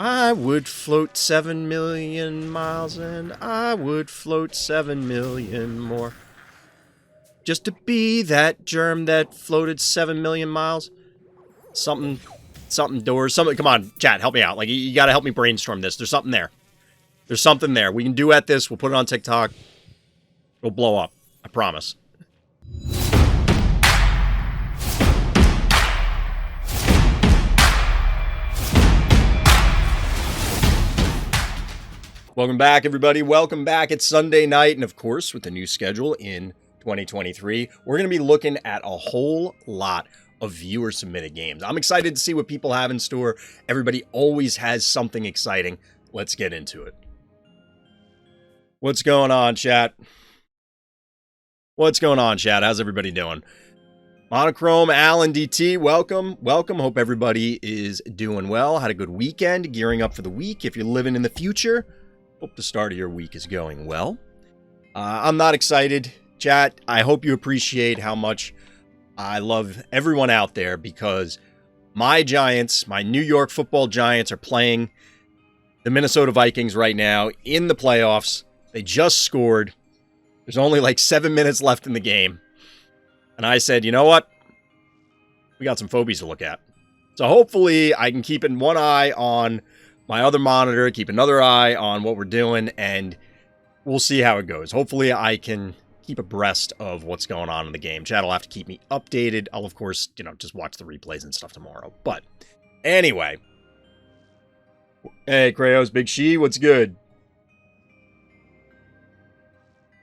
I would float 7 million miles and I would float 7 million more. Just to be that germ that floated 7 million miles. Something doors, something. Come on, chat, help me out. Like, you gotta help me brainstorm this. There's something there. There's something there. We can do at this. We'll put it on TikTok. It'll blow up. I promise. Welcome back, everybody. Welcome back. It's Sunday night, and of course, with the new schedule in 2023, we're going to be looking at a whole lot of viewer-submitted games. I'm excited to see what people have in store. Everybody always has something exciting. Let's get into it. What's going on, chat? What's going on, chat? How's everybody doing? Monochrome, Alan, DT, welcome. Welcome. Hope everybody is doing well. Had a good weekend, gearing up for the week. If you're living in the future, hope the start of your week is going well. I'm not excited, chat. I hope you appreciate how much I love everyone out there, because my Giants, my New York Football Giants, are playing the Minnesota Vikings right now in the playoffs. They just scored. There's only like 7 minutes left in the game. And I said, you know what? We got some phobies to look at. So hopefully I can keep one eye on my other monitor, keep another eye on what we're doing, and we'll see how it goes. Hopefully I can keep abreast of what's going on in the game. Chat will have to keep me updated. I'll, of course, just watch the replays and stuff tomorrow. But anyway. Hey, Krayos, Big She, what's good?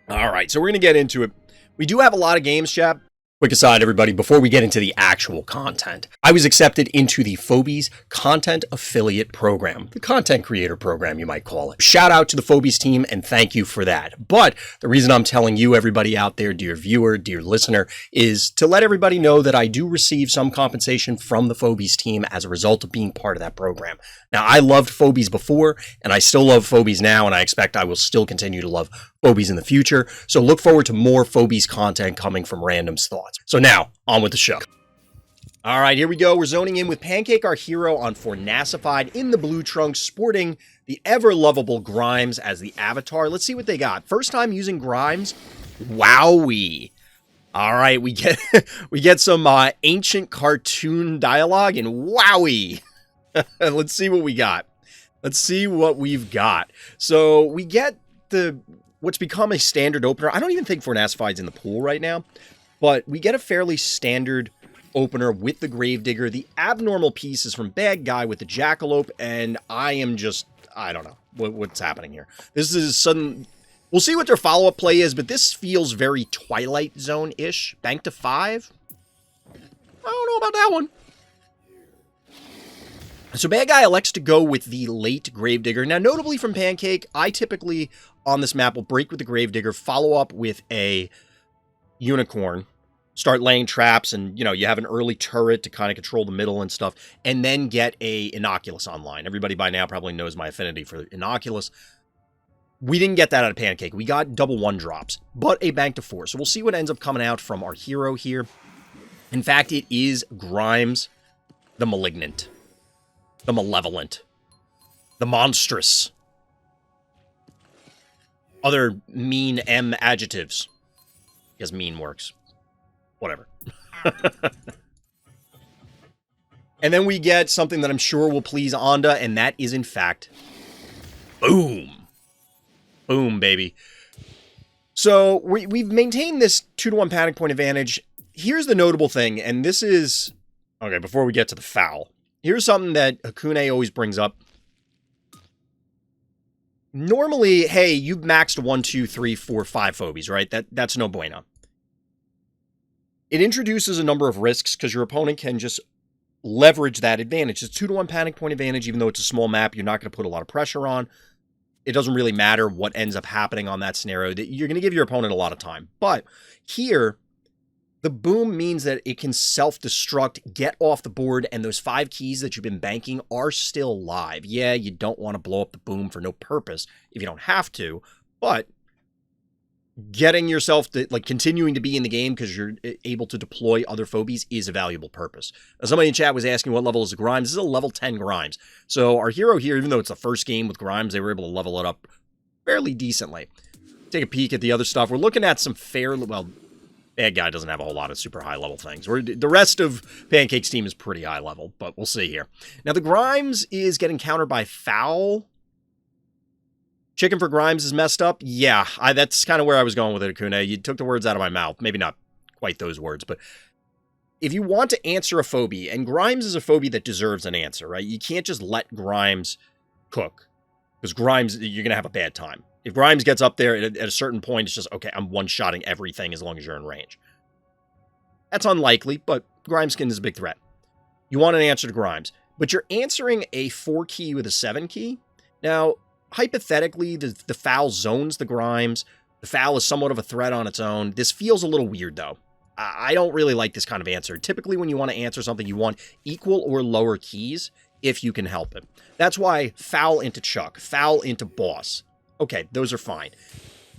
All right, so we're going to get into it. We do have a lot of games, chat. Quick aside, everybody, before we get into the actual content, I was accepted into the Phobies Content Affiliate Program, the content creator program, you might call it. Shout out to the Phobies team, and thank you for that. But the reason I'm telling you, everybody out there, dear viewer, dear listener, is to let everybody know that I do receive some compensation from the Phobies team as a result of being part of that program. Now, I loved Phobies before, and I still love Phobies now, and I expect I will still continue to love Phobies in the future. So look forward to more Phobies content coming from Random's Thoughts. So now, on with the show. All right, here we go. We're zoning in with Pancake, our hero, on Fornacified in the blue trunks, sporting the ever-lovable Grimes as the avatar. Let's see what they got. First time using Grimes. Wowee. All right, we get some ancient cartoon dialogue, and wowee. Let's see what we got. Let's see what we've got. So we get what's become a standard opener. I don't even think Fornacified's in the pool right now, but we get a fairly standard opener with the Gravedigger. The abnormal piece is from Bad Guy with the Jackalope, and I don't know what's happening here. This is sudden. We'll see what their follow-up play is, but this feels very Twilight Zone-ish. Bank to 5? I don't know about that one. So Bad Guy elects to go with the late Gravedigger. Now, notably from Pancake, I typically, on this map, will break with the Gravedigger, follow up with a Unicorn, start laying traps, and, you have an early turret to kind of control the middle and stuff, and then get a Innocuous online. Everybody by now probably knows my affinity for Innocuous. We didn't get that out of Pancake. We got double 1-drops, but a bank to 4. So we'll see what ends up coming out from our hero here. In fact, it is Grimes, the Malignant, the Malevolent, the Monstrous. Other mean M adjectives. Because mean works. Whatever. And then we get something that I'm sure will please Onda, and that is, in fact, Boom. Boom, baby. So we've maintained this 2-to-1 panic point advantage. Here's the notable thing, and this is... Okay, before we get to the foul. Here's something that Hakunay always brings up. Normally, hey, you've maxed 1, 2, 3, 4, 5 phobies, right? That's no bueno. It introduces a number of risks because your opponent can just leverage that advantage. It's 2-to-1 panic point advantage, even though it's a small map, you're not going to put a lot of pressure on. It doesn't really matter what ends up happening on that scenario. You're going to give your opponent a lot of time. But here, the boom means that it can self-destruct, get off the board, and those 5 keys that you've been banking are still live. Yeah, you don't want to blow up the boom for no purpose if you don't have to, but getting yourself to, like, continuing to be in the game because you're able to deploy other phobies is a valuable purpose. Somebody in chat was asking what level is the Grimes. This is a level 10 Grimes. So our hero here, even though it's the first game with Grimes, they were able to level it up fairly decently. Take a peek at the other stuff. We're looking at some well, Bad Guy doesn't have a whole lot of super high level things. The rest of Pancake's team is pretty high level, but we'll see here. Now the Grimes is getting countered by Foul. Chicken for Grimes is messed up. Yeah, that's kind of where I was going with it, Hakunay. You took the words out of my mouth. Maybe not quite those words, but if you want to answer a phobie, and Grimes is a phobie that deserves an answer, right? You can't just let Grimes cook, because Grimes, you're going to have a bad time. If Grimes gets up there at a certain point, it's just, okay, I'm one-shotting everything as long as you're in range. That's unlikely, but Grimeskin is a big threat. You want an answer to Grimes, but you're answering a 4 key with a 7 key. Now, hypothetically, the Foul zones the Grimes. The Foul is somewhat of a threat on its own. This feels a little weird, though. I don't really like this kind of answer. Typically, when you want to answer something, you want equal or lower keys if you can help it. That's why Foul into Chuck, Foul into Boss. Okay, those are fine.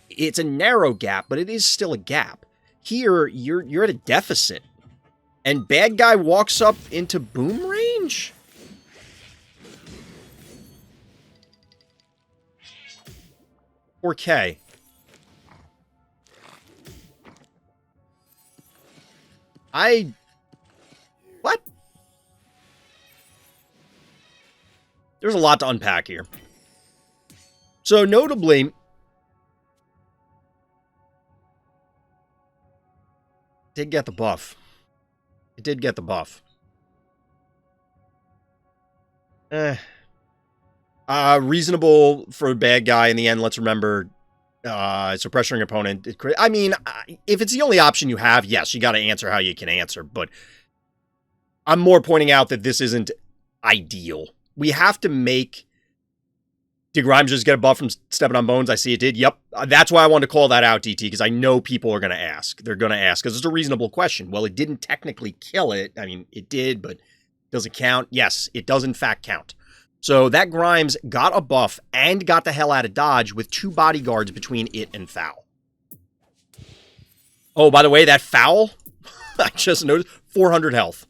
It's a narrow gap, but it is still a gap. Here, you're at a deficit. And Bad Guy walks up into boom range? $4K. What? There's a lot to unpack here. So notably, did get the buff. It did get the buff. Reasonable for a Bad Guy in the end. Let's remember, suppressuring your opponent. I mean, if it's the only option you have, yes, you got to answer how you can answer. But I'm more pointing out that this isn't ideal. We have to make... Did Grimes just get a buff from stepping on bones? I see it did. Yep. That's why I wanted to call that out, DT, because I know people are going to ask. They're going to ask, because it's a reasonable question. Well, it didn't technically kill it. I mean, it did, but does it count? Yes, it does in fact count. So that Grimes got a buff and got the hell out of dodge with 2 bodyguards between it and Foul. Oh, by the way, that Foul, I just noticed, 400 health.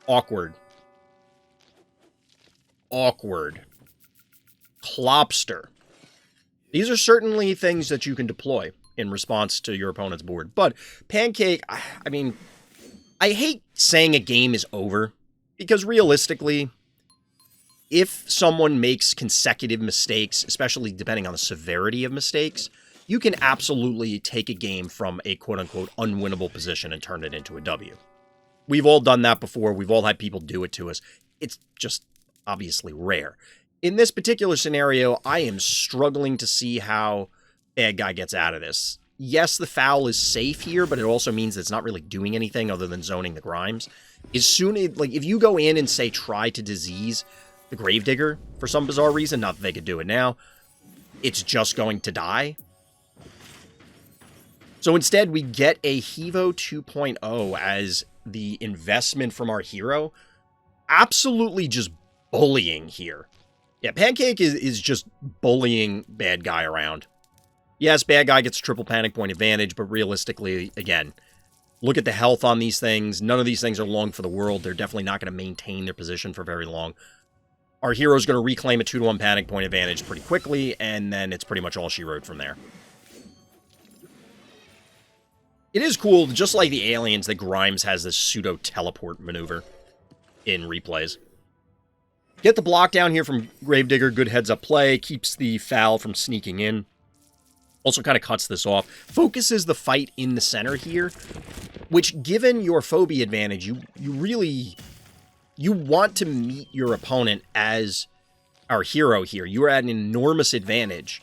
Awkward. Awkward. Klopster. These are certainly things that you can deploy in response to your opponent's board. But Pancake, I mean, I hate saying a game is over, because realistically, if someone makes consecutive mistakes, especially depending on the severity of mistakes, you can absolutely take a game from a quote-unquote unwinnable position and turn it into a W. We've all done that before. We've all had people do it to us. It's just obviously rare. In this particular scenario, I am struggling to see how Bad Guy gets out of this. Yes, the Foul is safe here, but it also means it's not really doing anything other than zoning the Grimes. As soon as, like, if you go in and say try to disease the Gravedigger for some bizarre reason, not that they could do it now, it's just going to die. So instead, we get a Hevo 2.0 as the investment from our hero. Absolutely just bullying here. Yeah, Pancake is just bullying Bad Guy around. Yes, Bad Guy gets triple panic point advantage, but realistically, again, look at the health on these things. None of these things are long for the world. They're definitely not going to maintain their position for very long. Our hero's going to reclaim a 2-to-1 panic point advantage pretty quickly, and then it's pretty much all she wrote from there. It is cool, just like the aliens, that Grimes has this pseudo-teleport maneuver in replays. Get the block down here from Gravedigger. Good heads-up play. Keeps the Foul from sneaking in. Also kind of cuts this off. Focuses the fight in the center here, which, given your phobia advantage, you want to meet your opponent as our hero here. You are at an enormous advantage.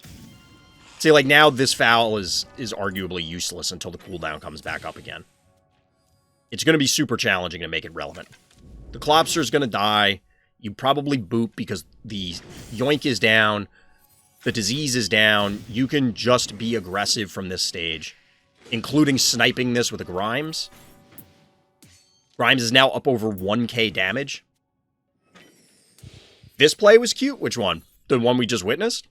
See, like, now this Foul is arguably useless until the cooldown comes back up again. It's going to be super challenging to make it relevant. The Klopster's going to die. You probably boop because the Yoink is down. The disease is down. You can just be aggressive from this stage, including sniping this with a Grimes. Grimes is now up over 1k damage. This play was cute. Which one? The one we just witnessed?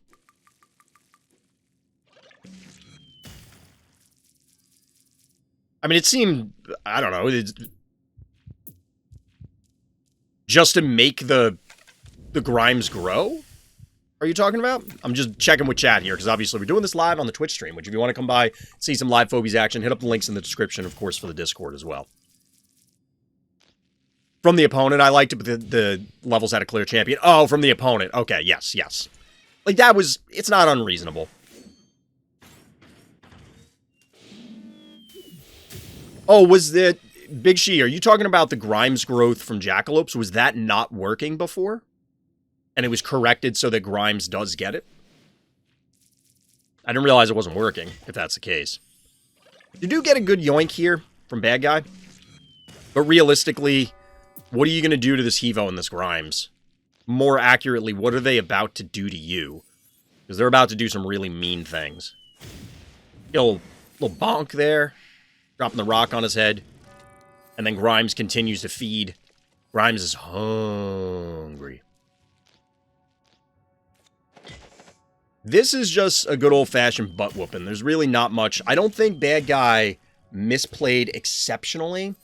I mean, it seemed, I don't know, just to make the Grimes grow? Are you talking about? I'm just checking with chat here, because obviously we're doing this live on the Twitch stream, which if you want to come by, see some live Phobies action, hit up the links in the description, of course, for the Discord as well. From the opponent, I liked it, but the levels had a clear champion. Oh, from the opponent. Okay, yes, yes. Like, that was, it's not unreasonable. Oh, was the, Big She, are you talking about the Grimes growth from Jackalopes? Was that not working before? And it was corrected so that Grimes does get it? I didn't realize it wasn't working, if that's the case. You do get a good yoink here from Bad Guy. But realistically, what are you going to do to this Hevo and this Grimes? More accurately, what are they about to do to you? Because they're about to do some really mean things. Little bonk there. Dropping the rock on his head. And then Grimes continues to feed. Grimes is hungry. This is just a good old-fashioned butt-whooping. There's really not much. I don't think Bad Guy misplayed exceptionally.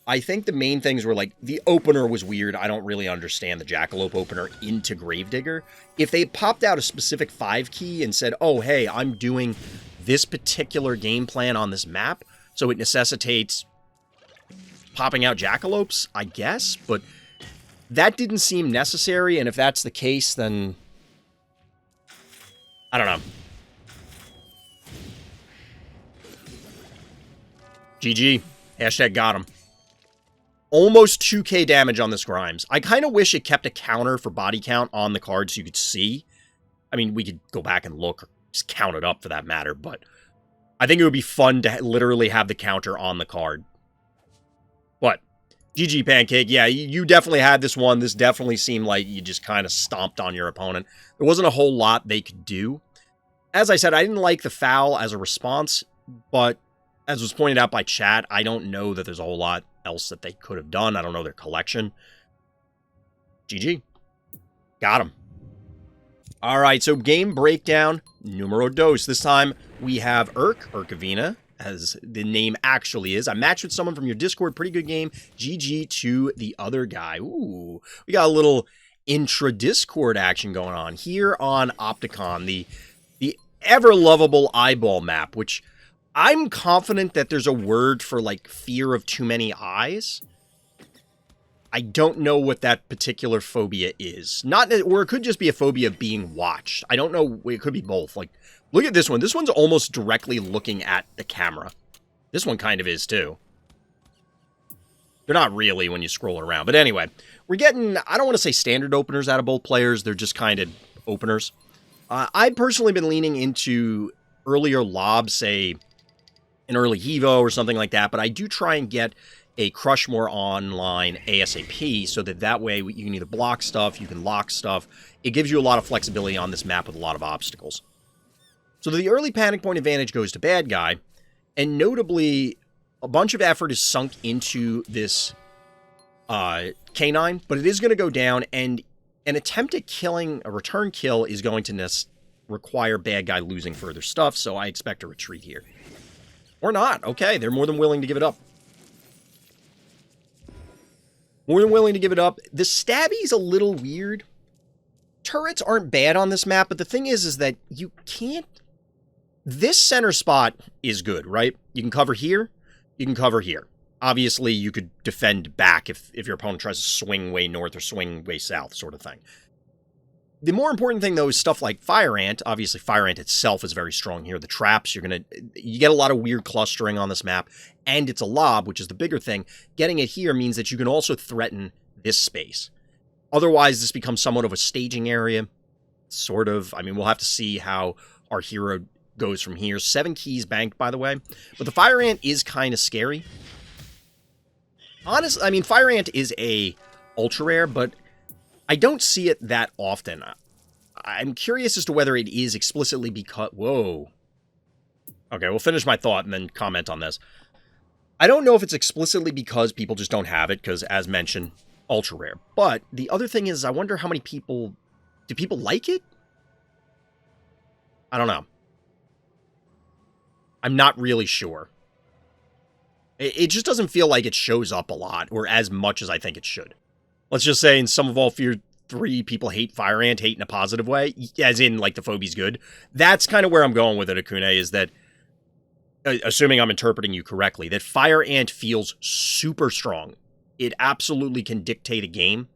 I think the main things were, like, the opener was weird. I don't really understand the Jackalope opener into Gravedigger. If they popped out a specific 5 key and said, oh, hey, I'm doing this particular game plan on this map, so it necessitates popping out Jackalopes, I guess, but that didn't seem necessary, and if that's the case, then I don't know. GG. Hashtag got him. Almost 2k damage on this Grimes. I kind of wish it kept a counter for body count on the card so you could see. I mean, we could go back and look, or just count it up for that matter, but I think it would be fun to literally have the counter on the card. But, GG Pancake, yeah, you definitely had this one. This definitely seemed like you just kind of stomped on your opponent. There wasn't a whole lot they could do. As I said, I didn't like the foul as a response, but as was pointed out by chat, I don't know that there's a whole lot else that they could have done. I don't know their collection. GG. Got him. All right, so game breakdown, numero dos. This time we have urkevina, as the name actually is. I matched with someone from your Discord. Pretty good game. GG to the other guy. Ooh, we got a little intra-Discord action going on here on Opticon, the ever-lovable eyeball map, which I'm confident that there's a word for, like, fear of too many eyes. I don't know what that particular phobia is. Or it could just be a phobia of being watched. I don't know. It could be both. Like, look at this one. This one's almost directly looking at the camera. This one kind of is, too. They're not really when you scroll around. But anyway, we're getting, I don't want to say standard openers out of both players. They're just kind of openers. I've personally been leaning into earlier lobs, say an early Hevo or something like that, but I do try and get a Crushmore online ASAP so that way you can either block stuff, you can lock stuff. It gives you a lot of flexibility on this map with a lot of obstacles. So the early panic point advantage goes to Bad Guy, and notably, a bunch of effort is sunk into this K9, but it is going to go down, and an attempt at killing a return kill is going to require Bad Guy losing further stuff, so I expect a retreat here. Or not. Okay, they're more than willing to give it up. More than willing to give it up. The stabby's a little weird. Turrets aren't bad on this map, but the thing is that you can't... This center spot is good, right? You can cover here, you can cover here. Obviously, you could defend back if your opponent tries to swing way north or swing way south, sort of thing. The more important thing, though, is stuff like Fire Ant. Obviously, Fire Ant itself is very strong here. The traps, you get a lot of weird clustering on this map, and it's a lob, which is the bigger thing. Getting it here means that you can also threaten this space. Otherwise, this becomes somewhat of a staging area, sort of. I mean, we'll have to see how our hero goes from here. 7 keys banked, by the way. But the Fire Ant is kind of scary. Honestly, I mean, Fire Ant is a ultra rare, but I don't see it that often. I'm curious as to whether it is explicitly because... Whoa. Okay, we'll finish my thought and then comment on this. I don't know if it's explicitly because people just don't have it, because, as mentioned, ultra rare. But the other thing is, I wonder how many people... Do people like it? I don't know. I'm not really sure. It just doesn't feel like it shows up a lot, or as much as I think it should. Let's just say in Sum of All Fear 3, people hate Fire Ant, hate in a positive way, as in, like, the Phobies good. That's kind of where I'm going with it, hakunay, is that, assuming I'm interpreting you correctly, that Fire Ant feels super strong. It absolutely can dictate a game.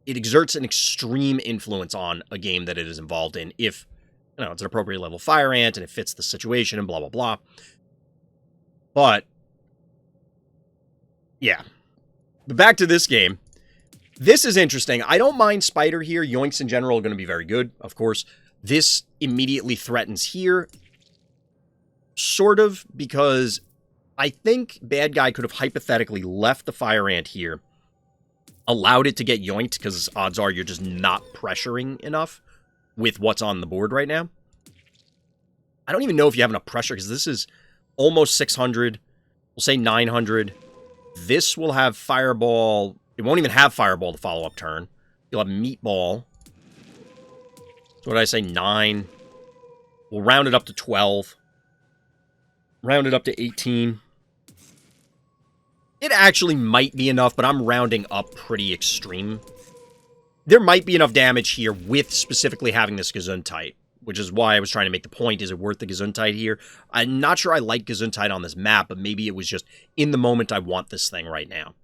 It exerts an extreme influence on a game that it is involved in if, you know, it's an appropriate level Fire Ant and it fits the situation and blah, blah, blah. But, yeah. But back to this game. This is interesting. I don't mind Spider here. Yoinks in general are going to be very good, of course. This immediately threatens here. Sort of, because I think Bad Guy could have hypothetically left the Fire Ant here, allowed it to get yoinked, because odds are you're just not pressuring enough with what's on the board right now. I don't even know if you have enough pressure, because this is almost 600. We'll say 900. This will have Fireball. It won't even have Fireball to follow up turn. You'll have Meatball. So what did I say? 9. We'll round it up to 12. Round it up to 18. It actually might be enough, but I'm rounding up pretty extreme. There might be enough damage here with specifically having this Gesundheit, which is why I was trying to make the point, is it worth the Gesundheit here? I'm not sure I like Gesundheit on this map, but maybe it was just, in the moment, I want this thing right now.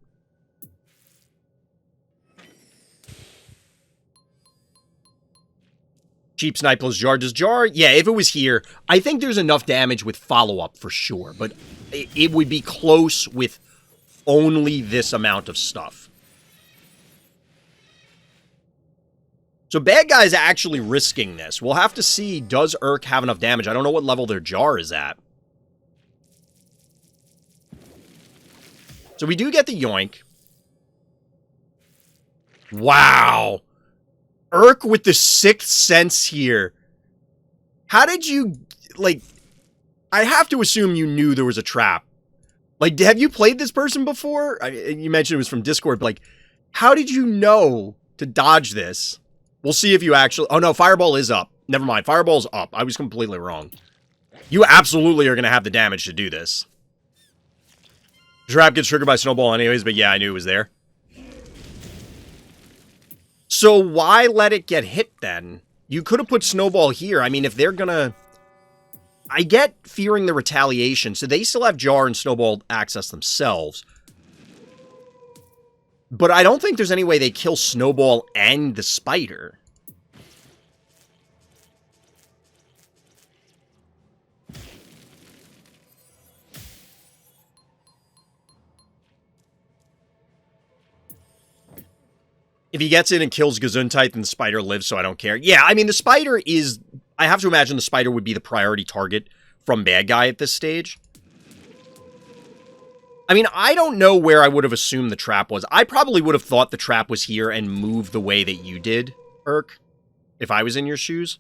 Cheap Snipe plus Jar. Does Jar? Yeah, if it was here, I think there's enough damage with follow-up for sure, but it would be close with only this amount of stuff. So Bad Guy's actually risking this. We'll have to see, does Urk have enough damage? I don't know what level their Jar is at. So we do get the yoink. Wow. Urk with the Sixth Sense here. How did you, like, I have to assume you knew there was a trap. Like, have you played this person before? You mentioned it was from Discord, but, like, how did you know to dodge this? We'll see if you actually, oh no, Fireball is up. Never mind, Fireball's up. I was completely wrong. You absolutely are going to have the damage to do this. Trap gets triggered by Snowball anyways, but yeah, I knew it was there. So why let it get hit then? You could have put Snowball here. I mean, if they're gonna... I get fearing the retaliation, so they still have Jar and Snowball access themselves. But I don't think there's any way they kill Snowball and the Spider. If he gets in and kills Gesundheit, then the Spider lives, so I don't care. Yeah, I mean, the Spider is... I have to imagine the Spider would be the priority target from Bad Guy at this stage. I mean, I don't know where I would have assumed the trap was. I probably would have thought the trap was here and moved the way that you did, Urk, if I was in your shoes.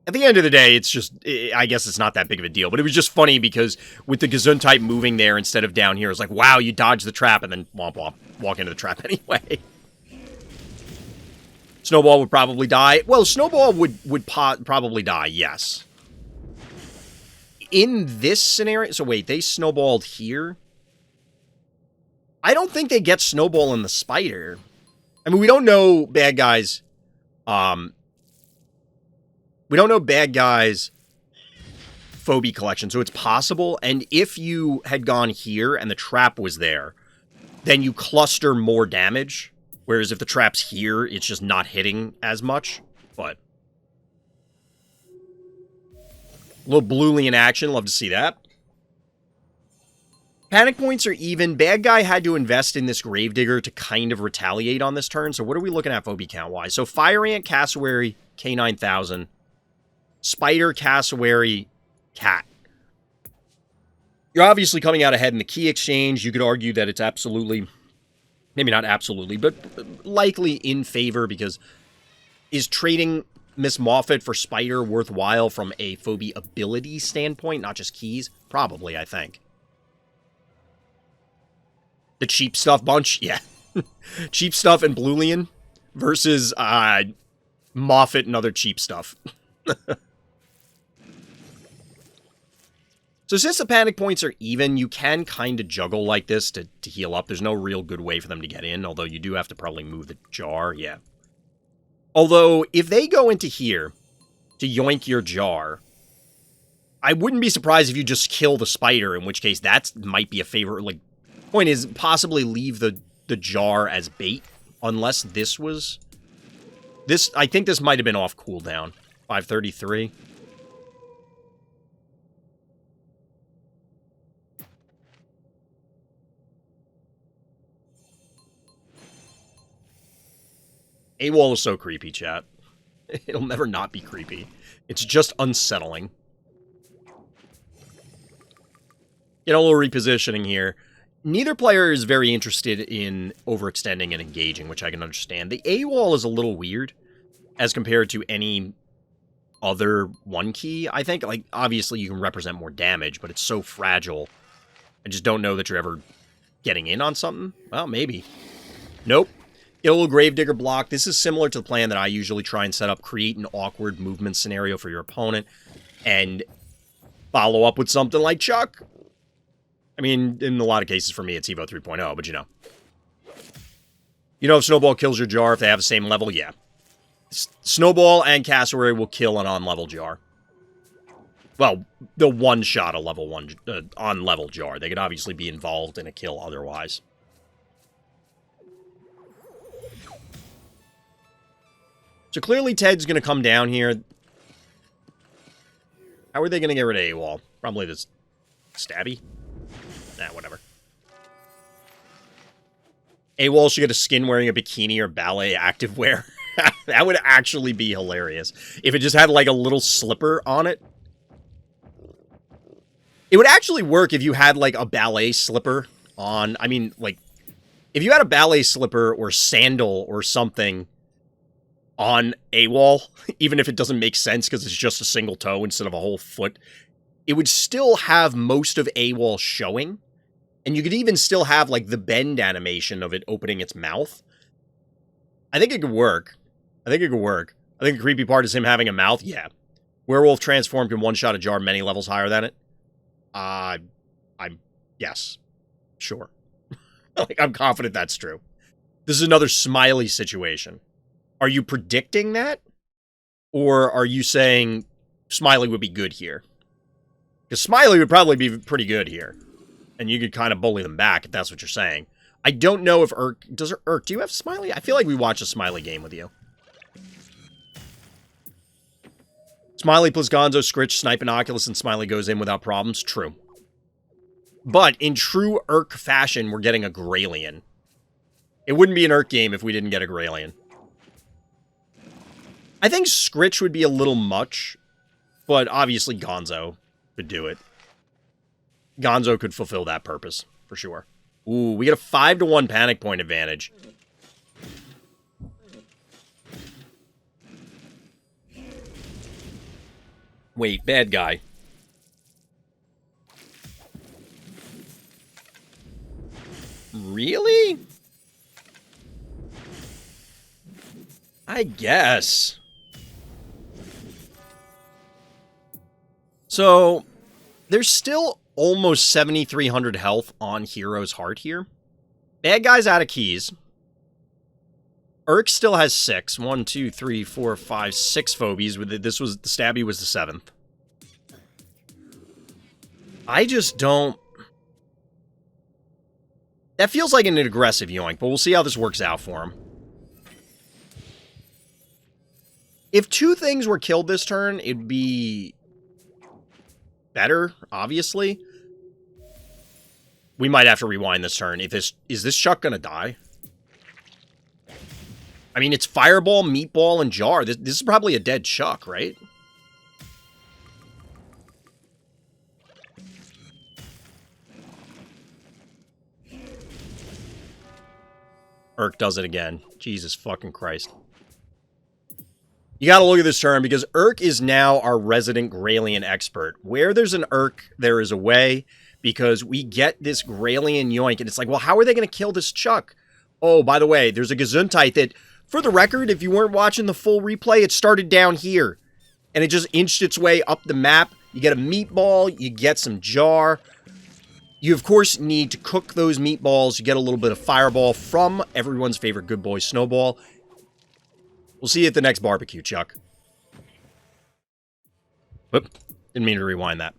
At the end of the day, it's just, I guess it's not that big of a deal. But it was just funny because with the Gesundheit moving there instead of down here, it's like, wow, you dodged the trap and then womp womp, walk into the trap anyway. Snowball would probably die. Well, Snowball would probably die, yes. In this scenario, so wait, they snowballed here? I don't think they get Snowball in the Spider. I mean, we don't know Bad Guy's, we don't know Bad Guy's Phobie collection, so it's possible. And if you had gone here and the trap was there, then you cluster more damage. Whereas if the trap's here, it's just not hitting as much. But a little Bluely action. Love to see that. Panic points are even. Bad Guy had to invest in this Gravedigger to kind of retaliate on this turn. So what are we looking at Phobie count-wise? So Fire Ant, Cassowary, K9000. Spider, Cassowary, Cat. You're obviously coming out ahead in the key exchange. You could argue that it's absolutely, maybe not absolutely, but likely in favor because is trading Miss Moffat for Spider worthwhile from a Phobie ability standpoint, not just keys? Probably, I think. The cheap stuff bunch? Yeah. Cheap stuff and Bluelian versus Moffat and other cheap stuff. So since the panic points are even, you can kind of juggle like this to heal up. There's no real good way for them to get in, although you do have to probably move the jar, yeah. Although, if they go into here to yoink your jar, I wouldn't be surprised if you just kill the spider, in which case that might be a favorite. Like, point is, possibly leave the jar as bait, unless this was... This, I think this might have been off cooldown. 533. AWOL is so creepy, chat. It'll never not be creepy. It's just unsettling. Get a little repositioning here. Neither player is very interested in overextending and engaging, which I can understand. The AWOL is a little weird as compared to any other one key. I think, like, obviously you can represent more damage, but it's so fragile. I just don't know that you're ever getting in on something. Well, maybe. Nope. Get a little Gravedigger block. This is similar to the plan that I usually try and set up. Create an awkward movement scenario for your opponent and follow up with something like Chuck. I mean, in a lot of cases for me, it's Evo 3.0, but you know. You know if Snowball kills your jar if they have the same level? Yeah. Snowball and Cassowary will kill an on-level jar. Well, the one-shot a level 1 on-level jar. They could obviously be involved in a kill otherwise. So clearly Ted's going to come down here. How are they going to get rid of AWOL? Probably this stabby? Nah, whatever. AWOL should get a skin wearing a bikini or ballet activewear. That would actually be hilarious. If it just had like a little slipper on it. It would actually work if you had like a ballet slipper on. I mean, like, if you had a ballet slipper or sandal or something on AWOL, even if it doesn't make sense because it's just a single toe instead of a whole foot, it would still have most of AWOL showing. And you could even still have, like, the bend animation of it opening its mouth. I think it could work. I think the creepy part is him having a mouth. Yeah. Werewolf transform can one-shot a jar many levels higher than it. Yes. Sure. Like, I'm confident that's true. This is another Smiley situation. Are you predicting that? Or are you saying Smiley would be good here? Because Smiley would probably be pretty good here. And you could kind of bully them back if that's what you're saying. I don't know if Urk... do you have Smiley? I feel like we watched a Smiley game with you. Smiley plus Gonzo, Scritch, Snipe, and Oculus, and Smiley goes in without problems. True. But in true Urk fashion, we're getting a Graylien. It wouldn't be an Urk game if we didn't get a Graylien. I think Scritch would be a little much, but obviously Gonzo could do it. Gonzo could fulfill that purpose, for sure. Ooh, we get a 5-to-1 panic point advantage. Wait, bad guy. Really? I guess. So, there's still almost 7,300 health on Hero's Heart here. Bad guy's out of keys. Urk still has 6. 1, 2, 3, 4, 5, 6 phobies. The stabby was the 7th. I just don't... That feels like an aggressive yoink, but we'll see how this works out for him. If 2 things were killed this turn, it'd be better, obviously. We might have to rewind this turn. Is this Chuck gonna die? I mean, it's Fireball, Meatball, and Jar. This is probably a dead Chuck, right? Urk does it again. Jesus fucking Christ. You gotta look at this turn, because Urk is now our resident Graylien expert. Where there's an Urk, there is a way, because we get this Graylien yoink, and it's like, well, how are they gonna kill this Chuck? Oh, by the way, there's a Gesundheit that, for the record, if you weren't watching the full replay, it started down here. And it just inched its way up the map You get a meatball, you get some jar. You, of course, need to cook those meatballs. You get a little bit of fireball from everyone's favorite good boy, Snowball. We'll see you at the next barbecue, Chuck. Whoop. Didn't mean to rewind that.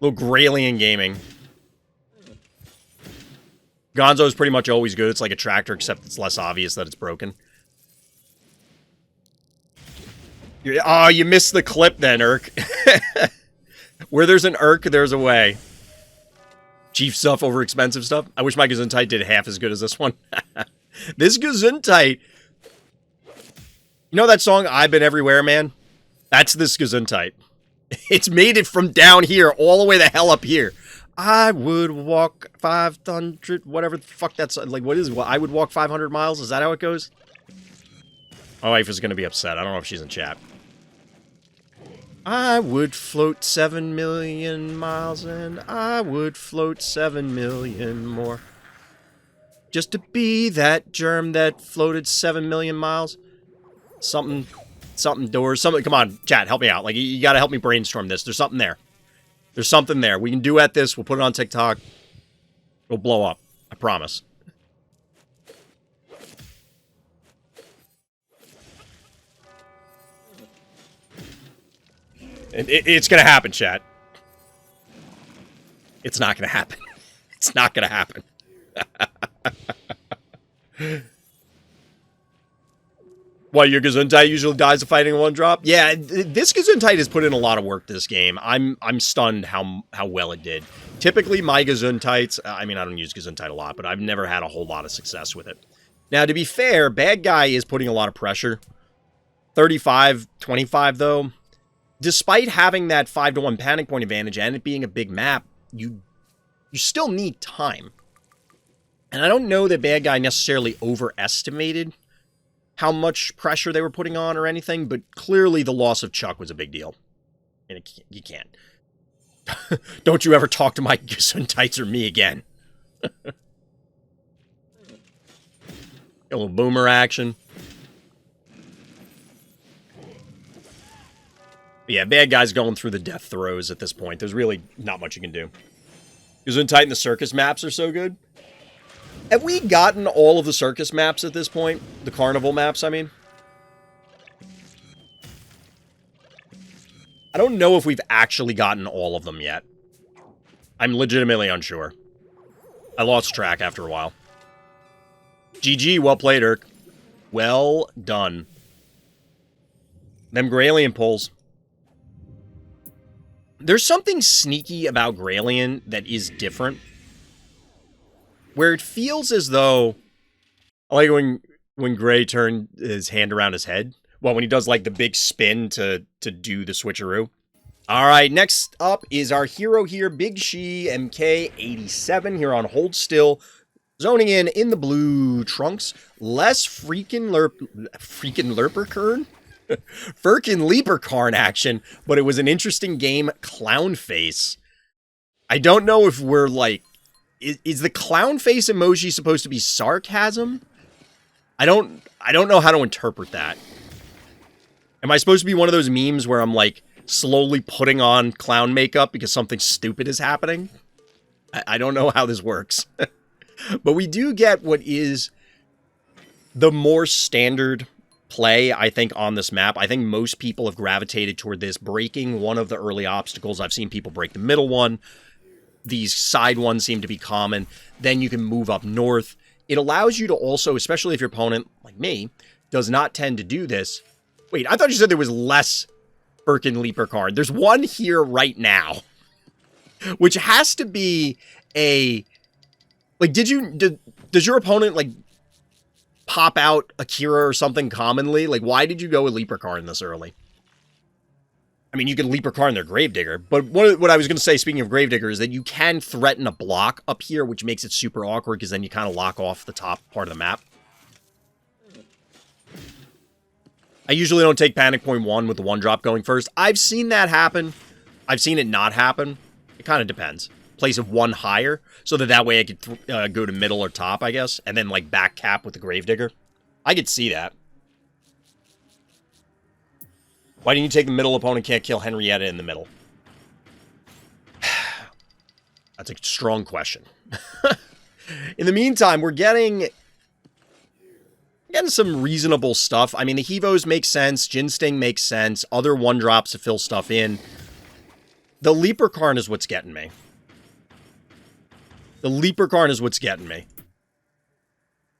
Little Graylien gaming. Gonzo is pretty much always good. It's like a tractor, except it's less obvious that it's broken. Oh, you missed the clip then, Urk. Where there's an Urk, there's a way. Cheap stuff over expensive stuff. I wish my Gesundheit did half as good as this one. This Gesundheit. You know that song, I've Been Everywhere, Man? That's this Gesundheit. It's made it from down here all the way the hell up here. I would walk 500, whatever the fuck that's, like, what is it? Well, I would walk 500 miles? Is that how it goes? My wife is going to be upset. I don't know if she's in chat. I would float 7 million miles and I would float 7 million more. Just to be that germ that floated 7 million miles. Something doors, something, come on, chat, help me out. Like, you got to help me brainstorm this. There's something there. There's something there. We can duet this. We'll put it on TikTok. It'll blow up. I promise. It's going to happen, chat. It's not going to happen. It's not going to happen. What, your Gesundheit usually dies of fighting in one drop? Yeah, this Gesundheit has put in a lot of work this game. I'm stunned how well it did. Typically, my Gesundheits, I mean, I don't use Gesundheit a lot, but I've never had a whole lot of success with it. Now, to be fair, Bad Guy is putting a lot of pressure. 35-25, though. Despite having that 5-to-1 panic point advantage and it being a big map, you still need time. And I don't know that Bad Guy necessarily overestimated how much pressure they were putting on or anything, but clearly the loss of Chuck was a big deal. And you can't. Don't you ever talk to my Gesundheits or me again. A little boomer action. Yeah, Bad Guy's going through the death throes at this point. There's really not much you can do. Gesundheit and the circus maps are so good. Have we gotten all of the circus maps at this point? The carnival maps, I mean? I don't know if we've actually gotten all of them yet. I'm legitimately unsure. I lost track after a while. GG, well played, Urk. Well done. Them Graylien pulls. There's something sneaky about Graylien that is different. Where it feels as though, like when Gray turned his hand around his head. Well, when he does like the big spin to do the switcheroo. All right, next up is our hero here, Big She MK87 here on Hold Still. Zoning in the blue trunks. Less freaking Lerperkern? Firkin Leaperkarn action, but it was an interesting game. Clown face. I don't know if we're like, is the clown face emoji supposed to be sarcasm? I don't know how to interpret that. Am I supposed to be one of those memes where I'm like slowly putting on clown makeup because something stupid is happening? I don't know how this works. But we do get what is the more standard play, I think, on this map. I think most people have gravitated toward this, breaking one of the early obstacles. I've seen people break the middle one. These side ones seem to be common. Then you can move up north. It allows you to also, especially if your opponent, like me, does not tend to do this. Wait, I thought you said there was less Birkin Leaper card. There's one here right now. Which has to be a... Like, does your opponent, like, pop out Akira or something commonly? Like, why did you go with Leaperkarn this early? I mean, you can Leaperkarn their Gravedigger, but what I was going to say, speaking of Gravedigger, is that you can threaten a block up here, which makes it super awkward, because then you kind of lock off the top part of the map. I usually don't take Panic Point 1 with the 1-drop going first. I've seen that happen. I've seen it not happen. It kind of depends. Place of 1 higher, so that way I could go to middle or top, I guess, and then, like, back cap with the Gravedigger. I could see that. Why didn't you take the middle? Opponent can't kill Henrietta in the middle. That's a strong question. In the meantime, we're getting some reasonable stuff. I mean, the Hevos make sense. Ginsting makes sense. Other 1-drops to fill stuff in. The Leprechaun is what's getting me. The Leprechaun is what's getting me.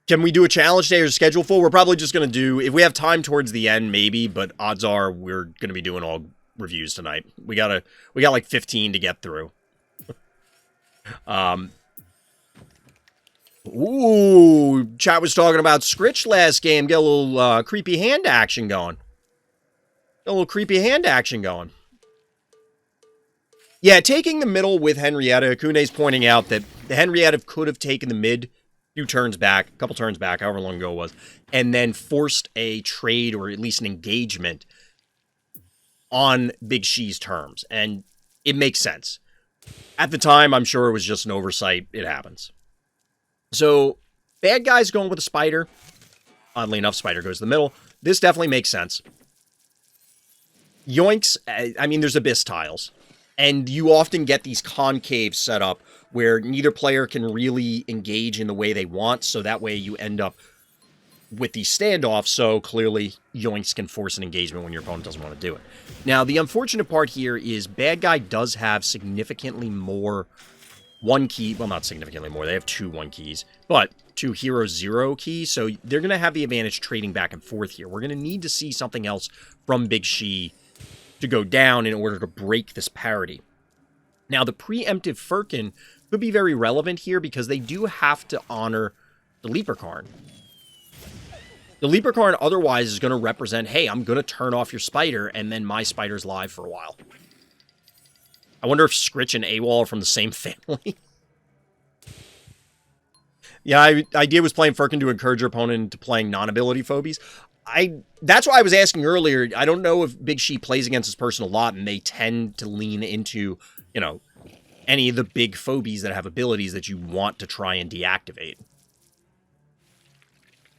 Can we do a challenge day or schedule full? We're probably just going to do, if we have time towards the end, maybe, but odds are we're going to be doing all reviews tonight. We got like 15 to get through. Ooh, chat was talking about Scritch last game. Get a little creepy hand action going. Yeah, taking the middle with Henrietta. Hakunay's pointing out that the Henrietta could have taken the mid a couple turns back, however long ago it was, and then forced a trade or at least an engagement on Big She's terms. And it makes sense. At the time, I'm sure it was just an oversight. It happens. So, bad guy's going with a spider. Oddly enough, spider goes to the middle. This definitely makes sense. Yoinks, I mean, there's abyss tiles. And you often get these concaves set up where neither player can really engage in the way they want, so that way you end up with these standoffs, so clearly Yoinks can force an engagement when your opponent doesn't want to do it. Now, the unfortunate part here is bad guy does have significantly more 1 key, well, not significantly more, they have 2 1 keys, but 2 hero 0 keys, so they're going to have the advantage trading back and forth here. We're going to need to see something else from Big She to go down in order to break this parity. Now, the preemptive Firkin could be very relevant here because they do have to honor the Leprechaun. The Leprechaun otherwise is going to represent, hey, I'm going to turn off your spider, and then my spider's live for a while. I wonder if Scritch and AWOL are from the same family. Yeah, idea was playing Firkin to encourage your opponent into playing non-ability Phobies. That's why I was asking earlier. I don't know if Big She plays against this person a lot, and they tend to lean into, you know, any of the big Phobies that have abilities that you want to try and deactivate.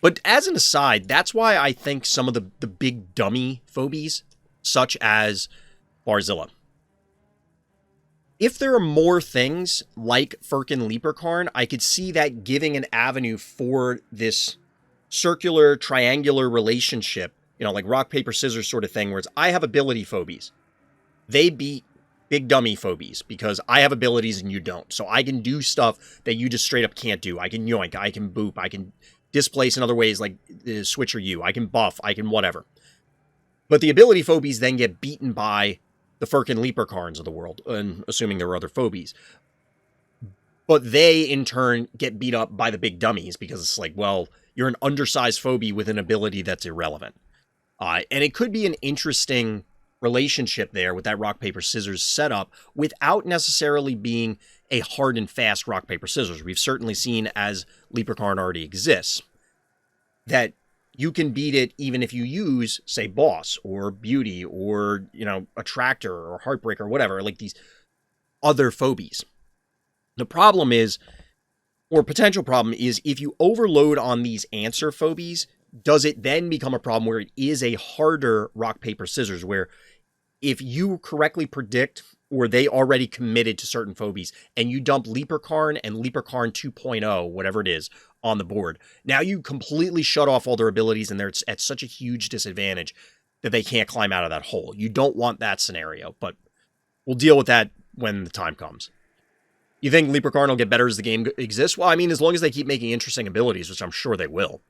But as an aside, that's why I think some of the big dummy Phobies, such as Barzilla, if there are more things like Firkin Leprechaun, I could see that giving an avenue for this circular, triangular relationship, you know, like rock, paper, scissors sort of thing, where it's, I have ability Phobies. They beat big dummy Phobies because I have abilities and you don't. So I can do stuff that you just straight up can't do. I can yoink, I can boop, I can displace in other ways like switcher you, I can buff, I can whatever. But the ability Phobies then get beaten by the Firkin Leprechauns of the world, and assuming there were other Phobies. But they, in turn, get beat up by the big dummies because it's like, well, you're an undersized Phobie with an ability that's irrelevant. And it could be an interesting relationship there with that rock, paper, scissors setup without necessarily being a hard and fast rock, paper, scissors. We've certainly seen, as Leprechaun already exists, that you can beat it even if you use, say, Boss or Beauty or, you know, Attractor or Heartbreaker or whatever, like these other Phobies. The problem is, or potential problem is, if you overload on these answer Phobies, does it then become a problem where it is a harder rock, paper, scissors, where if you correctly predict or they already committed to certain Phobies and you dump Leprechaun and Leprechaun 2.0, whatever it is, on the board, now you completely shut off all their abilities and they're at such a huge disadvantage that they can't climb out of that hole. You don't want that scenario, but we'll deal with that when the time comes. You think Leprechaun will get better as the game exists? Well, I mean, as long as they keep making interesting abilities, which I'm sure they will.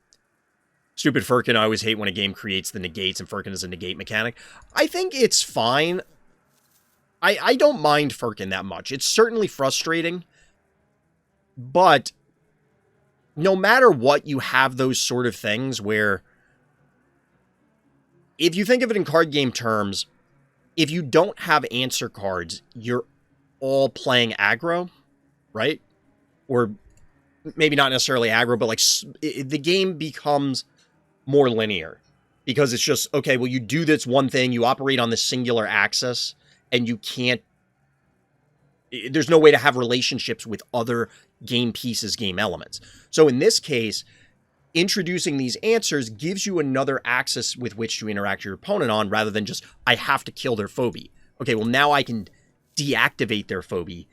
Stupid Firkin, I always hate when a game creates the negates and Firkin is a negate mechanic. I think it's fine. I don't mind Firkin that much. It's certainly frustrating, but no matter what, you have those sort of things where, if you think of it in card game terms, if you don't have answer cards, you're all playing aggro, right? Or maybe not necessarily aggro, but like the game becomes more linear because it's just, okay, well, you do this one thing, you operate on this singular axis, and you can't, there's no way to have relationships with other game pieces, game elements. So in this case, introducing these answers gives you another axis with which to interact with your opponent on, rather than just, I have to kill their phobie. Okay, well, now I can deactivate their phobie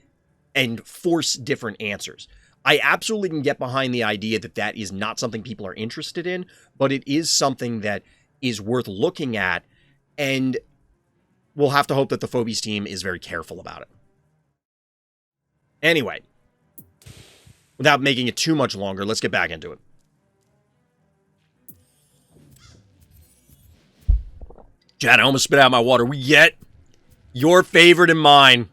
and force different answers. I absolutely can get behind the idea that that is not something people are interested in, but it is something that is worth looking at, and we'll have to hope that the Phobies team is very careful about it. Anyway, without making it too much longer, let's get back into it. Chad, I almost spit out my water. We get your favorite and mine.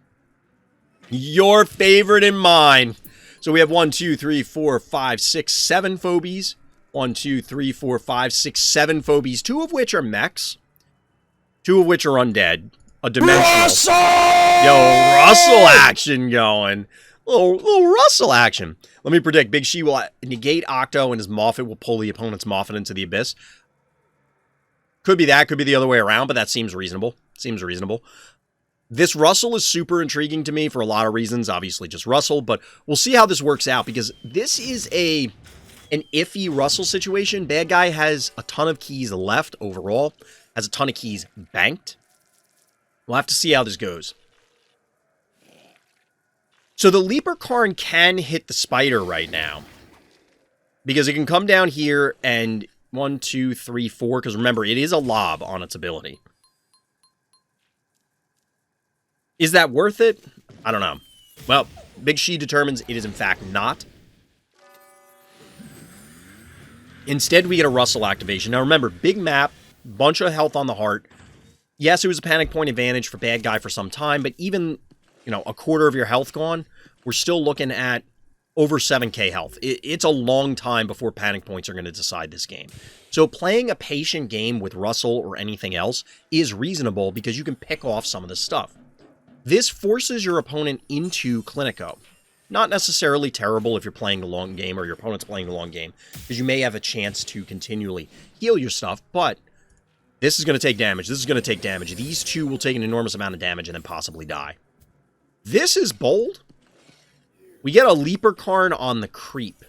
Your favorite and mine. So we have 1, 2, 3, 4, 5, 6, 7 Phobies. 1, 2, 3, 4, 5, 6, 7 Phobies. 2 of which are mechs. 2 of which are undead. A dimensional. Russell! Yo, Russell action going. Little Russell action. Let me predict. Big She will negate Octo, and his Moffat will pull the opponent's Moffat into the abyss. Could be that. Could be the other way around, but that seems reasonable. Seems reasonable. This Russell is super intriguing to me for a lot of reasons. Obviously, just Russell, but we'll see how this works out, because this is an iffy Russell situation. Bad guy has a ton of keys left overall. Has a ton of keys banked. We'll have to see how this goes. So the Leaper Karn can hit the spider right now, because it can come down here and 1, 2, 3, 4, because remember, it is a lob on its ability. Is that worth it? I don't know. Well, Big She determines it is in fact not. Instead, we get a Russell activation. Now remember, big map, bunch of health on the heart. Yes, it was a panic point advantage for bad guy for some time, but even, you know, a quarter of your health gone, we're still looking at over 7k health. It's a long time before panic points are going to decide this game. So playing a patient game with Russell or anything else is reasonable, because you can pick off some of this stuff. This forces your opponent into Clinico. Not necessarily terrible if you're playing the long game or your opponent's playing the long game, because you may have a chance to continually heal your stuff, but this is going to take damage. This is going to take damage. These 2 will take an enormous amount of damage and then possibly die. This is bold. We get a Leaper Karn on the creep.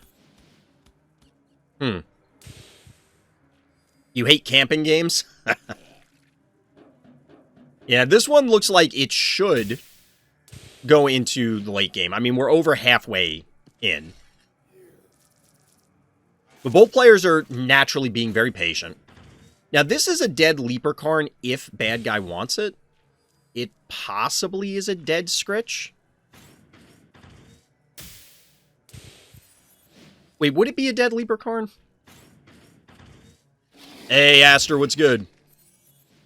You hate camping games? Yeah, this one looks like it should go into the late game. I mean, we're over halfway in. But both players are naturally being very patient. Now, this is a dead Leaper Karn if bad guy wants it. It possibly is a dead Scritch. Wait, would it be a dead Leaper Karn? Hey, Aster, what's good?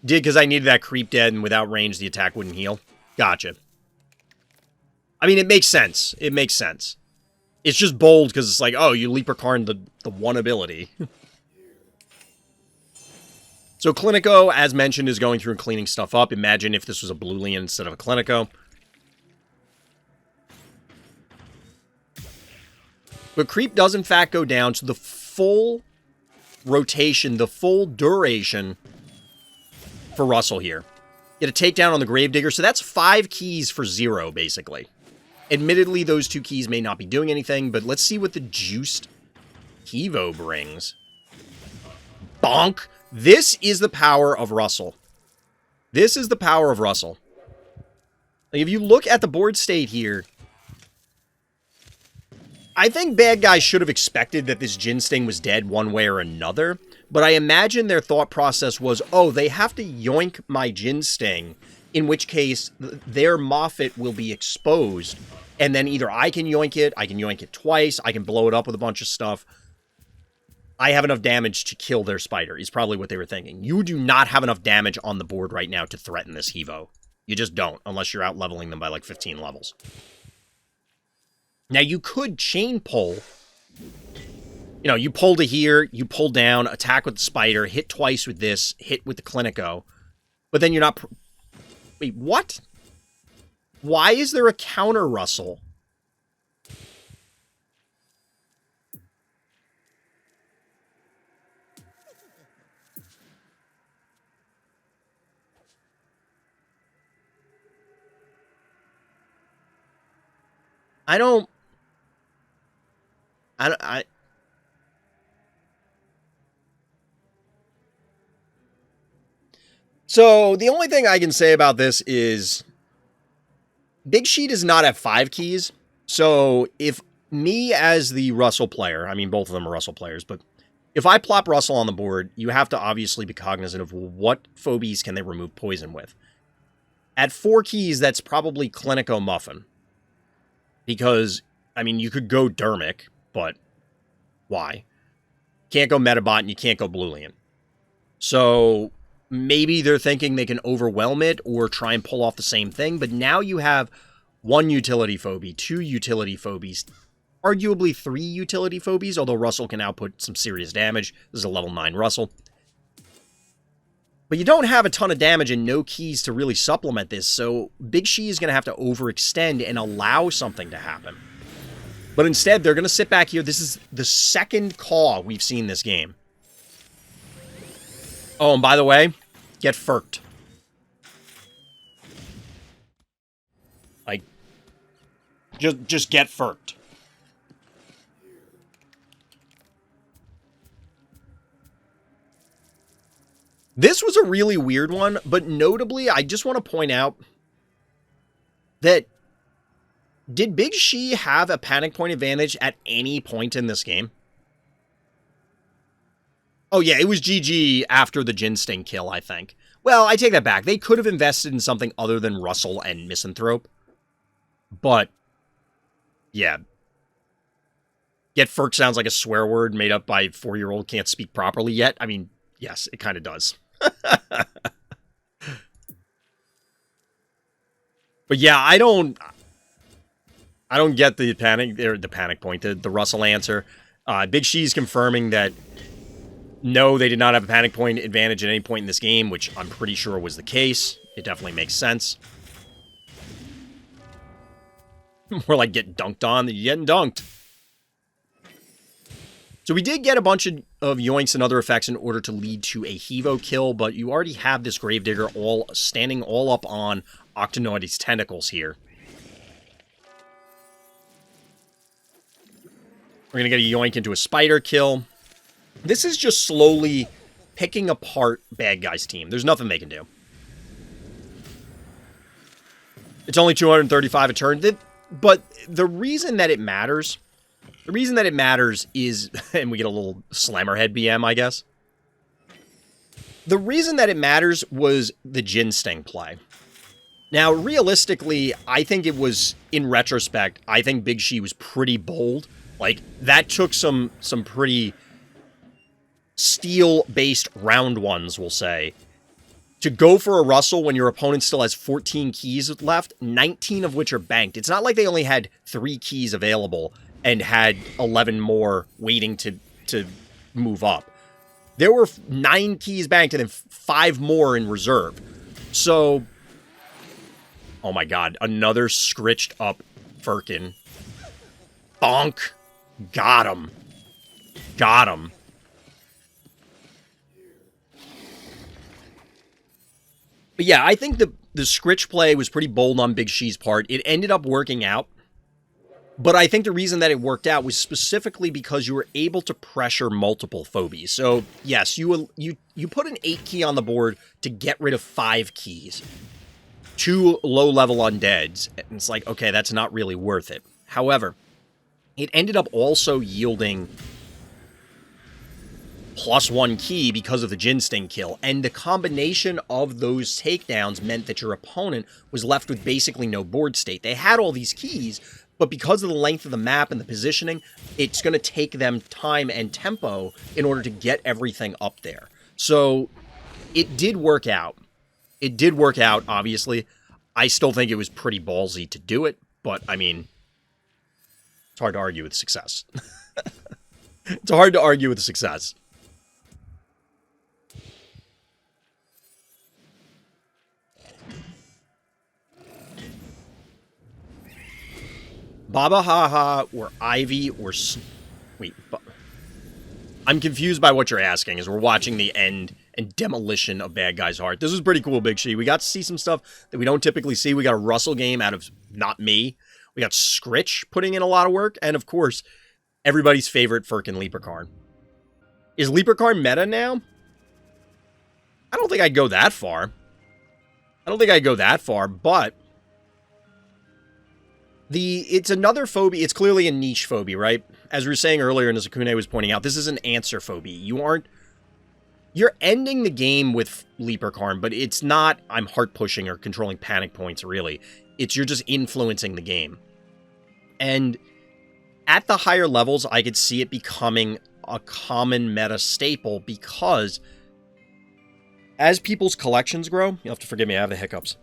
Did because I needed that creep dead, and without range, the attack wouldn't heal. Gotcha. I mean, it makes sense. It makes sense. It's just bold because it's like, oh, you Leaper Karn the one ability. So Clinico, as mentioned, is going through and cleaning stuff up. Imagine if this was a Bluelian instead of a Clinico. But creep does, in fact, go down to the full rotation, the full duration for Russell here. Get a takedown on the Gravedigger, so that's 5 keys for 0, basically. Admittedly, those 2 keys may not be doing anything, but let's see what the juiced Evo brings. Bonk! This is the power of Russell. This is the power of Russell. Like, if you look at the board state here, I think bad guys should have expected that this Jin Sting was dead one way or another, but I imagine their thought process was, oh, they have to yoink my Jin Sting, in which case their Moffat will be exposed, and then either I can yoink it twice, I can blow it up with a bunch of stuff. I have enough damage to kill their spider, is probably what they were thinking. You do not have enough damage on the board right now to threaten this Hevo. You just don't, unless you're out leveling them by like 15 levels. Now, you could chain pull. You know, you pull to here, you pull down, attack with the spider, hit twice with this, hit with the Clinico. But then you're not... Wait, what? Why is there a counter Russell? I don't... So the only thing I can say about this is Big She does not have 5 keys. So if me as the Russell player, I mean, both of them are Russell players, but if I plop Russell on the board, you have to obviously be cognizant of what phobies can they remove poison with. At 4 keys, that's probably Clinico Muffin. Because, I mean, you could go Dermic, but why? Can't go Metabot and you can't go Bluelian. So maybe they're thinking they can overwhelm it or try and pull off the same thing, but now you have 1 utility phobie, 2 utility phobies, arguably 3 utility phobies, although Russell can output some serious damage. This is a level 9 Russell. But you don't have a ton of damage and no keys to really supplement this, so Big She is going to have to overextend and allow something to happen. But instead, they're going to sit back here. This is the second call we've seen this game. Oh, and by the way, get furked. Like, just get furked. This was a really weird one, but notably, I just want to point out that did Big She have a panic point advantage at any point in this game? Oh yeah, it was GG after the Jin Sting kill, I think. Well, I take that back. They could have invested in something other than Russell and Misanthrope. But, yeah. Get Furk sounds like a swear word made up by 4-year-old can't speak properly yet. I mean, yes, it kind of does. But yeah, I don't get the panic point, the Russell answer. Big She's confirming that no, they did not have a panic point advantage at any point in this game, which I'm pretty sure was the case. It definitely makes sense. More like get dunked on than you getting dunked. So we did get a bunch of yoinks and other effects in order to lead to a Hevo kill, but you already have this Gravedigger standing all up on Octonauty's tentacles here. We're going to get a yoink into a spider kill. This is just slowly picking apart bad guys' team. There's nothing they can do. It's only 235 a turn, but the reason that it matters... The reason that it matters is, and we get a little Slammerhead BM, I guess. The reason that it matters was the Jin Sting play. Now, realistically, I think it was, in retrospect, I think Big She was pretty bold. Like, that took some pretty steel-based round ones, we'll say. To go for a Russell when your opponent still has 14 keys left, 19 of which are banked. It's not like they only had 3 keys available and had 11 more waiting to move up. There were 9 keys banked and then 5 more in reserve. So, oh my god, another scritched up Firkin. Bonk. Got him. Got him. But yeah, I think the Scritch play was pretty bold on Big She's part. It ended up working out. But I think the reason that it worked out was specifically because you were able to pressure multiple phobies. So, yes, you put an 8 key on the board to get rid of 5 keys. 2 low-level undeads. And it's like, okay, that's not really worth it. However, it ended up also yielding +1 key because of the Jin Sting kill. And the combination of those takedowns meant that your opponent was left with basically no board state. They had all these keys, but because of the length of the map and the positioning, it's going to take them time and tempo in order to get everything up there. So it did work out. It did work out, obviously. I still think it was pretty ballsy to do it, but, I mean, it's hard to argue with success. It's hard to argue with success. Baba Haha or Ivy or... Wait, I'm confused by what you're asking as we're watching the end and demolition of Bad Guy's Heart. This was pretty cool, Big She. We got to see some stuff that we don't typically see. We got a Russell game out of not me. We got Scritch putting in a lot of work. And, of course, everybody's favorite Firkin Leapercarn. Is Leapercarn meta now? I don't think I'd go that far. I don't think I'd go that far, but it's another phobia. It's clearly a niche phobia, right? As we were saying earlier, and as Hakunay was pointing out, this is an answer phobia. You're ending the game with Leapercarn, but it's not, I'm heart pushing or controlling panic points, really. It's you're just influencing the game. And at the higher levels, I could see it becoming a common meta staple because as people's collections grow, you'll have to forgive me, I have the hiccups.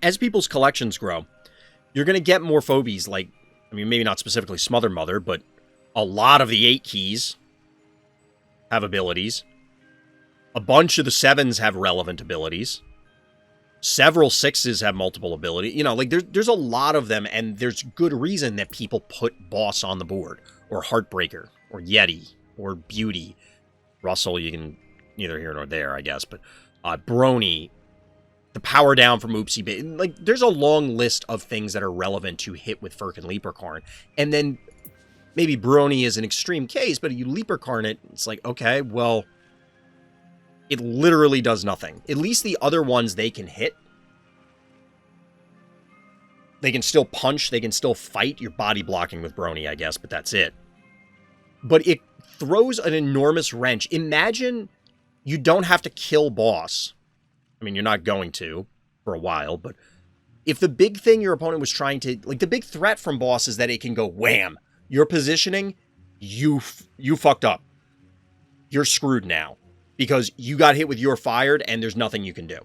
As people's collections grow, you're going to get more phobies, like, I mean, maybe not specifically Smother Mother, but a lot of the 8 keys have abilities. A bunch of the 7s have relevant abilities. Several 6s have multiple ability. You know, like, there's a lot of them, and there's good reason that people put Boss on the board, or Heartbreaker, or Yeti, or Beauty. Russell, you can neither here nor there, I guess, but Brony, the power down from Oopsie. Like, there's a long list of things that are relevant to hit with Firk and Leapercarn. And then maybe Brony is an extreme case, but you Leapercarn it, it's like, okay, well, it literally does nothing. At least the other ones they can hit. They can still punch, they can still fight. You're body blocking with Brony, I guess, but that's it. But it throws an enormous wrench. Imagine you don't have to kill Boss. I mean, you're not going to for a while, but if the big thing your opponent was trying to, like, the big threat from Boss is that it can go wham. Your positioning, you fucked up. You're screwed now because you got hit with your fired and there's nothing you can do.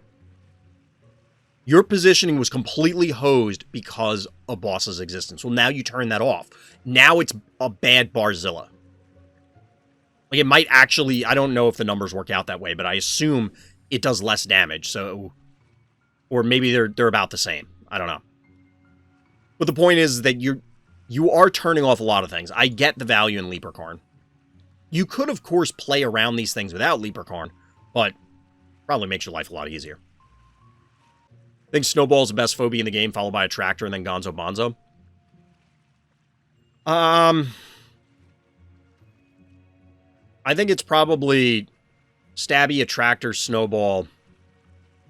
Your positioning was completely hosed because of Boss's existence. Well, now you turn that off. Now it's a bad Barzilla. Like, it might actually, I don't know if the numbers work out that way, but I assume it does less damage, so, or maybe they're about the same. I don't know. But the point is that you are turning off a lot of things. I get the value in Leapercarn. You could, of course, play around these things without Leapercarn, but probably makes your life a lot easier. I think Snowball's the best phobia in the game, followed by Attractor and then Gonzo Bonzo. I think it's probably Stabby, Attractor, Snowball,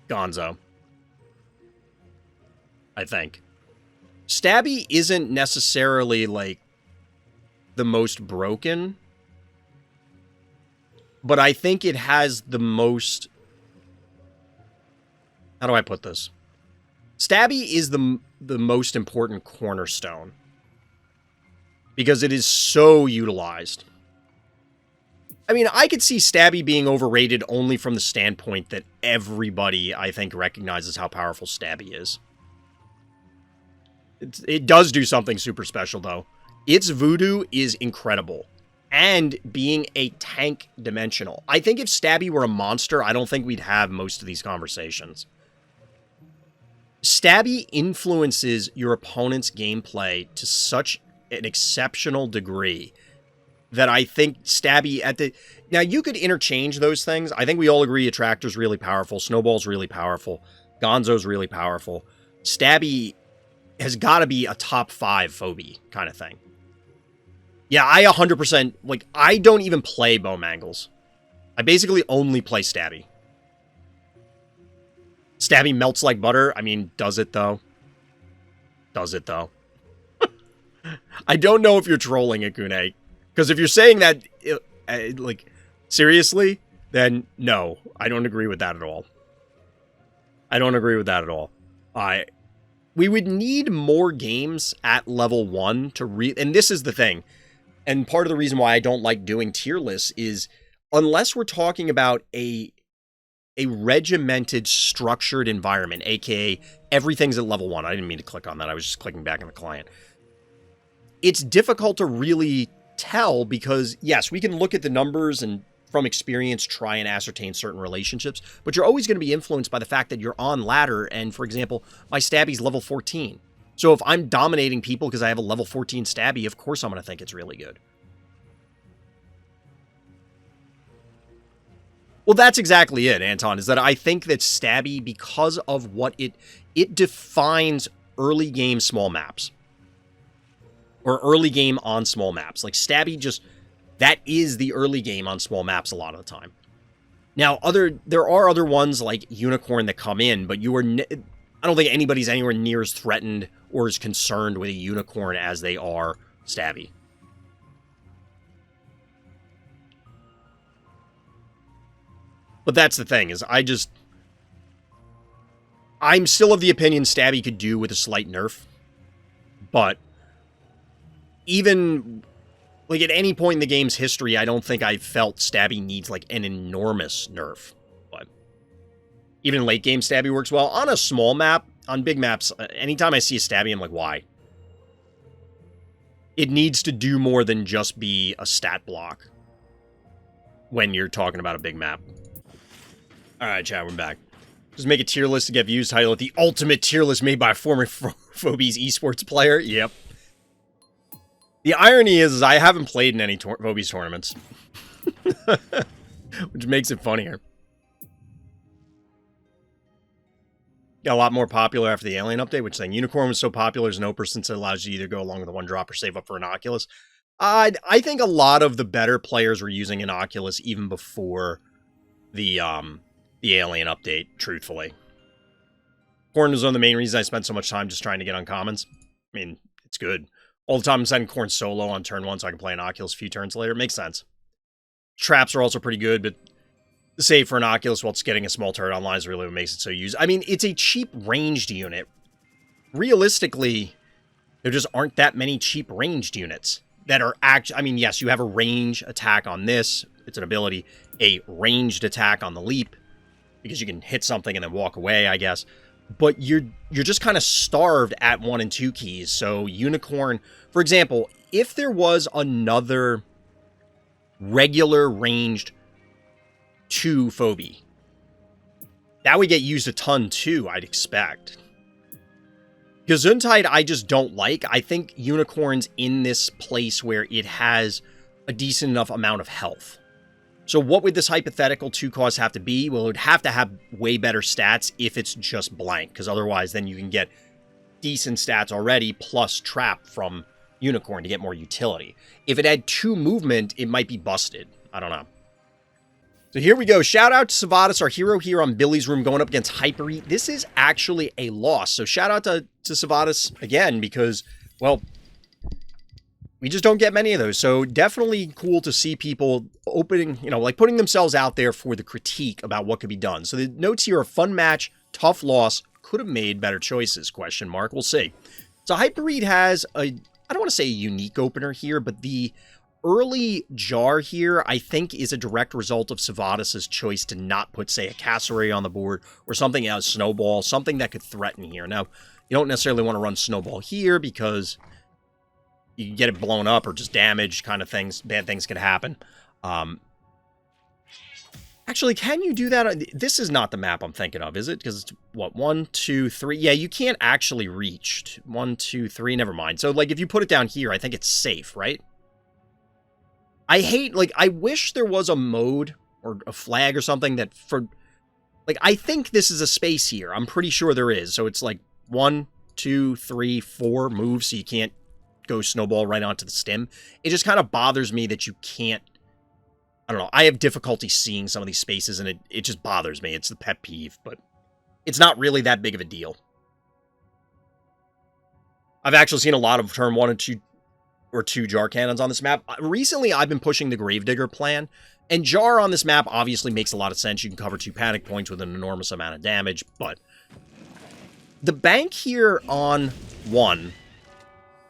Gonzo. I think. Stabby isn't necessarily, like, the most broken, but I think it has the most... How do I put this? Stabby is the most important cornerstone because it is so utilized. I mean, I could see Stabby being overrated only from the standpoint that everybody, I think, recognizes how powerful Stabby is. It does do something super special, though. Its voodoo is incredible. And being a tank dimensional. I think if Stabby were a monster, I don't think we'd have most of these conversations. Stabby influences your opponent's gameplay to such an exceptional degree that I think Stabby at the... Now, you could interchange those things. I think we all agree Attractor's really powerful. Snowball's really powerful. Gonzo's really powerful. Stabby has got to be a top 5 phobie kind of thing. Yeah, I 100%... Like, I don't even play Bowmangles. I basically only play Stabby. Stabby melts like butter. I mean, does it, though? Does it, though? I don't know if you're trolling, Hakunay. Because if you're saying that, like, seriously, then no, I don't agree with that at all. I don't agree with that at all. We would need more games at level 1 to and this is the thing. And part of the reason why I don't like doing tier lists is unless we're talking about a regimented, structured environment, aka everything's at level 1. I didn't mean to click on that. I was just clicking back on the client. It's difficult to really tell because, yes, we can look at the numbers and from experience try and ascertain certain relationships, but you're always going to be influenced by the fact that you're on ladder, and, for example, my Stabby's level 14. So if I'm dominating people because I have a level 14 Stabby, of course I'm going to think it's really good. Well, that's exactly it, Anton, is that I think that Stabby, because of what it defines early game small maps. Or early game on small maps. Like, Stabby just... That is the early game on small maps a lot of the time. Now, there are other ones like Unicorn that come in, but I don't think anybody's anywhere near as threatened or as concerned with a Unicorn as they are Stabby. But that's the thing, is I'm still of the opinion Stabby could do with a slight nerf. But even, like, at any point in the game's history, I don't think I felt Stabby needs, like, an enormous nerf. But even late game Stabby works well. On a small map, on big maps, anytime I see a Stabby, I'm like, why? It needs to do more than just be a stat block when you're talking about a big map. Alright, chat, we're back. Just make a tier list to get views, title it the ultimate tier list made by a former Phobies esports player. Yep. The irony is I haven't played in any Phobies tournaments. Which makes it funnier. Got a lot more popular after the Alien update, which saying Unicorn was so popular as an opener since it allows you to either go along with a one drop or save up for an Oculus. I think a lot of the better players were using an Oculus even before the Alien update, truthfully. Corn was one of the main reasons I spent so much time just trying to get uncommons. I mean, it's good. All the time I'm sending Corn solo on turn 1 so I can play an Oculus a few turns later. It makes sense. Traps are also pretty good, but the save for an Oculus while it's getting a small turret online is really what makes it so used. I mean, it's a cheap ranged unit. Realistically, there just aren't that many cheap ranged units that are actually... I mean, yes, you have a range attack on this. It's an ability. A ranged attack on the leap, because you can hit something and then walk away, I guess. But you're just kind of starved at 1 and 2 keys. So Unicorn, for example, if there was another regular ranged 2 Phobie, that would get used a ton too, I'd expect. Gesundheit I just don't like. I think Unicorn's in this place where it has a decent enough amount of health. So what would this hypothetical 2 cost have to be? Well, it would have to have way better stats if it's just blank, because otherwise then you can get decent stats already plus trap from Unicorn to get more utility. If it had 2 movement, it might be busted. I don't know. So here we go. Shout out to Sivadas, our hero here on Billy's Room, going up against Hyper-E. This is actually a loss. So shout out to Sivadas again, because, well, we just don't get many of those. So definitely cool to see people opening, like putting themselves out there for the critique about what could be done. So the notes here are fun match, tough loss, could have made better choices, question mark. We'll see. So Hyper-E has I don't want to say a unique opener here, but the early jar here, I think, is a direct result of Sivadas' choice to not put, say, a cassowary on the board or something else, Snowball, something that could threaten here. Now, you don't necessarily want to run Snowball here because you can get it blown up or just damaged kind of things. Bad things could happen. Actually, can you do that? This is not the map I'm thinking of, is it? Because it's, what, 1, 2, 3? Yeah, you can't actually reach. 1, 2, 3, never mind. So, like, if you put it down here, I think it's safe, right? I wish there was a mode or a flag or something that I think this is a space here. I'm pretty sure there is. So it's like 1, 2, 3, 4 moves, so you can't go Snowball right onto the stem. It just kind of bothers me that you can't, I don't know. I have difficulty seeing some of these spaces, and it just bothers me. It's the pet peeve, but it's not really that big of a deal. I've actually seen a lot of turn 1 and 2 jar cannons on this map. Recently, I've been pushing the Gravedigger plan, and jar on this map obviously makes a lot of sense. You can cover 2 panic points with an enormous amount of damage, but the bank here on 1,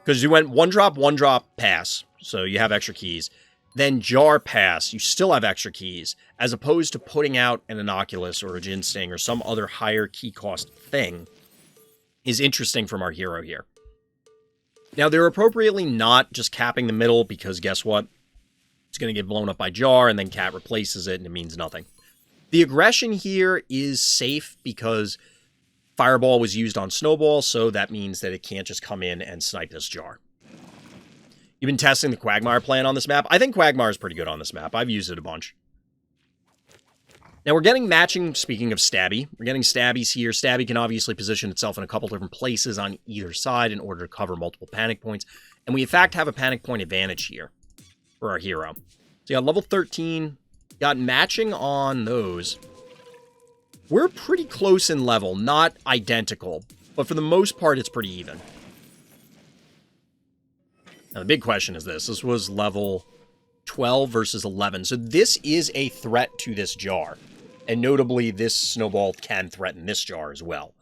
because you went 1 drop, pass, so you have extra keys, then jar pass, you still have extra keys, as opposed to putting out an Inoculus or a Ginseng or some other higher key cost thing, is interesting from our hero here. Now, they're appropriately not just capping the middle, because guess what? It's going to get blown up by jar, and then cat replaces it, and it means nothing. The aggression here is safe, because Fireball was used on Snowball, so that means that it can't just come in and snipe this jar. You've been testing the Quagmire plan on this map. I think Quagmire is pretty good on this map. I've used it a bunch. Now, we're getting matching, speaking of Stabby, we're getting Stabbies here. Stabby can obviously position itself in a couple different places on either side in order to cover multiple panic points. And we, in fact, have a panic point advantage here for our hero. So, yeah, level 13 Got matching on those. We're pretty close in level, not identical, but for the most part, it's pretty even. Now, the big question is this. This was level 12 versus 11, so this is a threat to this jar. And notably, this snowball can threaten this jar as well.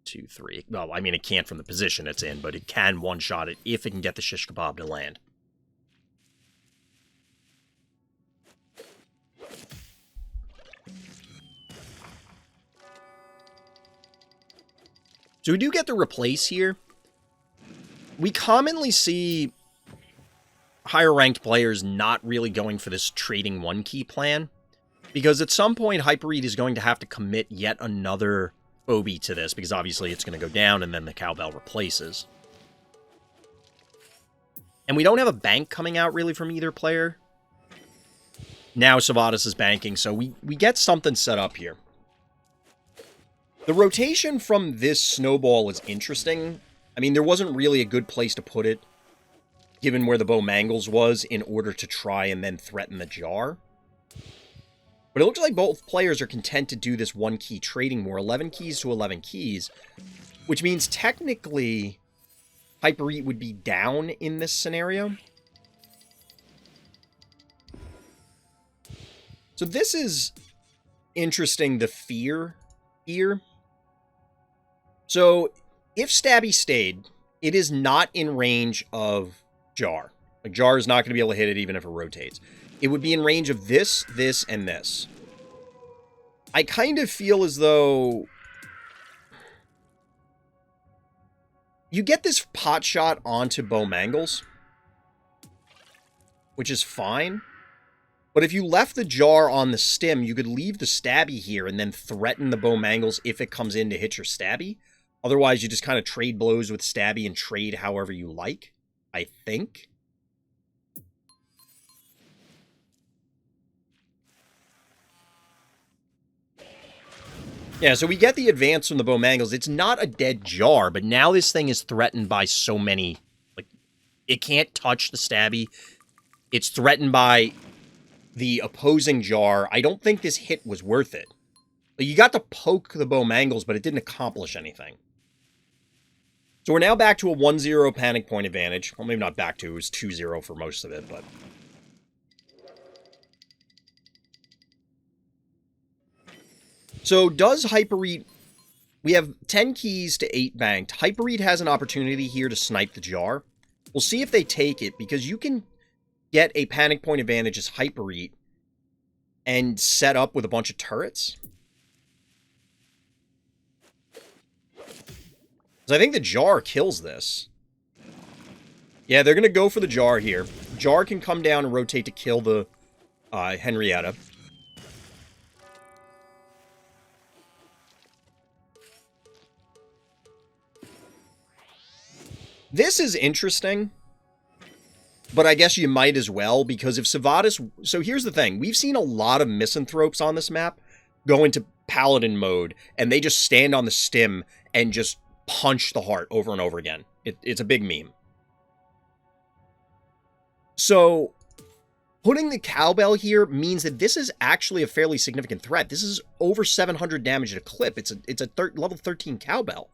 2, 3. Well, I mean, it can't from the position it's in, but it can one-shot it if it can get the shish kebab to land. So we do get to replace here. We commonly see higher-ranked players not really going for this trading one-key plan, because at some point, Hypereat is going to have to commit yet another Phobie to this, because obviously it's going to go down, and then the cowbell replaces. And we don't have a bank coming out, really, from either player. Now Sivadas is banking, so we get something set up here. The rotation from this snowball is interesting. I mean, there wasn't really a good place to put it, given where the bow mangles was, in order to try and then threaten the jar. But it looks like both players are content to do this one-key trading war, 11 keys to 11 keys, which means technically Hypereat would be down in this scenario. So this is interesting, the fear here. So if Stabby stayed, it is not in range of Jar. Like, Jar is not going to be able to hit it even if it rotates. It would be in range of this, this, and this. I kind of feel as though you get this pot shot onto bow mangles, which is fine. But if you left the jar on the stem, you could leave the stabby here and then threaten the bow mangles if it comes in to hit your stabby. Otherwise, you just kind of trade blows with stabby and trade however you like, I think. Yeah, so we get the advance from the bow mangles. It's not a dead jar, but now this thing is threatened by so many. Like, it can't touch the stabby. It's threatened by the opposing jar. I don't think this hit was worth it. You got to poke the bow mangles, but it didn't accomplish anything. So we're now back to a 1-0 panic point advantage. Well, maybe not back to, it was 2-0 for most of it, but... So does Hypereat... We have 10 keys to 8 banked. Hypereat has an opportunity here to snipe the jar. We'll see if they take it, because you can get a panic point advantage as Hypereat and set up with a bunch of turrets. So I think the jar kills this. Yeah, they're going to go for the jar here. Jar can come down and rotate to kill the Henrietta. This is interesting, but I guess you might as well, because if Sivadas... So here's the thing. We've seen a lot of misanthropes on this map go into Paladin mode, and they just stand on the stem and just punch the heart over and over again. It's a big meme. So, putting the cowbell here means that this is actually a fairly significant threat. This is over 700 damage at a clip. It's a level 13 cowbell.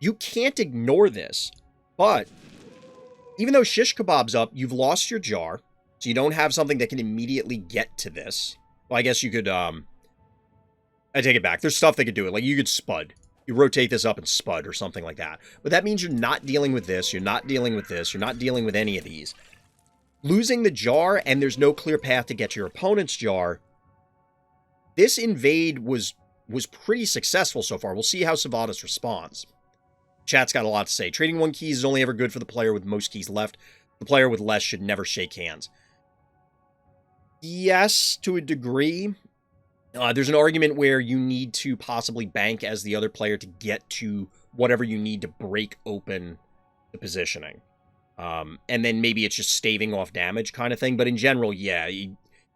You can't ignore this, but even though shish kebab's up, you've lost your jar, so you don't have something that can immediately get to this. Well, I guess you could, I take it back. There's stuff that could do it. Like, you could spud. You rotate this up and spud or something like that. But that means you're not dealing with this, you're not dealing with this, you're not dealing with any of these. Losing the jar, and there's no clear path to get to your opponent's jar. This invade was pretty successful so far. We'll see how Sivadas responds. Chat's got a lot to say. Trading one keys is only ever good for the player with most keys left. The player with less should never shake hands. Yes, to a degree. There's an argument where you need to possibly bank as the other player to get to whatever you need to break open the positioning. And then maybe it's just staving off damage kind of thing. But in general, yeah,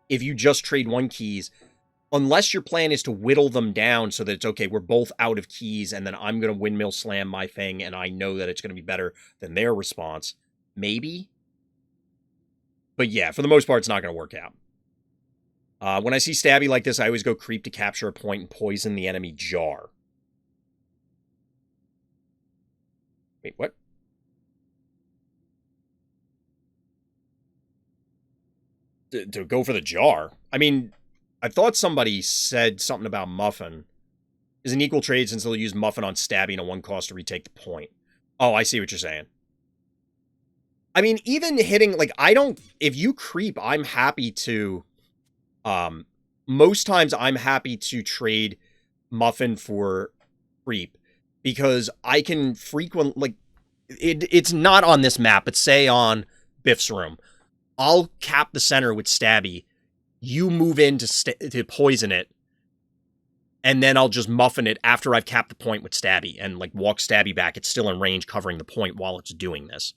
if you just trade one keys, unless your plan is to whittle them down so that it's, okay, we're both out of keys, and then I'm going to windmill slam my thing, and I know that it's going to be better than their response. Maybe. But yeah, for the most part, it's not going to work out. When I see stabby like this, I always go creep to capture a point and poison the enemy jar. Wait, what? To go for the jar? I mean, I thought somebody said something about Muffin. Is an equal trade since they'll use Muffin on stabby and a 1 cost to retake the point. Oh, I see what you're saying. I mean, even hitting, like, if you creep, I'm happy to, most times I'm happy to trade Muffin for creep because I can it's not on this map, but say on Biff's room, I'll cap the center with stabby, you move in to poison it, and then I'll just Muffin it after I've capped the point with stabby and, like, walk stabby back. It's still in range covering the point while it's doing this.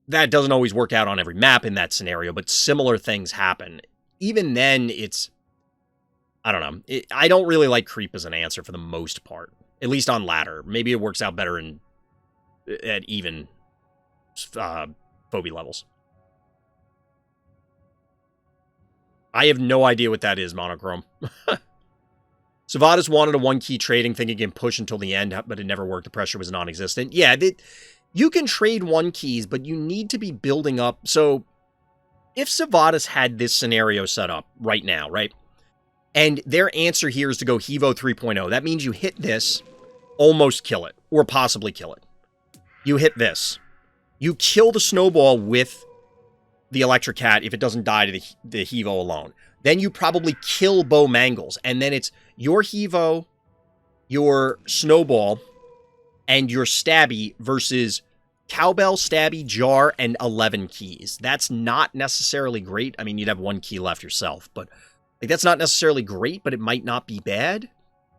That doesn't always work out on every map in that scenario, but similar things happen. Even then, I don't know. I don't really like creep as an answer for the most part, at least on ladder. Maybe it works out better at even phobie levels. I have no idea what that is, Monochrome. Sivadas wanted a 1-key trading, thinking he can push until the end, but it never worked. The pressure was non-existent. Yeah, you can trade 1 keys, but you need to be building up. So if Sivadas had this scenario set up right now, right? And their answer here is to go Hevo 3.0. That means you hit this, almost kill it, or possibly kill it. You hit this. You kill the snowball with the electric cat if it doesn't die to the Hevo alone. Then you probably kill Bo Mangles, and then it's your Hevo, your snowball, and your stabby versus cowbell, stabby, jar, and 11 keys. That's not necessarily great. I mean, you'd have 1 key left yourself, but like that's not necessarily great, but it might not be bad.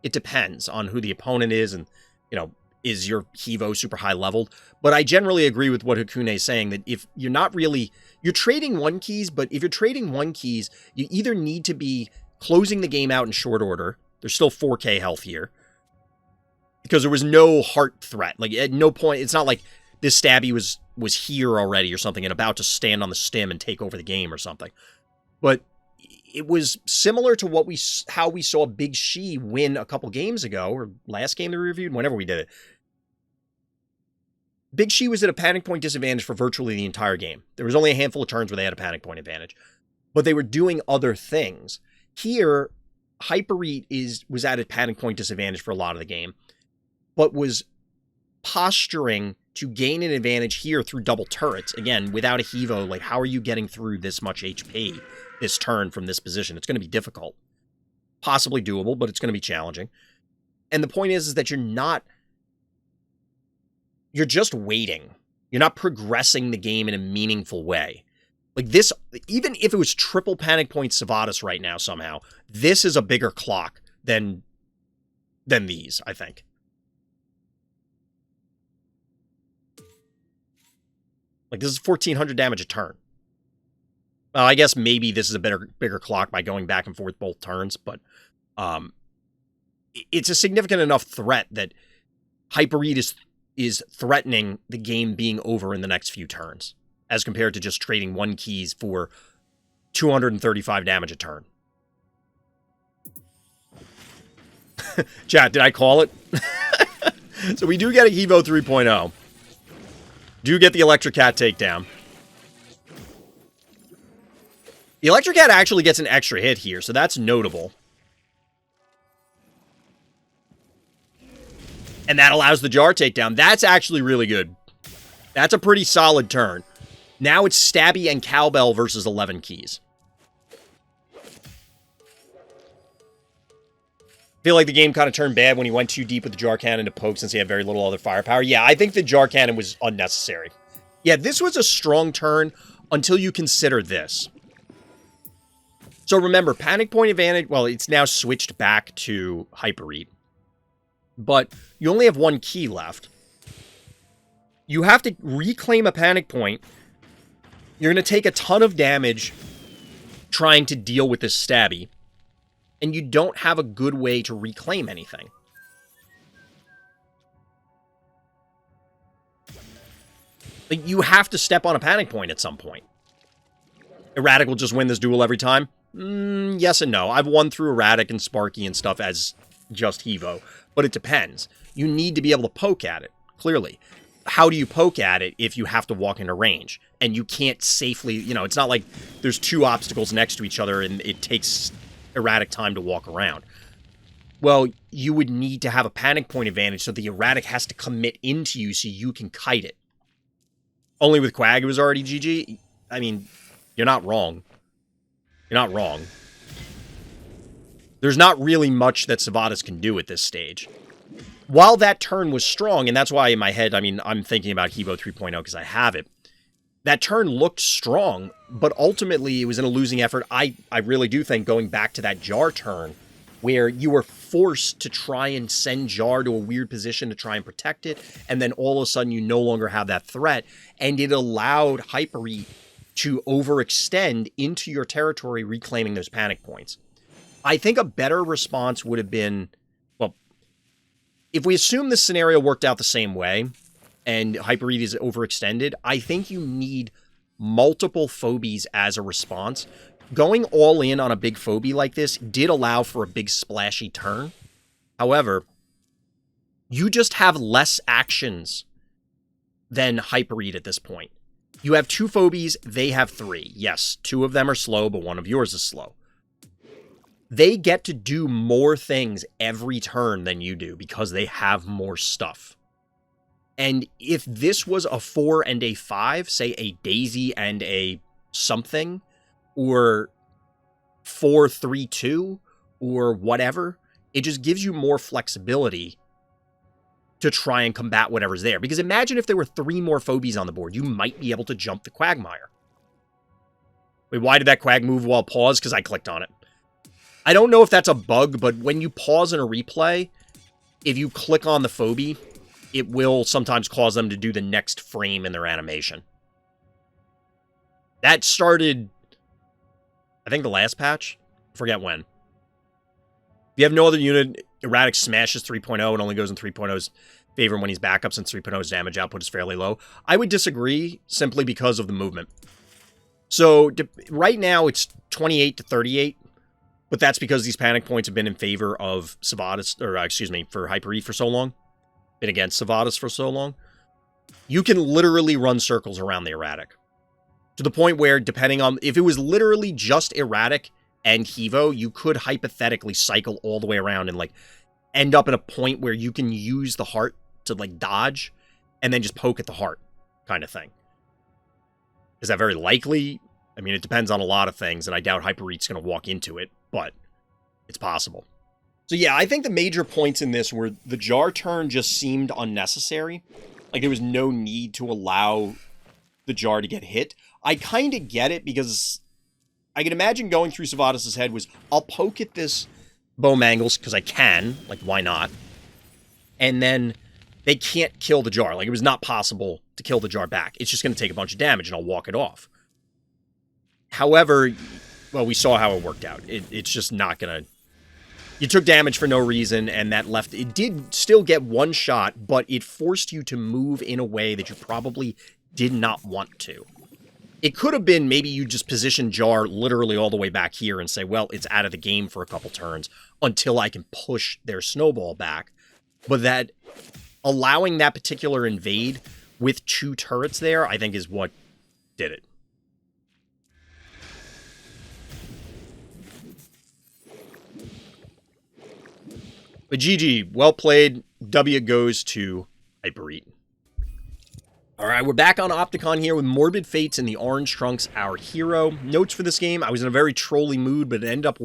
It depends on who the opponent is and, is your Hevo super high leveled? But I generally agree with what Hakunay is saying, that if you're not really, you're trading 1 keys, but if you're trading 1 keys, you either need to be closing the game out in short order. There's still 4K health here, because there was no heart threat. Like, at no point, it's not like this stabby was here already or something and about to stand on the stem and take over the game or something. But it was similar to how we saw Big She win a couple games ago, or last game that we reviewed, whenever we did it. Big She was at a panic point disadvantage for virtually the entire game. There was only a handful of turns where they had a panic point advantage, but they were doing other things. Here, Hyper Eat was at a panic point disadvantage for a lot of the game, but was posturing to gain an advantage here through double turrets. Again, without a Hevo, like, how are you getting through this much HP this turn from this position? It's going to be difficult. Possibly doable, but it's going to be challenging. And the point is that you're just waiting. You're not progressing the game in a meaningful way. Like this, even if it was triple panic point Sivadas right now somehow, this is a bigger clock than these, I think. Like, this is 1,400 damage a turn. Well, I guess maybe this is a bigger clock by going back and forth both turns, but it's a significant enough threat that Hyper Eat is threatening the game being over in the next few turns, as compared to just trading 1 keys for 235 damage a turn. Chat, did I call it? So we do get a Hevo 3.0. Do get the Electric Cat takedown. The Electric Cat actually gets an extra hit here, so that's notable. And that allows the jar takedown. That's actually really good. That's a pretty solid turn. Now it's Stabby and Cowbell versus 11 keys. I feel like the game kind of turned bad when he went too deep with the jar cannon to poke since he had very little other firepower. Yeah, I think the jar cannon was unnecessary. Yeah, this was a strong turn until you consider this. So remember, panic point advantage, well, it's now switched back to Hyper Eat. But you only have 1 key left. You have to reclaim a panic point. You're going to take a ton of damage trying to deal with this stabby. And you don't have a good way to reclaim anything. Like, you have to step on a panic point at some point. Erratic will just win this duel every time? Yes and no. I've won through Erratic and Sparky and stuff as just Hevo, but it depends. You need to be able to poke at it, clearly. How do you poke at it if you have to walk into range? And you can't safely, it's not like there's two obstacles next to each other and it takes Erratic time to walk around. Well, you would need to have a panic point advantage so the Erratic has to commit into you so you can kite it. Only with Quag it was already GG. I mean, you're not wrong. You're not wrong. There's not really much that Sivadas can do at this stage. While that turn was strong, and that's why in my head, I'm thinking about Hevo 3.0 because I have it. That turn looked strong, but ultimately it was in a losing effort. I really do think going back to that Jar turn, where you were forced to try and send Jar to a weird position to try and protect it, and then all of a sudden you no longer have that threat, and it allowed Hypery to overextend into your territory, reclaiming those panic points. I think a better response would have been, well, if we assume this scenario worked out the same way, and Hypery is overextended, I think you need multiple Phobies as a response. Going all in on a big Phobie like this did allow for a big splashy turn. However, you just have less actions than Hypereat at this point. You have two Phobies, they have three. Yes, two of them are slow, but one of yours is slow. They get to do more things every turn than you do because they have more stuff. And if this was a 4 and a 5, say a Daisy and a something, or 4-3-2, or whatever, it just gives you more flexibility to try and combat whatever's there. Because imagine if there were 3 more Phobies on the board, you might be able to jump the Quagmire. Wait, why did that Quag move while paused? Because I clicked on it. I don't know if that's a bug, but when you pause in a replay, if you click on the Phobie, it will sometimes cause them to do the next frame in their animation. That started, I think, the last patch? I forget when. If you have no other unit, Erratic smashes 3.0 and only goes in 3.0's favor when he's back up since 3.0's damage output is fairly low. I would disagree simply because of the movement. So, right now it's 28 to 38, but that's because these panic points have been in favor of Sivadas, or excuse me, for Hypereat for so long. Been against Sivadas for so long. You can literally run circles around the Erratic. To the point where, depending on, if it was literally just Erratic and Hevo, you could hypothetically cycle all the way around and, like, end up at a point where you can use the heart to, like, dodge and then just poke at the heart kind of thing. Is that very likely? I mean, it depends on a lot of things, and I doubt Hypereat's going to walk into it, but it's possible. So yeah, I think the major points in this were the Jar turn just seemed unnecessary. Like, there was no need to allow the Jar to get hit. I kind of get it, because I can imagine going through Sivadas' head was, I'll poke at this Bowmangles, because I can. Like, why not? And then they can't kill the Jar. Like, it was not possible to kill the Jar back. It's just going to take a bunch of damage, and I'll walk it off. However, well, we saw how it worked out. It's just not going to... You took damage for no reason, and that left... It did still get one shot, but it forced you to move in a way that you probably did not want to. It could have been maybe you just position Jar literally all the way back here and say, well, it's out of the game for a couple turns until I can push their snowball back. But that allowing that particular invade with 2 turrets there, I think is what did it. But GG, well played. W goes to Hypereat. Alright, we're back on Opticon here with Morbid Fates and the Orange Trunks, our hero. Notes for this game, I was in a very trolly mood, but it ended up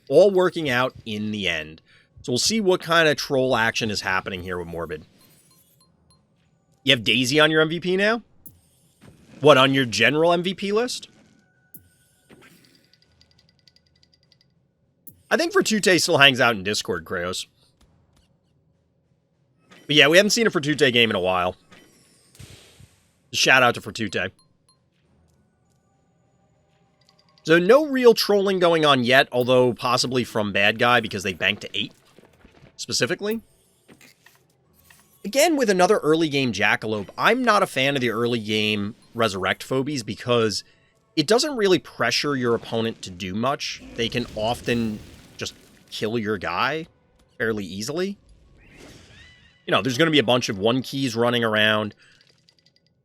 all working out in the end. So we'll see what kind of troll action is happening here with Morbid. You have Daisy on your MVP now? What, on your general MVP list? I think Fortute still hangs out in Discord, Kraos. But yeah, we haven't seen a Fortute game in a while. Shout out to Fortute. So no real trolling going on yet, although possibly from Bad Guy because they banked to 8, specifically. Again, with another early game Jackalope, I'm not a fan of the early game Resurrect Phobies because it doesn't really pressure your opponent to do much. They can often just kill your guy fairly easily. You know, there's going to be a bunch of 1-keys running around.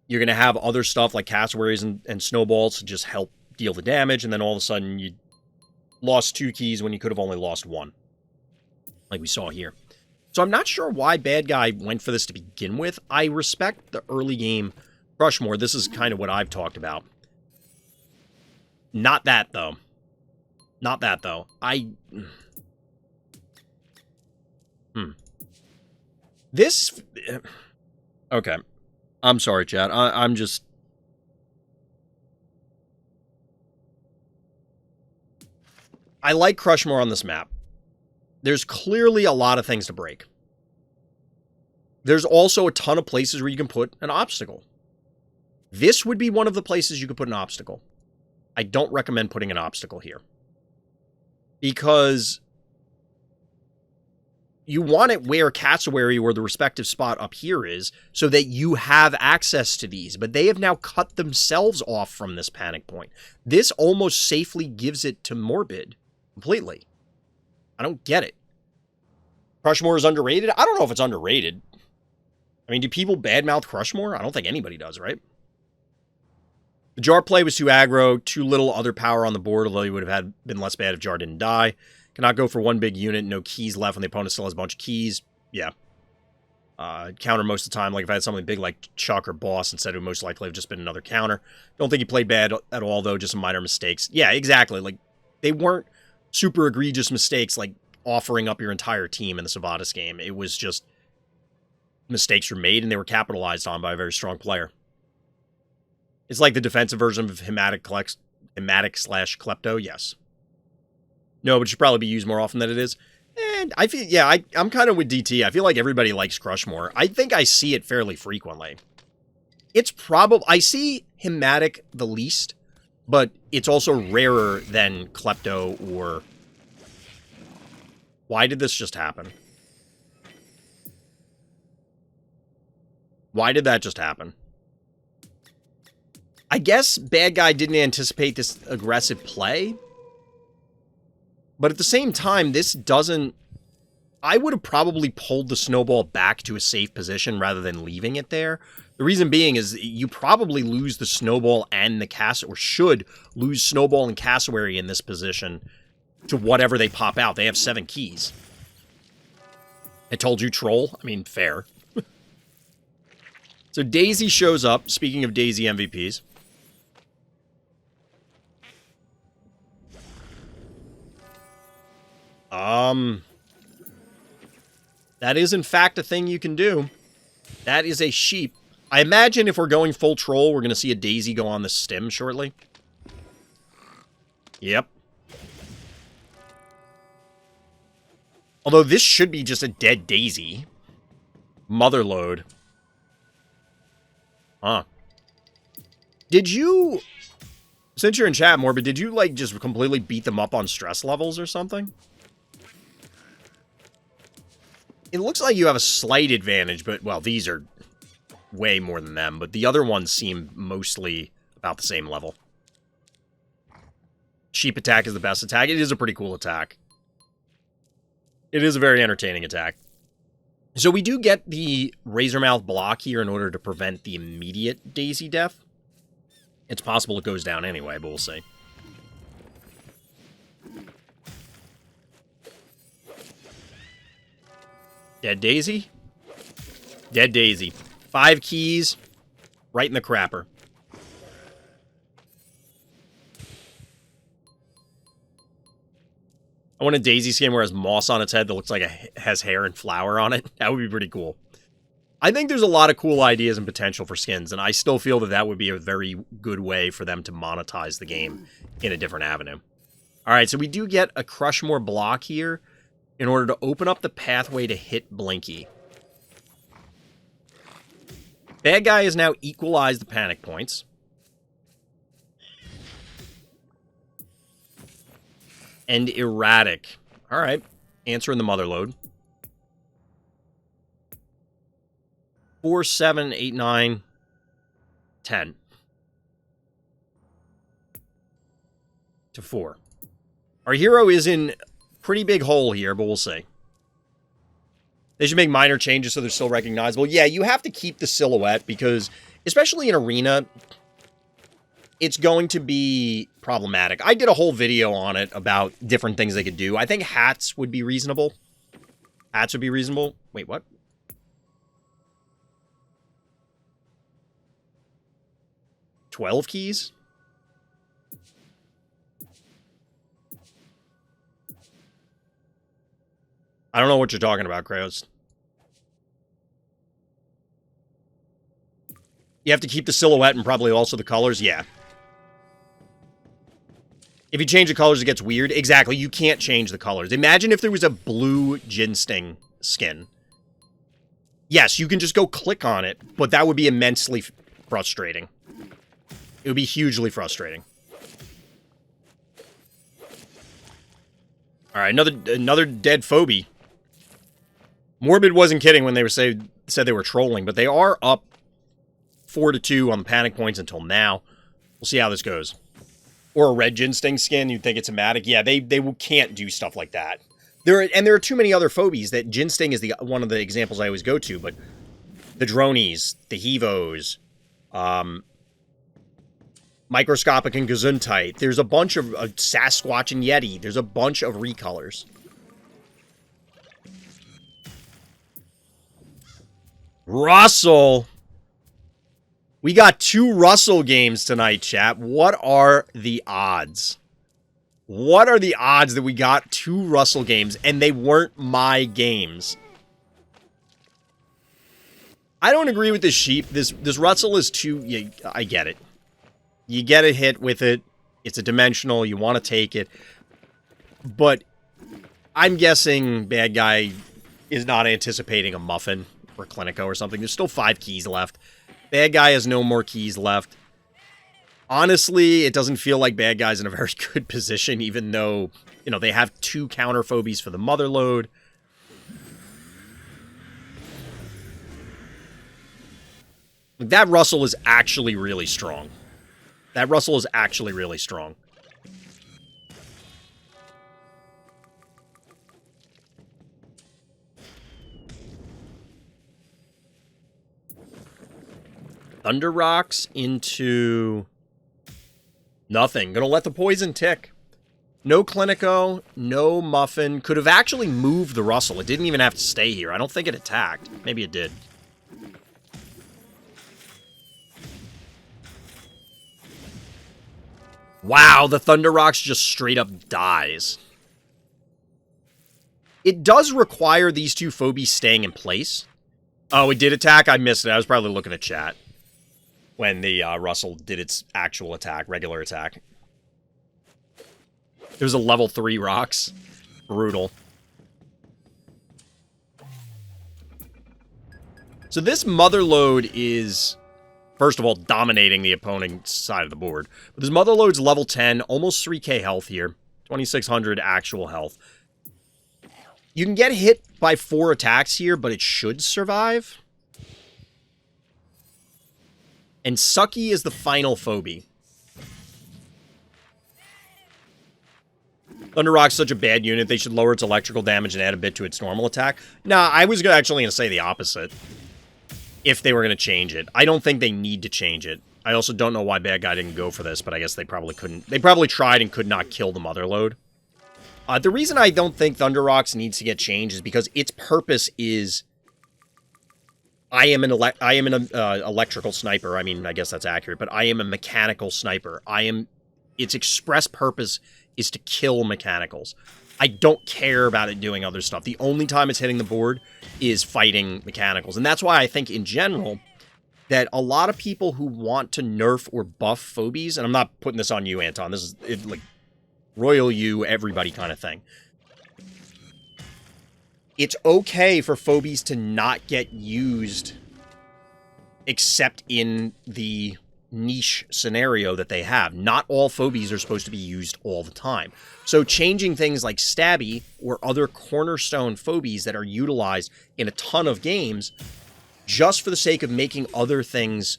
You're going to have other stuff like cassowaries and snowballs to just help deal the damage, and then all of a sudden you lost 2 keys when you could have only lost 1. Like we saw here. So I'm not sure why Bad Guy went for this to begin with. I respect the early game Crushmore. This is kind of what I've talked about. Not that, though. Not that, though. This... Okay. I'm sorry, chat. I'm just... I like Crushmore on this map. There's clearly a lot of things to break. There's also a ton of places where you can put an obstacle. This would be one of the places you could put an obstacle. I don't recommend putting an obstacle here. Because you want it where cassowary or the respective spot up here is, so that you have access to these. But they have now cut themselves off from this panic point. This almost safely gives it to Morbid completely. I don't get it. Crushmore is underrated? I don't know if it's underrated. I mean, do people badmouth Crushmore? I don't think anybody does, right? The Jar play was too aggro, too little other power on the board, although he would have been less bad if Jar didn't die. Cannot go for one big unit, no keys left when the opponent still has a bunch of keys. Yeah. Counter most of the time, like if I had something big like Chuck or Boss, instead it would most likely have just been another counter. Don't think he played bad at all, though, just some minor mistakes. Yeah, exactly. Like, they weren't super egregious mistakes like offering up your entire team in the Sivadas game. It was just mistakes were made and they were capitalized on by a very strong player. It's like the defensive version of Hematic/Klepto, yes. No, but it should probably be used more often than it is. And I feel, yeah, I'm kind of with DT. I feel like everybody likes Crushmore. I think I see it fairly frequently. It's probably, I see Hematic the least, but it's also rarer than Klepto or... Why did this just happen? Why did that just happen? I guess Bad Guy didn't anticipate this aggressive play. But at the same time, this doesn't... I would have probably pulled the snowball back to a safe position rather than leaving it there. The reason being is you probably lose the snowball and the cassowary, or should lose snowball and cassowary in this position to whatever they pop out. They have 7 keys. I told you, troll. I mean, fair. So Daisy shows up. Speaking of Daisy MVPs. That is in fact a thing you can do. That is a sheep. I imagine if we're going full troll, we're going to see a Daisy go on the stem shortly. Yep. Although this should be just a dead Daisy. Motherload. Huh. Did you... Since you're in chat, Morbid, did you, like, just completely beat them up on stress levels or something? It looks like you have a slight advantage, but, well, these are way more than them, but the other ones seem mostly about the same level. Sheep attack is the best attack. It is a pretty cool attack. It is a very entertaining attack. So we do get the Razormouth block here in order to prevent the immediate Daisy death. It's possible it goes down anyway, but we'll see. Dead Daisy? Dead Daisy. 5 keys, right in the crapper. I want a Daisy skin where it has moss on its head that looks like it has hair and flour on it. That would be pretty cool. I think there's a lot of cool ideas and potential for skins, and I still feel that that would be a very good way for them to monetize the game in a different avenue. Alright, so we do get a Crushmore block here in order to open up the pathway to hit Blinky. Bad Guy has now equalized the panic points. And Erratic. Alright, answering the Motherload. 4, 7, 8, 9, 10. to 4. Our hero is in pretty big hole here, but we'll see. They should make minor changes so they're still recognizable. Yeah, you have to keep the silhouette because, especially in Arena, it's going to be problematic. I did a whole video on it about different things they could do. I think hats would be reasonable. Hats would be reasonable. Wait, what? $12 keys? I don't know what you're talking about, Kratos. You have to keep the silhouette and probably also the colors? Yeah. If you change the colors, it gets weird. Exactly, you can't change the colors. Imagine if there was a blue ginseng skin. Yes, you can just go click on it, but that would be immensely frustrating. It would be hugely frustrating. Alright, another dead phobie. Morbid wasn't kidding when they said they were trolling, but they are up 4-2 on the panic points until now. We'll see how this goes. Or a red ginseng skin, you'd think it's a matic. Yeah, they can't do stuff like that. There are too many other phobies that ginseng is one of the examples I always go to, but the dronies, the hevos, microscopic and gesundheit. There's a bunch of Sasquatch and Yeti. There's a bunch of recolors. Russell. We got 2 Russell games tonight, chat. What are the odds? What are the odds that we got 2 Russell games and they weren't my games? I don't agree with this sheep. This Russell is too... Yeah, I get it. You get a hit with it. It's a dimensional. You want to take it. But I'm guessing bad guy is not anticipating a muffin or Clinico or something. There's still 5 keys left. Bad guy has no more keys left. Honestly, it doesn't feel like bad guy's in a very good position, even though, you know, they have 2 counter phobies for the mother load. That Russell is actually really strong. That Russell is actually really strong. Thunder Rocks into nothing. Gonna let the poison tick. No Clinico, no Muffin. Could have actually moved the Russell. It didn't even have to stay here. I don't think it attacked. Maybe it did. Wow, the Thunder Rocks just straight up dies. It does require these 2 phobies staying in place. Oh, it did attack? I missed it. I was probably looking at chat when the Russell did its actual attack, regular attack. It was a level 3 rocks. Brutal. So this mother load is, first of all, dominating the opponent's side of the board. But this mother load's level 10, almost 3k health here. 2600 actual health. You can get hit by 4 attacks here, but it should survive. And Sucky is the final phobie. Thunder Rock's such a bad unit, they should lower its electrical damage and add a bit to its normal attack. Nah, I was actually going to say the opposite. If they were going to change it. I don't think they need to change it. I also don't know why Bad Guy didn't go for this, but I guess they probably couldn't. They probably tried and could not kill the mother load. The reason I don't think Thunder Rocks needs to get changed is because its purpose is... I am an electrical sniper. I mean, I guess that's accurate, but I am a mechanical sniper. Its express purpose is to kill mechanicals. I don't care about it doing other stuff. The only time it's hitting the board is fighting mechanicals. And that's why I think, in general, that a lot of people who want to nerf or buff phobies, and I'm not putting this on you, Anton, this is like royal you, everybody kind of thing. It's okay for phobies to not get used except in the niche scenario that they have. Not all phobies are supposed to be used all the time. So changing things like Stabby or other cornerstone phobies that are utilized in a ton of games just for the sake of making other things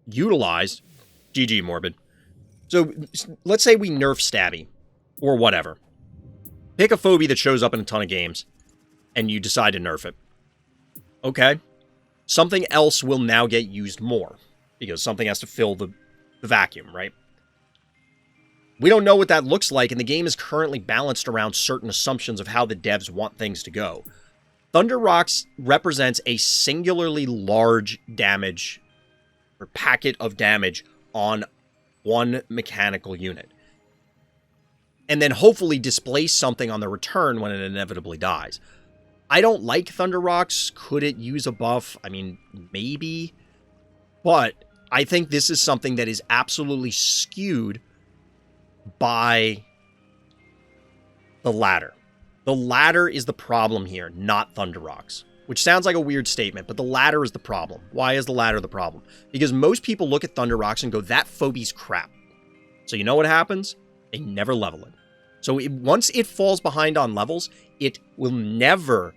utilized. GG, Morbid. So let's say we nerf Stabby, or whatever. Pick a phobie that shows up in a ton of games, and you decide to nerf it. Okay. Something else will now get used more, because something has to fill the vacuum, right? We don't know what that looks like, and the game is currently balanced around certain assumptions of how the devs want things to go. Thunder Rocks represents a singularly large damage, or packet of damage, on one mechanical unit. And then hopefully displace something on the return when it inevitably dies. I don't like Thunder Rocks. Could it use a buff? I mean, maybe. But I think this is something that is absolutely skewed by the ladder. The ladder is the problem here, not Thunder Rocks. Which sounds like a weird statement, but the ladder is the problem. Why is the ladder the problem? Because most people look at Thunder Rocks and go, that phobie's crap. So you know what happens? They never level it. So once it falls behind on levels, it will never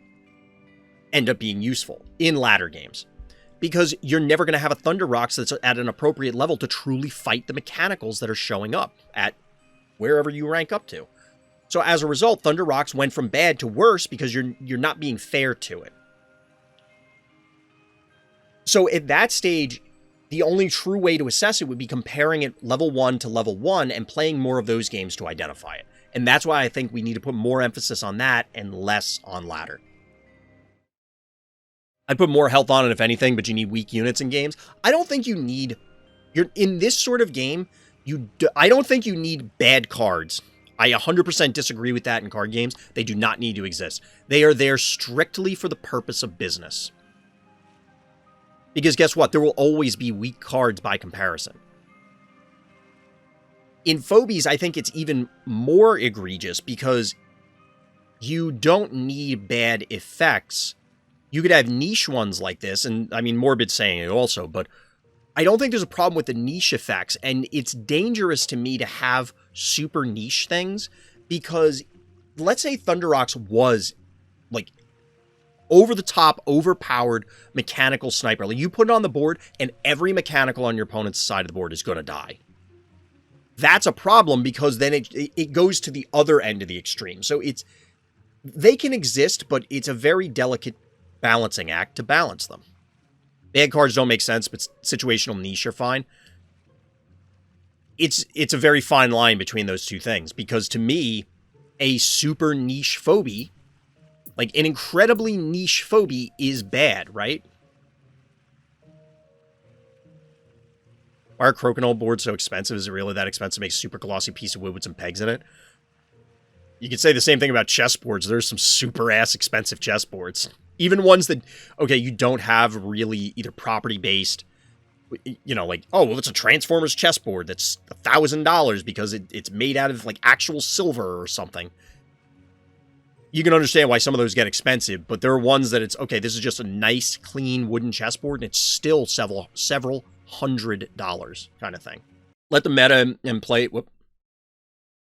end up being useful in ladder games. Because you're never going to have a Thunder Rocks that's at an appropriate level to truly fight the mechanicals that are showing up at wherever you rank up to. So as a result, Thunder Rocks went from bad to worse because you're not being fair to it. So at that stage, the only true way to assess it would be comparing it level 1 to level 1 and playing more of those games to identify it. And that's why I think we need to put more emphasis on that and less on ladder. I'd put more health on it if anything, but you need weak units in games. I don't think you need... You're in this sort of game, I don't think you need bad cards. I 100% disagree with that in card games. They do not need to exist. They are there strictly for the purpose of business. Because guess what? There will always be weak cards by comparison. In Phobies, I think it's even more egregious because you don't need bad effects. You could have niche ones like this, and I mean, Morbid's saying it also, but I don't think there's a problem with the niche effects, and it's dangerous to me to have super niche things because let's say Thunder Rocks was like over-the-top, overpowered mechanical sniper. Like you put it on the board, and every mechanical on your opponent's side of the board is going to die. That's a problem because then it goes to the other end of the extreme. So they can exist, but it's a very delicate balancing act to balance them. Bad cards don't make sense, but situational niche are fine. It's a very fine line between those two things because to me, a super niche phobie, like an incredibly niche phobie, is bad, right? Why are crokinole boards so expensive? Is it really that expensive to make a super glossy piece of wood with some pegs in it? You could say the same thing about chessboards. There's some super ass expensive chessboards. Even ones that, okay, you don't have really either property-based, you know, like, oh, well, it's a Transformers chessboard that's $1,000 because it's made out of, like, actual silver or something. You can understand why some of those get expensive, but there are ones that it's, okay, this is just a nice, clean wooden chessboard, and it's still several $100s kind of thing. Let the meta and play... Whoop.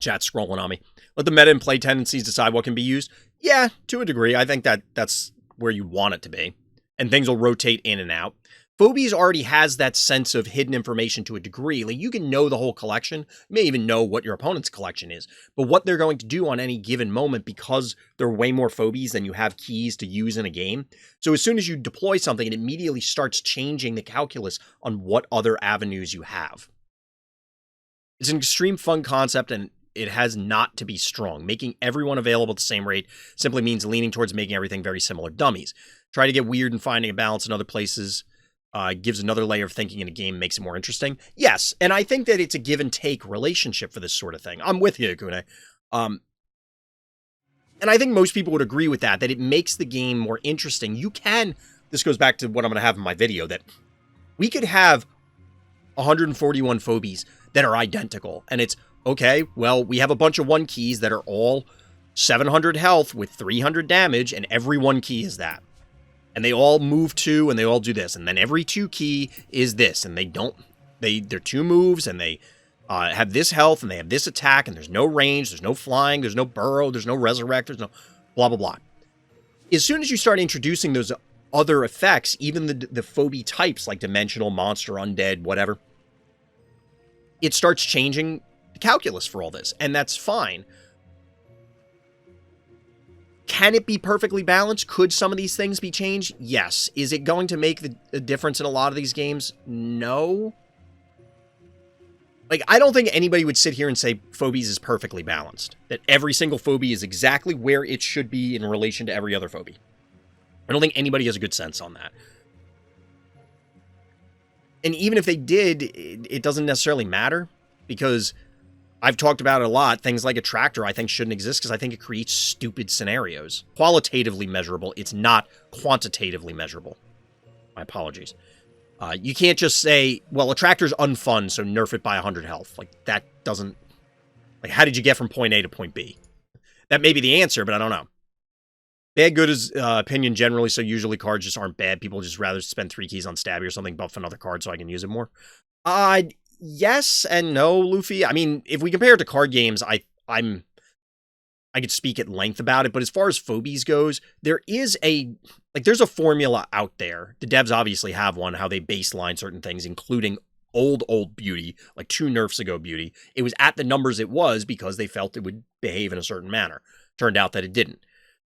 Chat's scrolling on me. Let the meta and play tendencies decide what can be used. Yeah, to a degree. I think that's where you want it to be. And things will rotate in and out. Phobies already has that sense of hidden information to a degree. Like, you can know the whole collection. You may even know what your opponent's collection is. But what they're going to do on any given moment, because there are way more phobies than you have keys to use in a game. So as soon as you deploy something, it immediately starts changing the calculus on what other avenues you have. It's an extreme fun concept, and it has not to be strong. Making everyone available at the same rate simply means leaning towards making everything very similar dummies. Try to get weird and finding a balance in other places gives another layer of thinking in a game, makes it more interesting. Yes, and I think that it's a give and take relationship for this sort of thing. I'm with you, hakunay. And I think most people would agree with that it makes the game more interesting. You can, this goes back to what I'm going to have in my video, that we could have 141 phobies that are identical, and it's, okay, well, we have a bunch of one keys that are all 700 health with 300 damage, and every one key is that. And they all move two, and they all do this. And then every two key is this, and they're two moves, and they have this health, and they have this attack, and there's no range, there's no flying, there's no burrow, there's no resurrect, there's no blah, blah, blah. As soon as you start introducing those other effects, even the phobie types, like dimensional, monster, undead, whatever, it starts changing calculus for all this, and that's fine. Can it be perfectly balanced? Could some of these things be changed? Yes. Is it going to make the difference in a lot of these games? No. Like, I don't think anybody would sit here and say Phobies is perfectly balanced. That every single phobie is exactly where it should be in relation to every other phobie. I don't think anybody has a good sense on that. And even if they did, it doesn't necessarily matter, because I've talked about it a lot. Things like attractor I think shouldn't exist because I think it creates stupid scenarios. Qualitatively measurable. It's not quantitatively measurable. My apologies. You can't just say, well, attractor's unfun, so nerf it by 100 health. Like, that doesn't... Like, how did you get from point A to point B? That may be the answer, but I don't know. Bad good is opinion generally, so usually cards just aren't bad. People just rather spend 3 keys on Stabby or something, buff another card so I can use it more. Yes and no, Luffy. I mean, if we compare it to card games, I could speak at length about it, but as far as Phobies goes, there's a formula out there. The devs obviously have one, how they baseline certain things, including old beauty, like 2 nerfs ago beauty. It was at the numbers it was because they felt it would behave in a certain manner. Turned out that it didn't.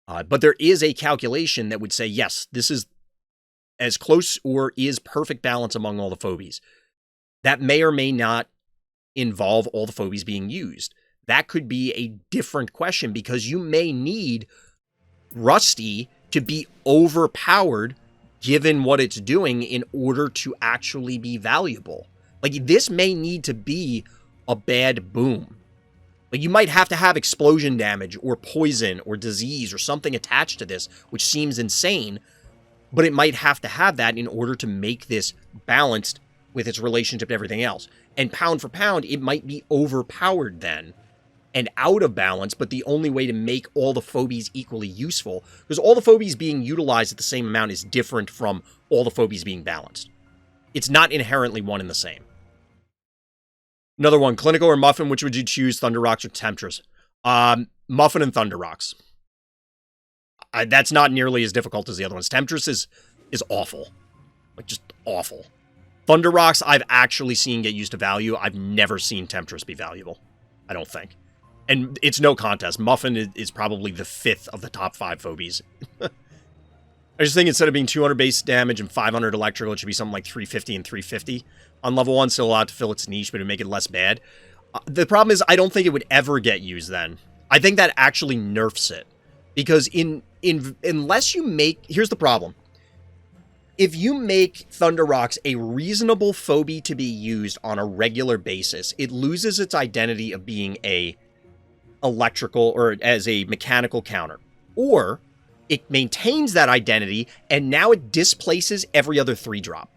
But there is a calculation that would say, yes, this is as close or is perfect balance among all the Phobies. That may or may not involve all the Phobies being used. That could be a different question, because you may need Rusty to be overpowered given what it's doing in order to actually be valuable. Like, this may need to be a bad boom. Like, you might have to have explosion damage or poison or disease or something attached to this, which seems insane, but it might have to have that in order to make this balanced with its relationship to everything else. And pound for pound, it might be overpowered then and out of balance, but the only way to make all the Phobies equally useful, because all the Phobies being utilized at the same amount is different from all the Phobies being balanced. It's not inherently one and the same. Another one, Clinical or Muffin, which would you choose, Thunder Rocks or Temptress? Muffin and Thunder Rocks. That's not nearly as difficult as the other ones. Temptress is awful. Like, just awful. Thunder Rocks, I've actually seen get used to value. I've never seen Temptress be valuable. I don't think. And it's no contest. Muffin is probably the 5th of the top 5 Phobies. I just think instead of being 200 base damage and 500 electrical, it should be something like 350 and 350. On level 1, still allowed to fill its niche, but it would make it less bad. The problem is, I don't think it would ever get used then. I think that actually nerfs it. Because unless you make... Here's the problem. If you make Thunder Rocks a reasonable phobie to be used on a regular basis, it loses its identity of being a electrical or as a mechanical counter. Or it maintains that identity and now it displaces every other 3-drop.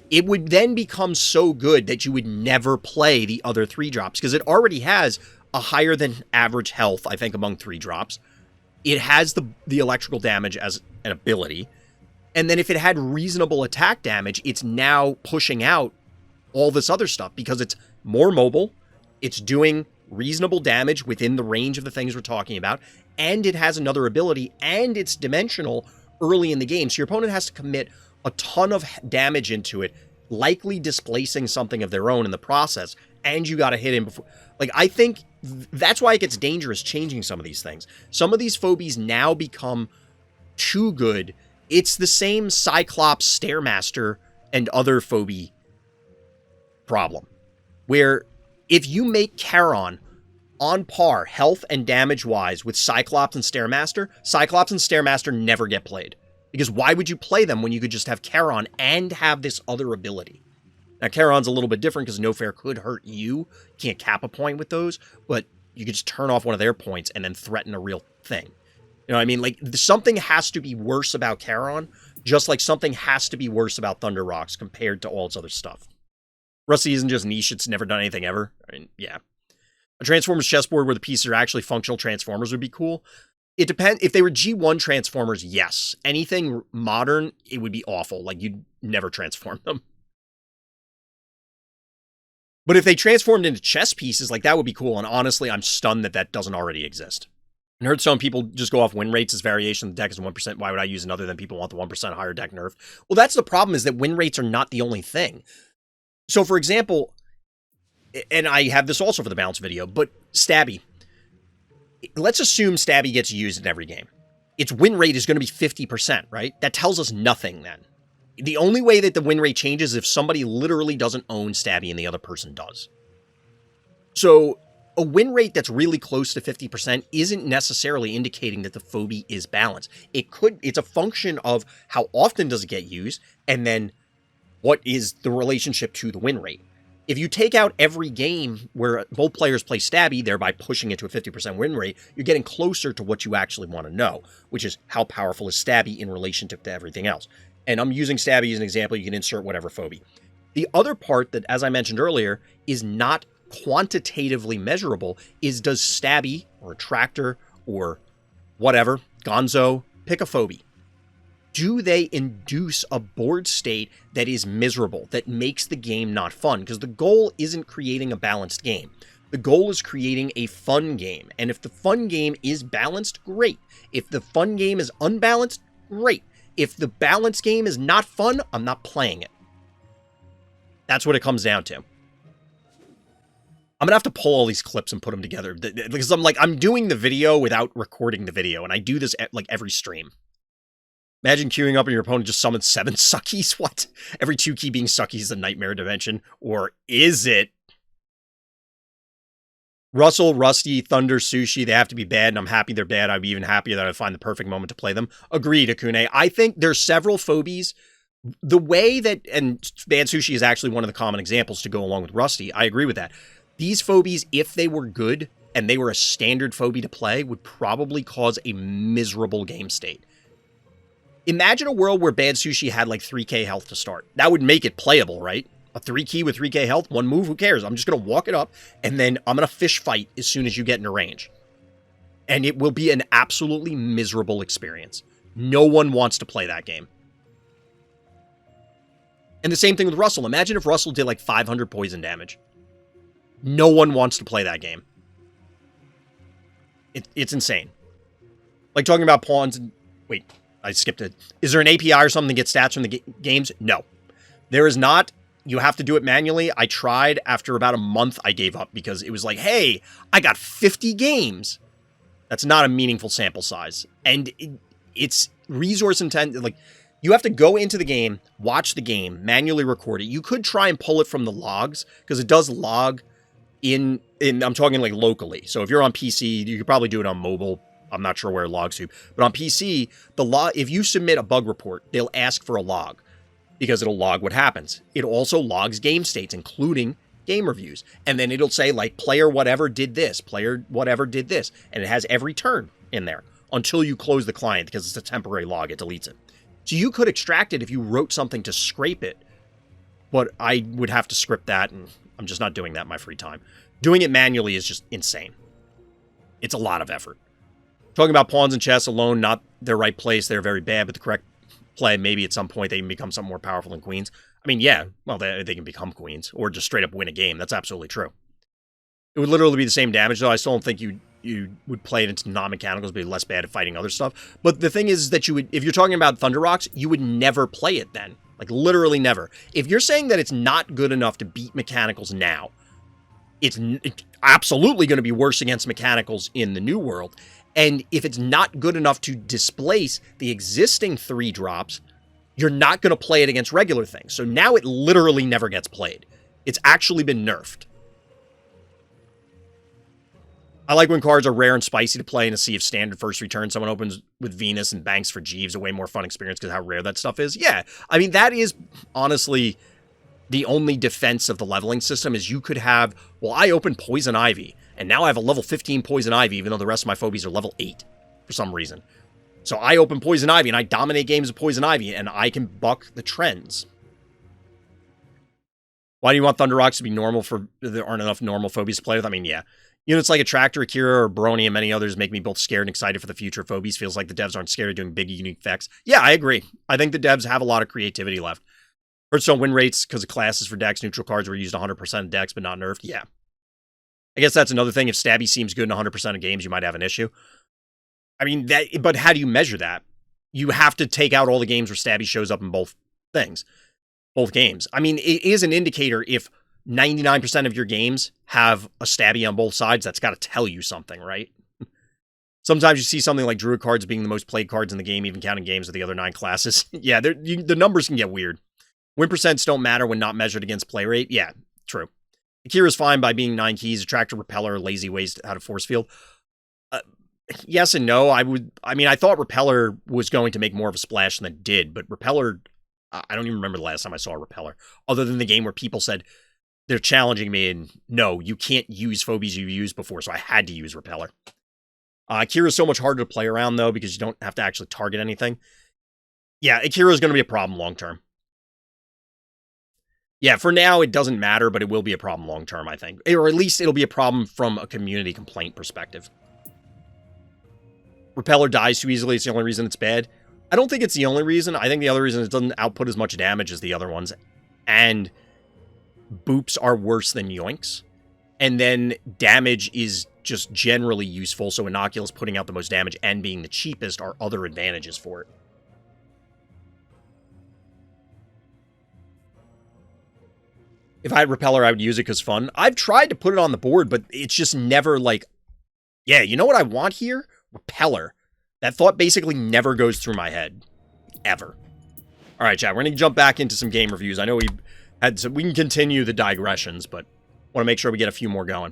It would then become so good that you would never play the other 3-drops because it already has a higher than average health, I think, among 3-drops. It has the electrical damage as an ability. And then if it had reasonable attack damage, it's now pushing out all this other stuff because it's more mobile, it's doing reasonable damage within the range of the things we're talking about, and it has another ability, and it's dimensional early in the game. So your opponent has to commit a ton of damage into it, likely displacing something of their own in the process, and you got to hit him before. Like, I think that's why it gets dangerous changing some of these things. Some of these Phobies now become too good. It's the same Cyclops, Stairmaster, and other phobie problem, where if you make Charon on par health and damage-wise with Cyclops and Stairmaster never get played. Because why would you play them when you could just have Charon and have this other ability? Now, Charon's a little bit different because No Fair could hurt you. You can't cap a point with those, but you could just turn off one of their points and then threaten a real thing. You know what I mean? Like, something has to be worse about Charon, just like something has to be worse about Thunder Rocks compared to all its other stuff. Rusty isn't just niche, it's never done anything ever. I mean, yeah. A Transformers chessboard where the pieces are actually functional Transformers would be cool. It depends. If they were G1 Transformers, yes. Anything modern, it would be awful. Like, you'd never transform them. But if they transformed into chess pieces, like, that would be cool. And honestly, I'm stunned that that doesn't already exist. I heard some people just go off win rates as variation. The deck is 1%. Why would I use another than people want the 1% higher deck nerf? Well, that's the problem, is that win rates are not the only thing. So, for example, and I have this also for the balance video, but Stabby. Let's assume Stabby gets used in every game. Its win rate is going to be 50%, right? That tells us nothing then. The only way that the win rate changes is if somebody literally doesn't own Stabby and the other person does. So a win rate that's really close to 50% isn't necessarily indicating that the phobie is balanced. It's a function of how often does it get used, and then what is the relationship to the win rate. If you take out every game where both players play Stabby, thereby pushing it to a 50% win rate, you're getting closer to what you actually want to know, which is how powerful is Stabby in relation to everything else. And I'm using Stabby as an example. You can insert whatever phobie. The other part that, as I mentioned earlier, is not quantitatively measurable is does Stabby or Attractor or whatever, Gonzo, pick a phobie. Do they induce a board state that is miserable, that makes the game not fun? Because the goal isn't creating a balanced game. The goal is creating a fun game. And if the fun game is balanced, great. If the fun game is unbalanced, great. If the balanced game is not fun, I'm not playing it. That's what it comes down to. I'm gonna have to pull all these clips and put them together because I'm doing the video without recording the video, and I do this at like every stream. Imagine queuing up and your opponent just summons 7 suckies. What? Every 2 key being suckies is a nightmare dimension, or is it? Russell, Rusty, Thunder, Sushi, they have to be bad, and I'm happy they're bad. I'd be even happier that I find the perfect moment to play them. Agreed, hakunay. I think there's several phobies. The way that, and Bad Sushi is actually one of the common examples to go along with Rusty. I agree with that. These phobies, if they were good and they were a standard phobie to play, would probably cause a miserable game state. Imagine a world where Bad Sushi had like 3k health to start. That would make it playable, right? A 3 key with 3k health, one move, who cares? I'm just going to walk it up, and then I'm going to fish fight as soon as you get into range. And it will be an absolutely miserable experience. No one wants to play that game. And the same thing with Russell. Imagine if Russell did like 500 poison damage. No one wants to play that game. It's insane. Like talking about pawns and... Wait, I skipped it. Is there an API or something to get stats from the games? No. There is not. You have to do it manually. I tried. After about a month, I gave up because it was like, hey, I got 50 games. That's not a meaningful sample size. And it's resource intensive. Like, you have to go into the game, watch the game, manually record it. You could try and pull it from the logs because it does log in I'm talking like locally. So if you're on PC, you could probably do it on mobile. I'm not sure where it logs to, but on PC, if you submit a bug report, they'll ask for a log because it'll log what happens. It also logs game states, including game reviews. And then it'll say like player whatever did this, player whatever did this. And it has every turn in there until you close the client because it's a temporary log. It deletes it. So you could extract it if you wrote something to scrape it, but I would have to script that, and I'm just not doing that in my free time. Doing it manually is just insane. It's a lot of effort. Talking about pawns and chess alone, not their right place. They're very bad, but the correct play, maybe at some point they can become something more powerful than queens. I mean, yeah, well, they can become queens or just straight up win a game. That's absolutely true. It would literally be the same damage, though. I still don't think you would play it into non-mechanicals, be less bad at fighting other stuff. But the thing is that you would, if you're talking about Thunder Rocks, you would never play it then. Like, literally never. If you're saying that it's not good enough to beat mechanicals now, it's absolutely going to be worse against mechanicals in the new world. And if it's not good enough to displace the existing 3 drops, you're not going to play it against regular things. So now it literally never gets played. It's actually been nerfed. I like when cards are rare and spicy to play in a sea of standard first return. Someone opens with Venus and banks for Jeeves, a way more fun experience because how rare that stuff is. Yeah, I mean, that is honestly the only defense of the leveling system is you could have, well, I opened Poison Ivy, and now I have a level 15 Poison Ivy, even though the rest of my phobies are level 8 for some reason. So I open Poison Ivy, and I dominate games of Poison Ivy, and I can buck the trends. Why do you want Thunder Rocks to be normal for, there aren't enough normal phobies to play with? I mean, yeah. Units like Attractor, Akira, or Brony, and many others make me both scared and excited for the future of phobies. Feels like the devs aren't scared of doing big, unique effects. Yeah, I agree. I think the devs have a lot of creativity left. Hearthstone win rates because of classes for decks. Neutral cards were used 100% of decks, but not nerfed. Yeah. I guess that's another thing. If Stabby seems good in 100% of games, you might have an issue. I mean, but how do you measure that? You have to take out all the games where Stabby shows up in both things. Both games. I mean, it is an indicator if 99% of your games have a stabby on both sides, that's got to tell you something, right? Sometimes you see something like Druid cards being the most played cards in the game, even counting games with the other 9 classes. Yeah, the numbers can get weird. Win percents don't matter when not measured against play rate. Yeah, true. Akira's fine by being 9 keys, Attractor, Repeller, Lazy Waste out of Force Field. Yes and no. I thought Repeller was going to make more of a splash than it did, but Repeller, I don't even remember the last time I saw a Repeller, other than the game where people said they're challenging me and no, you can't use Phobies you've used before, so I had to use Repeller. Akira's so much harder to play around, though, because you don't have to actually target anything. Yeah, Akira's going to be a problem long-term. Yeah, for now, it doesn't matter, but it will be a problem long-term, I think. Or at least it'll be a problem from a community complaint perspective. Repeller dies too easily. It's the only reason it's bad. I don't think it's the only reason. I think the other reason is it doesn't output as much damage as the other ones. And boops are worse than yoinks. And then damage is just generally useful, so Innocuous putting out the most damage and being the cheapest are other advantages for it. If I had Repeller, I would use it because fun. I've tried to put it on the board, but it's just never like, yeah, you know what I want here? Repeller. That thought basically never goes through my head. Ever. All right, chat, we're going to jump back into some game reviews. I know we can continue the digressions, but want to make sure we get a few more going.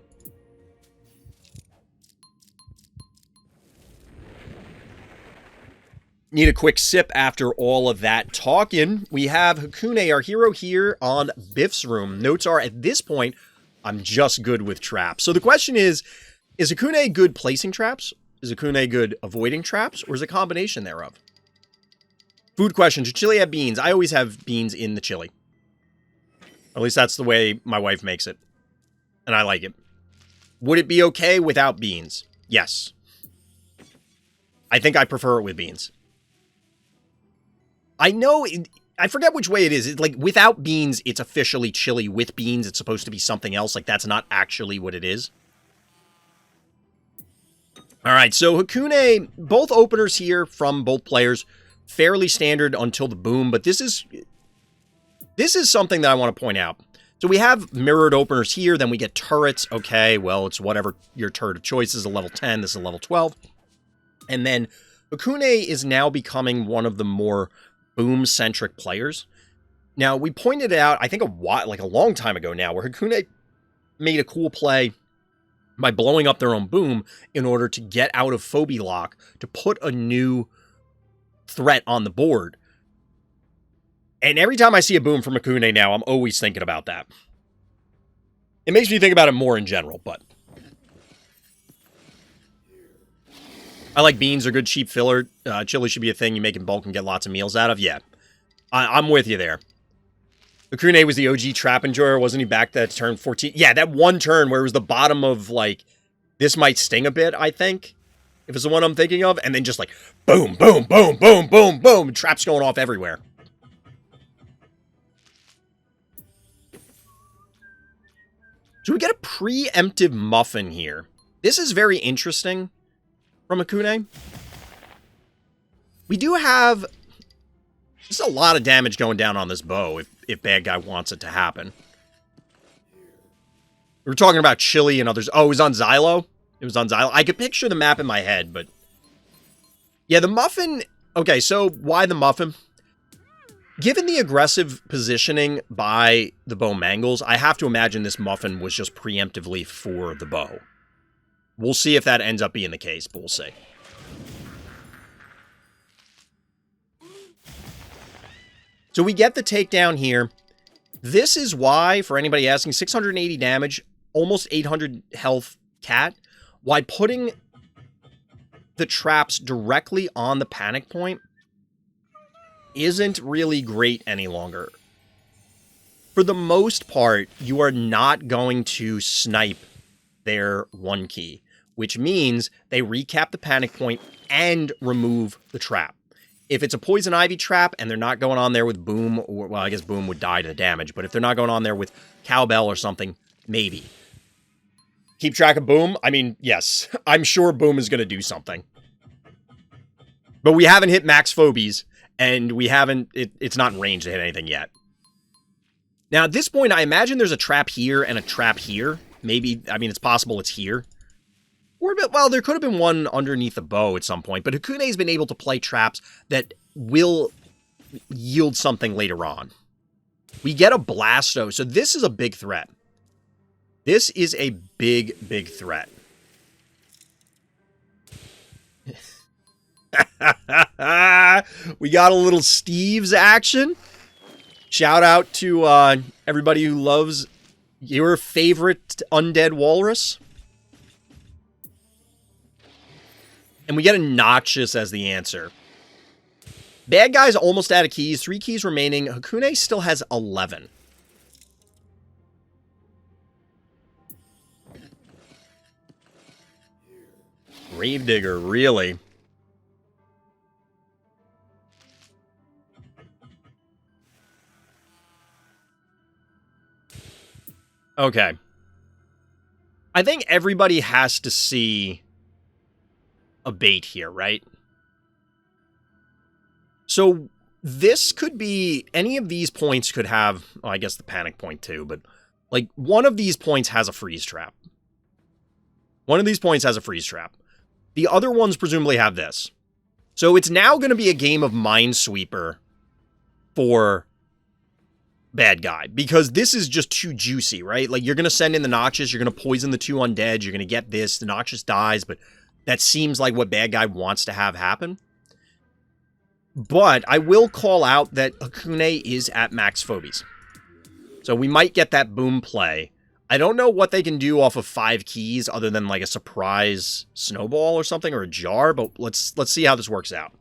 Need a quick sip after all of that talking. We have Hakunay, our hero here on Biff's room. Notes are, at this point, I'm just good with traps. So the question is Hakunay good placing traps? Is Hakunay good avoiding traps? Or is it a combination thereof? Food question. Should chili have beans? I always have beans in the chili. At least that's the way my wife makes it. And I like it. Would it be okay without beans? Yes. I think I prefer it with beans. I know, I forget which way it is. It's like, without beans, it's officially chili. With beans, it's supposed to be something else. Like, that's not actually what it is. All right, so Hakunay, both openers here from both players, fairly standard until the boom, but this is something that I want to point out. So we have mirrored openers here, then we get turrets. Okay, well, it's whatever your turret of choice is, a level 10, this is a level 12. And then Hakunay is now becoming one of the more boom-centric players. Now, we pointed it out, I think a long time ago now, where Hakunay made a cool play by blowing up their own boom in order to get out of Phobie lock to put a new threat on the board. And every time I see a boom from Hakunay now, I'm always thinking about that. It makes me think about it more in general, but I like beans, are good cheap filler. Chili should be a thing you make in bulk and get lots of meals out of. Yeah, I'm with you there. Hakunay was the OG trap enjoyer, wasn't he, back that turn 14? Yeah, that one turn where it was the bottom of, like, this might sting a bit, I think, if it's the one I'm thinking of, and then just like, boom, boom, boom, boom, boom, boom, traps going off everywhere. So we get a preemptive muffin here. This is very interesting from Hakunay. We do have... There's a lot of damage going down on this bow if bad guy wants it to happen. We were talking about Chili and others. Oh, it was on Xylo? It was on Xylo. I could picture the map in my head, but... Yeah, the muffin... Okay, so why the muffin? Given the aggressive positioning by the bow mangles, I have to imagine this muffin was just preemptively for the bow. We'll see if that ends up being the case, but we'll see. So we get the takedown here. This is why, for anybody asking, 680 damage, almost 800 health cat, why putting the traps directly on the panic point isn't really great any longer. For the most part, you are not going to snipe their one key, which means they recap the panic point and remove the trap. If it's a poison ivy trap and they're not going on there with boom, or, well, I guess boom would die to the damage, but if they're not going on there with cowbell or something, maybe. Keep track of boom? I mean, yes, I'm sure boom is going to do something. But we haven't hit max phobies, and we haven't, it's not in range to hit anything yet. Now, at this point, I imagine there's a trap here and a trap here. Maybe, I mean, it's possible it's here. Or, well, there could have been one underneath the bow at some point, but Hakunay's been able to play traps that will yield something later on. We get a Blasto, so this is a big threat. This is a big, big threat. We got a little Steve's action. Shout out to everybody who loves your favorite undead walrus. And we get a Noxious as the answer. Bad guy's almost out of keys. 3 keys remaining. Hakunay still has 11. Gravedigger, really? Okay. I think everybody has to see a bait here, right? So this could be, any of these points could have, well, I guess the panic point too, but like one of these points has a freeze trap. One of these points has a freeze trap. The other ones presumably have this. So it's now going to be a game of Minesweeper for bad guy, because this is just too juicy, right? Like, you're going to send in the Noxious, you're going to poison the 2 undead, you're going to get this, the Noxious dies, but that seems like what bad guy wants to have happen. But I will call out that Hakunay is at max Phobies. So we might get that boom play. I don't know what they can do off of 5 keys other than like a surprise snowball or something, or a jar, but let's see how this works out.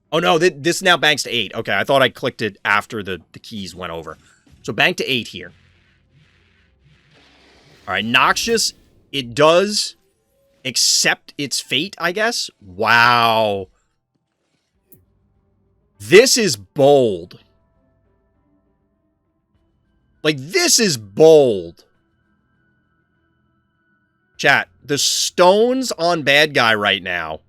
Oh no, this now banks to 8. Okay, I thought I clicked it after the keys went over. So bank to 8 here. All right, Noxious, it does accept its fate, I guess. Wow. This is bold. Like, this is bold. Chat, the stones on bad guy right now.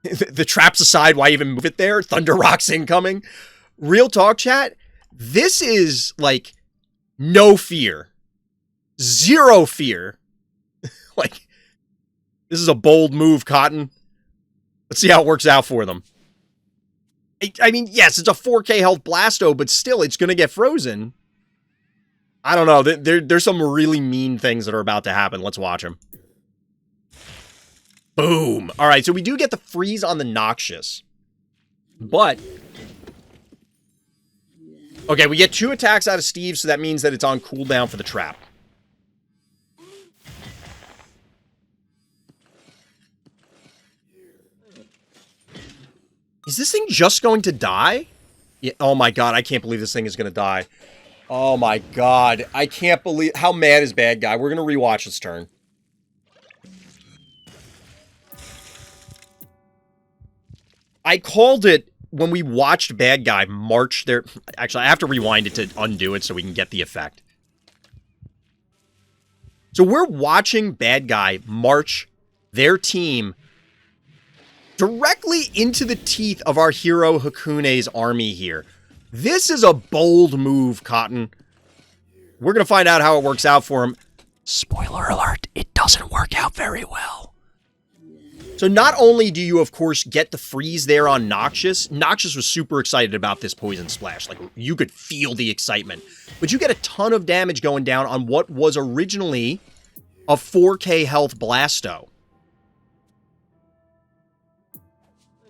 The traps aside, why even move it there? Thunder Rock's incoming. Real talk, chat. This is, like, no fear. 0 fear. Like, this is a bold move, Cotton. Let's see how it works out for them. I mean, yes, it's a 4K health Blasto, but still, it's going to get frozen. I don't know. There's some really mean things that are about to happen. Let's watch them. Boom. All right, so we do get the freeze on the Noxious. But okay, we get 2 attacks out of Steve, so that means that it's on cooldown for the trap. Is this thing just going to die? Yeah, oh my god, I can't believe this thing is going to die. Oh my god, I can't believe... How mad is bad guy? We're going to rewatch this turn. I called it when we watched bad guy march their... Actually, I have to rewind it to undo it so we can get the effect. So we're watching bad guy march their team directly into the teeth of our hero Hakunay's army here. This is a bold move, Cotton. We're going to find out how it works out for him. Spoiler alert, it doesn't work out very well. So not only do you, of course, get the freeze there on Noxious. Noxious was super excited about this Poison Splash. Like, you could feel the excitement. But you get a ton of damage going down on what was originally a 4K health Blasto.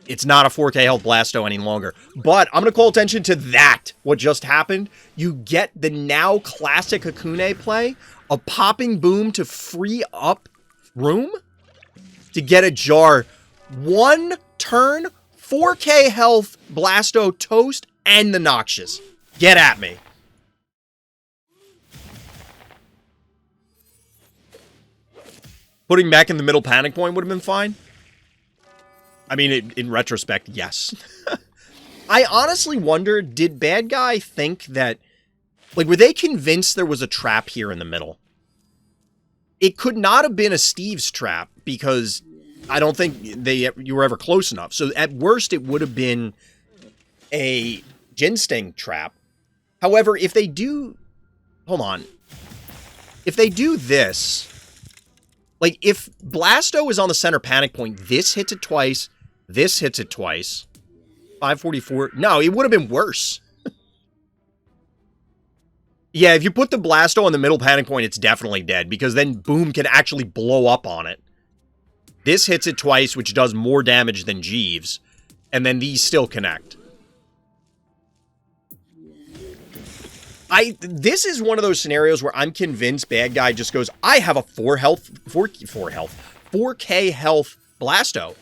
It's not a 4K health Blasto any longer. But I'm going to call attention to that, what just happened. You get the now classic Hakunay play, a popping boom to free up room to get a jar. 1 turn, 4K health Blasto toast, and the Noxious. Get at me. Putting back in the middle panic point would have been fine. I mean, in retrospect, yes. I honestly wonder, did bad guy think that... Like, were they convinced there was a trap here in the middle? It could not have been a Steve's trap, because I don't think you were ever close enough. So, at worst, it would have been a Ginsting trap. However, if they do... Hold on. If they do this... Like, if Blasto is on the center panic point, this hits it twice, this hits it twice. 544... No, it would have been worse. Yeah, if you put the Blasto on the middle panic point, it's definitely dead, because then Boom can actually blow up on it. This hits it twice, which does more damage than Jeeves, and then these still connect. This is one of those scenarios where I'm convinced bad guy just goes, I have a 4K health Blasto.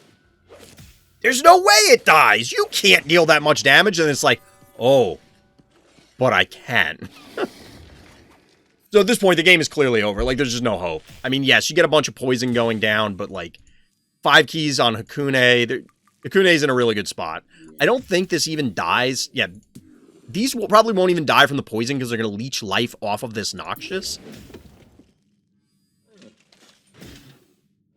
There's no way it dies. You can't deal that much damage. And it's like, oh, but I can. So at this point, the game is clearly over. Like, there's just no hope. I mean, yes, you get a bunch of poison going down, but like 5 keys on Hakunay. Hakunay's in a really good spot. I don't think this even dies. Yeah. These probably won't even die from the poison because they're going to leech life off of this Noxious.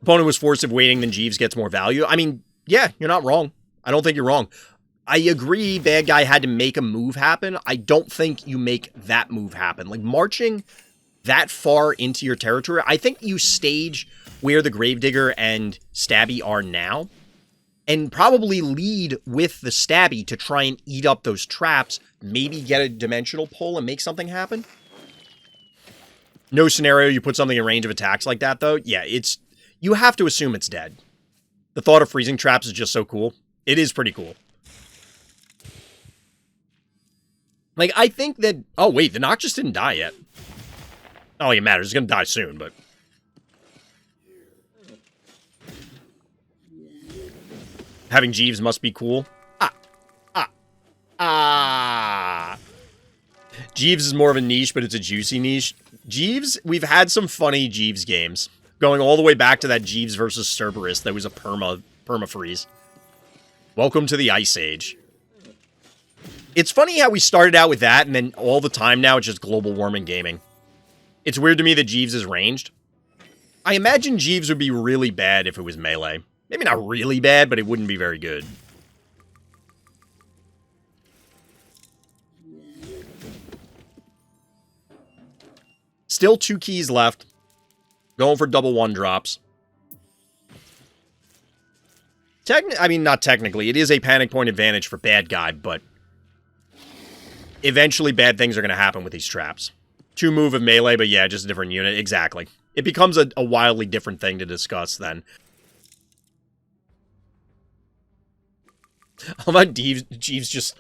Opponent was forced of waiting, then Jeeves gets more value. I mean, yeah, you're not wrong. I don't think you're wrong. I agree bad guy had to make a move happen. I don't think you make that move happen. Like, marching that far into your territory, I think you stage where the Gravedigger and Stabby are now, and probably lead with the Stabby to try and eat up those traps, maybe get a dimensional pull and make something happen. No scenario you put something in range of attacks like that, though. Yeah, you have to assume it's dead. The thought of freezing traps is just so cool. It is pretty cool. Like, I think that... Oh, wait, the Noxious didn't die yet. Oh, it matters. It's going to die soon, but... Having Jeeves must be cool. Jeeves is more of a niche, but it's a juicy niche. Jeeves, we've had some funny Jeeves games. Going all the way back to that Jeeves versus Cerberus that was a perma-freeze. Welcome to the Ice Age. It's funny how we started out with that, and then all the time now it's just global warming gaming. It's weird to me that Jeeves is ranged. I imagine Jeeves would be really bad if it was melee. Maybe not really bad, but it wouldn't be very good. Still 2 keys left. Going for double 1-drops. I mean, not technically. It is a panic point advantage for bad guy, but... Eventually, bad things are going to happen with these traps. 2 move of melee, but yeah, just a different unit. Exactly. It becomes a wildly different thing to discuss then. How about Jeeves just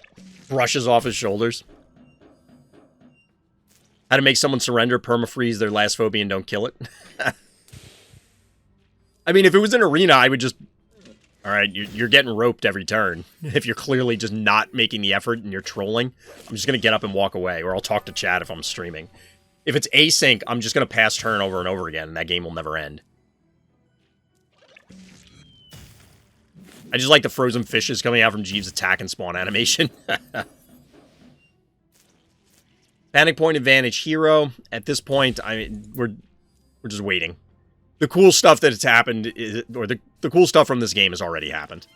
brushes off his shoulders? How to make someone surrender, permafreeze their last phobia and don't kill it? I mean, if it was an arena, I would just... Alright, you're getting roped every turn. If you're clearly just not making the effort and you're trolling, I'm just going to get up and walk away, or I'll talk to chat if I'm streaming. If it's async, I'm just going to pass turn over and over again, and that game will never end. I just like the frozen fishes coming out from Jeeves' attack and spawn animation. Panic point advantage hero. At this point, we're just waiting. The cool stuff that has happened, the cool stuff from this game has already happened.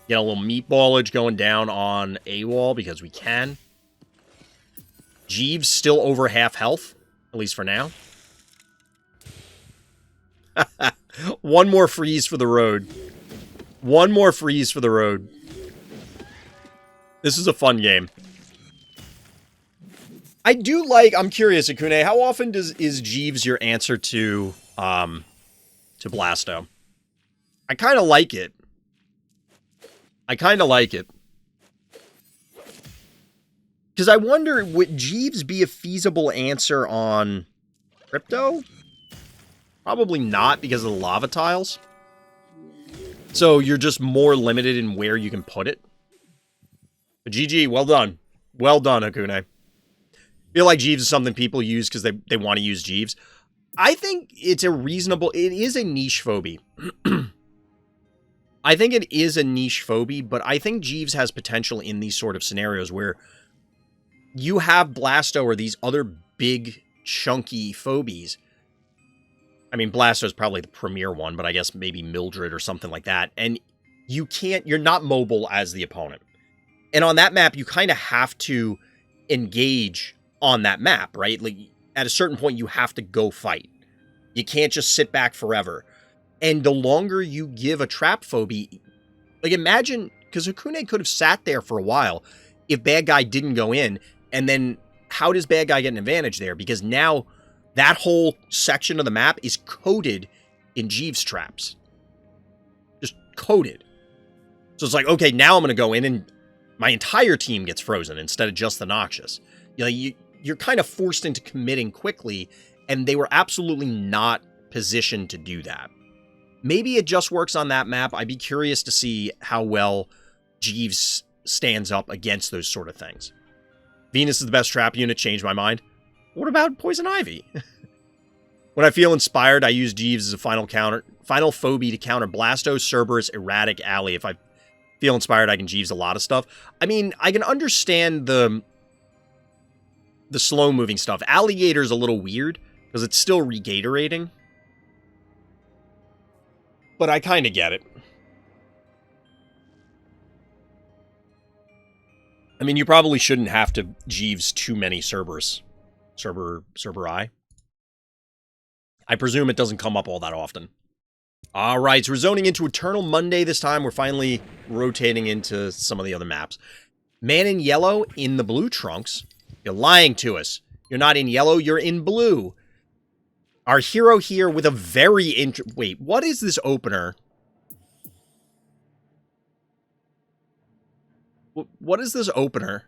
Get a little meatballage going down on AWOL because we can. Jeeves still over half health, at least for now. One more freeze for the road. One more freeze for the road. This is a fun game. I do like, I'm curious, Hakunay, how often is Jeeves your answer to Blasto? I kind of like it. I kind of like it. Because I wonder, would Jeeves be a feasible answer on Crypto? Probably not because of the lava tiles. So you're just more limited in where you can put it. But GG, well done. Well done, Hakunay. I feel like Jeeves is something people use because they want to use Jeeves. I think it's it is a niche phobia. I think it is a niche phobia, but I think Jeeves has potential in these sort of scenarios where you have Blasto or these other big, chunky phobies. I mean, Blasto is probably the premier one, but I guess maybe Mildred or something like that. And you're not mobile as the opponent. And on that map, you kind of have to engage on that map, right? Like, at a certain point, you have to go fight. You can't just sit back forever. And the longer you give a trap phobie, like, imagine, because hakunay could have sat there for a while if bad guy didn't go in, and then how does bad guy get an advantage there? Because now that whole section of the map is coated in Jeeves traps. Just coated. So it's like, okay, now I'm going to go in and my entire team gets frozen instead of just the Noxious. You know, you're kind of forced into committing quickly, and they were absolutely not positioned to do that. Maybe it just works on that map. I'd be curious to see how well Jeeves stands up against those sort of things. Venus is the best trap unit, changed my mind. What about Poison Ivy? When I feel inspired, I use Jeeves as a final phobie to counter Blastos, Cerberus, Erratic, Alley. If I feel inspired, I can Jeeves a lot of stuff. I mean, I can understand the slow-moving stuff. Alligator's a little weird, because it's still regaterating. But I kind of get it. I mean, you probably shouldn't have to Jeeves too many Cerberus. Cerberi. I presume it doesn't come up all that often. Alright, so we're zoning into Eternal Monday this time. We're finally rotating into some of the other maps. Man in yellow in the blue trunks. You're lying to us. You're not in yellow, you're in blue. Our hero here with a very wait, what is this opener? What is this opener?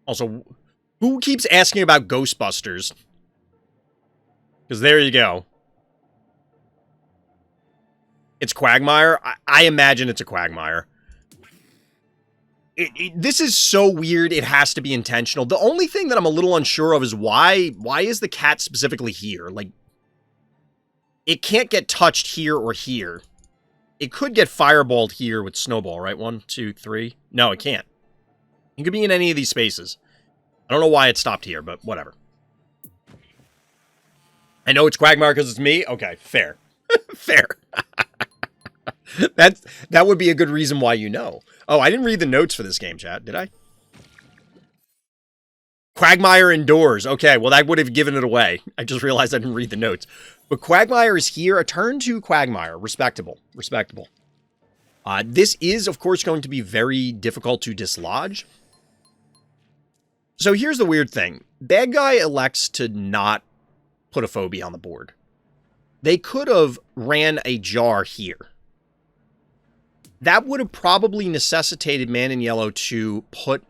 Also, who keeps asking about Ghostbusters? Because there you go. It's Quagmire? I imagine it's a Quagmire. This is so weird, it has to be intentional. The only thing that I'm a little unsure of is why is the cat specifically here? Like, it can't get touched here or here. It could get fireballed here with Snowball, right? 1, 2, 3. No, it can't. It could be in any of these spaces. I don't know why it stopped here, but whatever. I know it's Quagmire because it's me? Okay, fair. Fair. That would be a good reason why you know. Oh, I didn't read the notes for this game, chat, did I? Quagmire indoors. Okay, well, that would have given it away. I just realized I didn't read the notes. But Quagmire is here. A turn to Quagmire. Respectable. Respectable. This is, of course, going to be very difficult to dislodge. So here's the weird thing. Bad guy elects to not put a phobie on the board. They could have ran a jar here. That would have probably necessitated Man in Yellow to put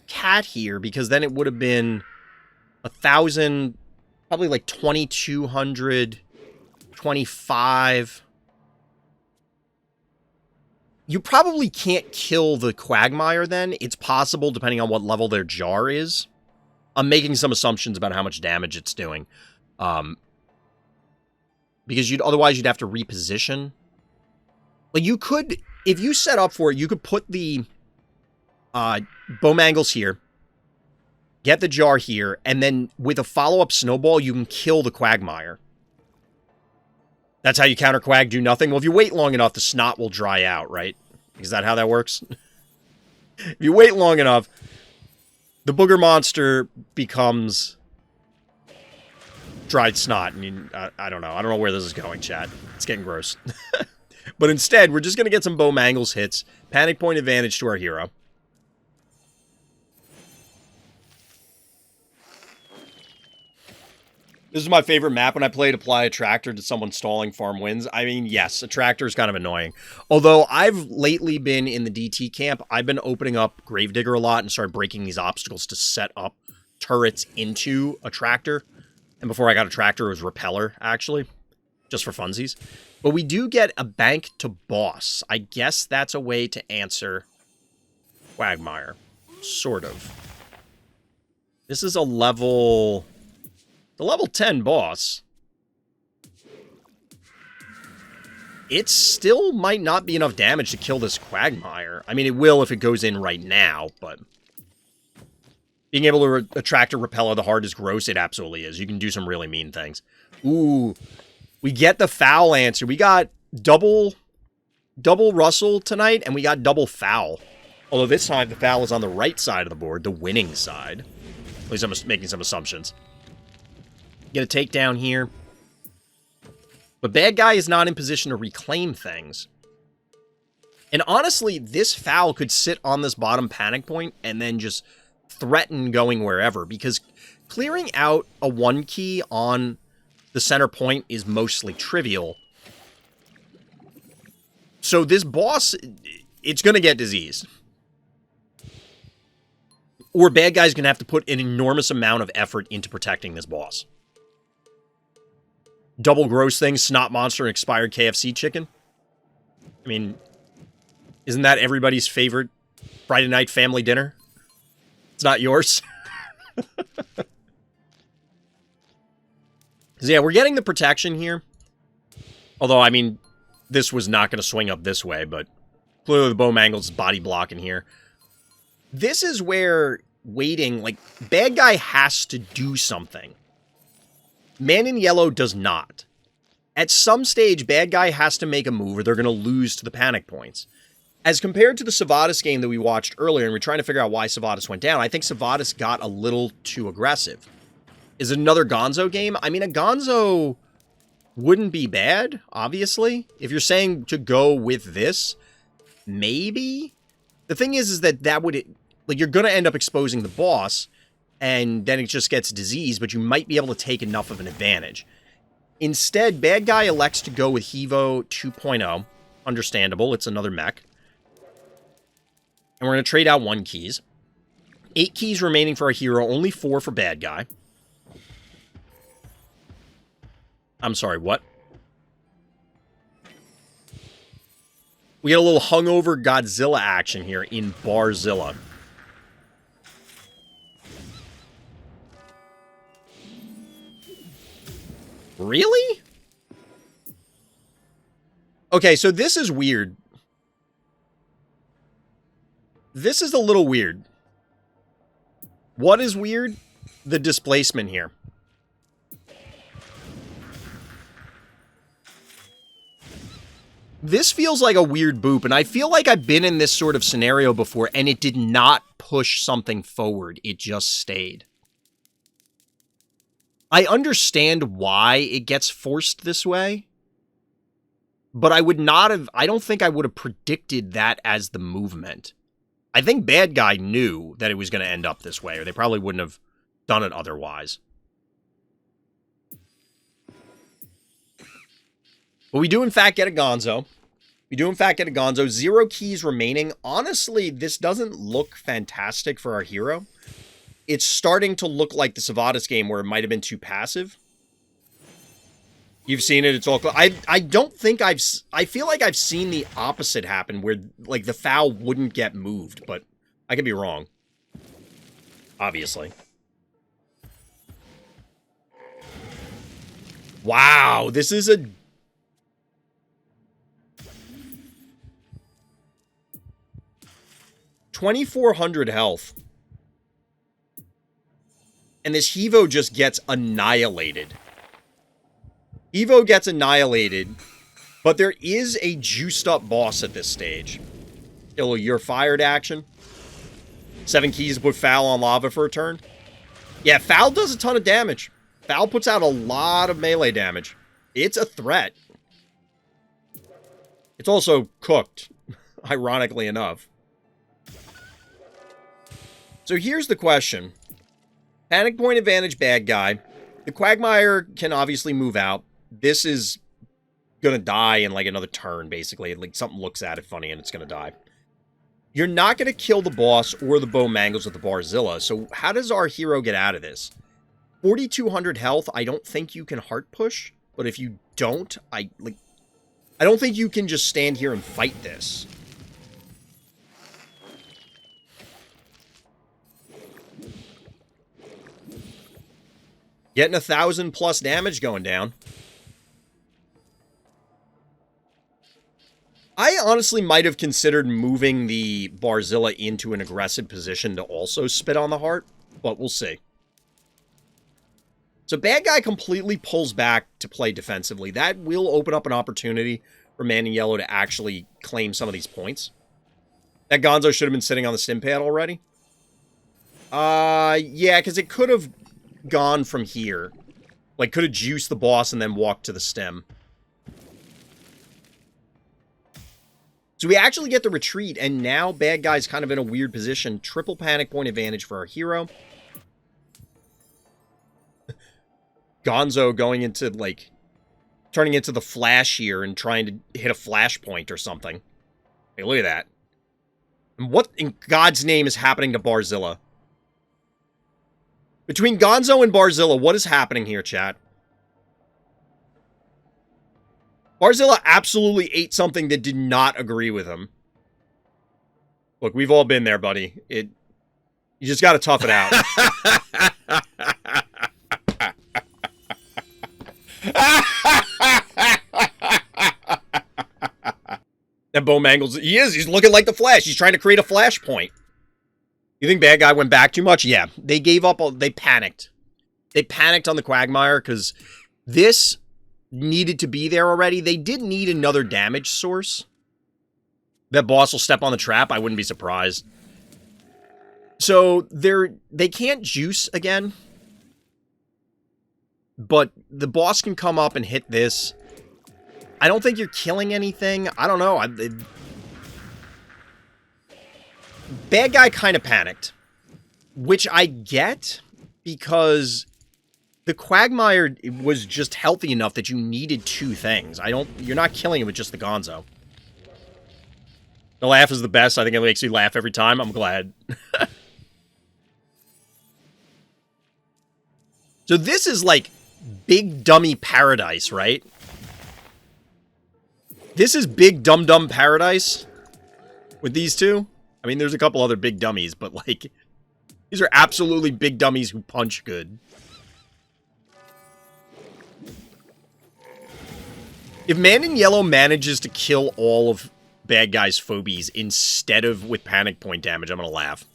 Cat here, because then it would have been 1,000, probably like 2,200, 25. You probably can't kill the Quagmire then. It's possible, depending on what level their jar is. I'm making some assumptions about how much damage it's doing. Because otherwise you'd have to reposition. Like, you could, if you set up for it, you could put the Bowmangles here, get the jar here, and then with a follow-up Snowball, you can kill the Quagmire. That's how you counter Quag, do nothing? Well, if you wait long enough, the snot will dry out, right? Is that how that works? If you wait long enough, the booger monster becomes dried snot. And I don't know. I don't know where this is going, chat. It's getting gross. But instead, we're just going to get some Bowmangles hits. Panic point advantage to our hero. This is my favorite map when I played Apply a Tractor to someone stalling farm wins. I mean, yes, a tractor is kind of annoying. Although I've lately been in the DT camp, I've been opening up Gravedigger a lot and started breaking these obstacles to set up turrets into a tractor. And before I got a tractor, it was Repeller, actually. Just for funsies. But we do get a bank to boss. I guess that's a way to answer Quagmire. Sort of. This is a level... The level 10 boss. It still might not be enough damage to kill this Quagmire. I mean, it will if it goes in right now, but... Being able to attract a Repeller the hard is gross, it absolutely is. You can do some really mean things. Ooh... We get the foul answer. We got double double Russell tonight, and we got double foul. Although this time the foul is on the right side of the board, the winning side. At least I'm making some assumptions. Get a takedown here. But bad guy is not in position to reclaim things. And honestly, this foul could sit on this bottom panic point and then just threaten going wherever, because clearing out a 1 key on the center point is mostly trivial. So this boss, it's going to get diseased. Or bad guy's going to have to put an enormous amount of effort into protecting this boss. Double gross thing, snot monster, and expired KFC chicken. I mean, isn't that everybody's favorite Friday night family dinner? It's not yours. So yeah, we're getting the protection here. Although, I mean, this was not going to swing up this way, but clearly the Bowmangle's body blocking here. This is where waiting, like, bad guy has to do something. Maninyellow does not. At some stage, bad guy has to make a move or they're going to lose to the panic points. As compared to the Sivadas game that we watched earlier, and we're trying to figure out why Sivadas went down, I think Sivadas got a little too aggressive. Is it another Gonzo game? I mean, a Gonzo wouldn't be bad, obviously. If you're saying to go with this, maybe. The thing is that would, like, you're going to end up exposing the boss, and then it just gets diseased, but you might be able to take enough of an advantage. Instead, bad guy elects to go with Hevo 2.0. Understandable, it's another mech. And we're going to trade out 1 keys. 8 keys remaining for our hero, only 4 for bad guy. I'm sorry, what? We get a little hungover Godzilla action here in Barzilla. Really? Okay, so this is weird. This is a little weird. What is weird? The displacement here. This feels like a weird boop, and I feel like I've been in this sort of scenario before, and it did not push something forward. It just stayed. I understand why it gets forced this way, but I don't think I would have predicted that as the movement. I think bad guy knew that it was going to end up this way, or they probably wouldn't have done it otherwise. But we do, in fact, get a Gonzo. We do, in fact, get a Gonzo. 0 keys remaining. Honestly, this doesn't look fantastic for our hero. It's starting to look like the Sivadas game where it might have been too passive. You've seen it. It's all... I don't think I feel like I've seen the opposite happen where, like, the foul wouldn't get moved, but I could be wrong. Obviously. Wow, this is a... $2,400 health. And this Hevo just gets annihilated. Hevo gets annihilated, but there is a juiced up boss at this stage. You're fired action. 7 keys to put Foul on lava for a turn. Yeah, Foul does a ton of damage. Foul puts out a lot of melee damage. It's a threat. It's also cooked, ironically enough. So here's the question. Panic point advantage, bad guy. The Quagmire can obviously move out. This is gonna die in like another turn, basically. Like something looks at it funny and it's gonna die. You're not gonna kill the boss or the Bowmangles with the Barzilla. So how does our hero get out of this? 4,200 health. I don't think you can heart push, but if you don't, I don't think you can just stand here and fight this. Getting 1,000 plus damage going down. I honestly might have considered moving the Barzilla into an aggressive position to also spit on the heart, but we'll see. So bad guy completely pulls back to play defensively. That will open up an opportunity for maninyellow to actually claim some of these points. That Gonzo should have been sitting on the stim pad already. Yeah, because it could have gone from here. Like, could have juiced the boss and then walked to the stem. So we actually get the retreat, and now bad guy's kind of in a weird position. Triple panic point advantage for our hero. Gonzo going into, like, turning into the Flash here and trying to hit a flashpoint or something. Hey, look at that. And what in God's name is happening to Barzilla? Between Gonzo and Barzilla, what is happening here, chat? Barzilla absolutely ate something that did not agree with him. Look, we've all been there, buddy. You just gotta tough it out. That Bo Mangles, he's looking like the Flash. He's trying to create a flashpoint. You think bad guy went back too much? Yeah, they gave up, they panicked. They panicked on the Quagmire because this needed to be there already. They did need another damage source. That boss will step on the trap, I wouldn't be surprised. So, they can't juice again. But the boss can come up and hit this. I don't think you're killing anything. I don't know. Bad guy kind of panicked. Which I get, because the Quagmire was just healthy enough that you needed two things. You're not killing it with just the Gonzo. The laugh is the best. I think it makes me laugh every time. I'm glad. So this is like Big Dummy Paradise, right? This is Big Dum Dum Paradise with these two. I mean, there's a couple other big dummies, but like, these are absolutely big dummies who punch good. If maninyellow manages to kill all of bad guy's phobies instead of with panic point damage, I'm gonna laugh.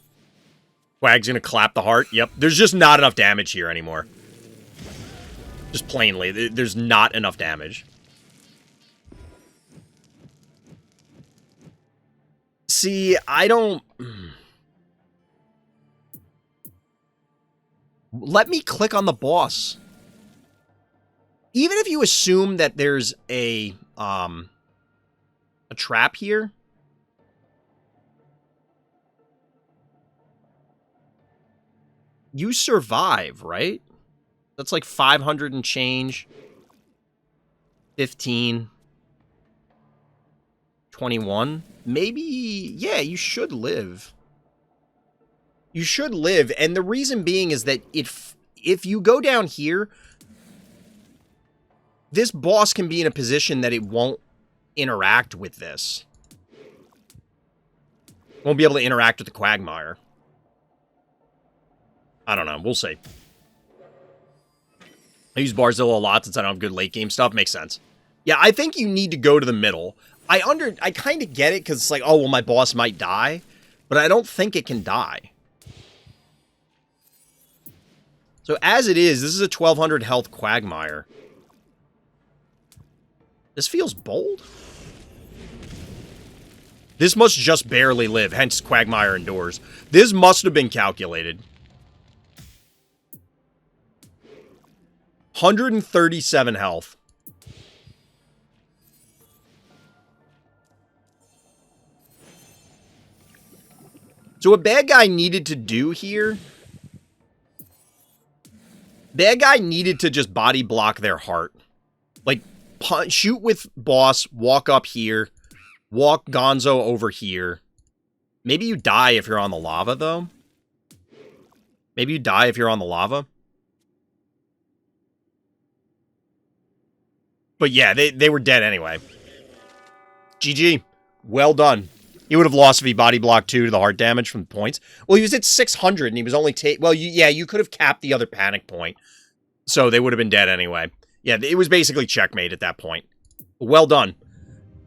Quag's gonna clap the heart. Yep, there's just not enough damage here anymore. Just plainly, there's not enough damage. See, I don't... Let me click on the boss. Even if you assume that there's a trap here. You survive, right? That's like 500 and change. 15. 21. Maybe, yeah, you should live. You should live, and the reason being is that if you go down here, this boss can be in a position that it won't interact with this. Won't be able to interact with the Quagmire. I don't know, we'll see. I use Barzilla a lot since I don't have good late game stuff, makes sense. Yeah, I think you need to go to the middle. I kind of get it, because it's like, oh, well, my boss might die. But I don't think it can die. So as it is, this is a 1200 health Quagmire. This feels bold. This must just barely live, hence Quagmire endures. This must have been calculated. 137 health. So what bad guy needed to do here... Bad guy needed to just body block their heart. Like, shoot with boss, walk up here, walk Gonzo over here. Maybe you die if you're on the lava, though. Maybe you die if you're on the lava. But yeah, they were dead anyway. GG. Well done. He would have lost if he body blocked 2 to the heart damage from the points. Well, he was at 600 and he was only well, yeah, you could have capped the other panic point. So they would have been dead anyway. Yeah, it was basically checkmate at that point. Well done.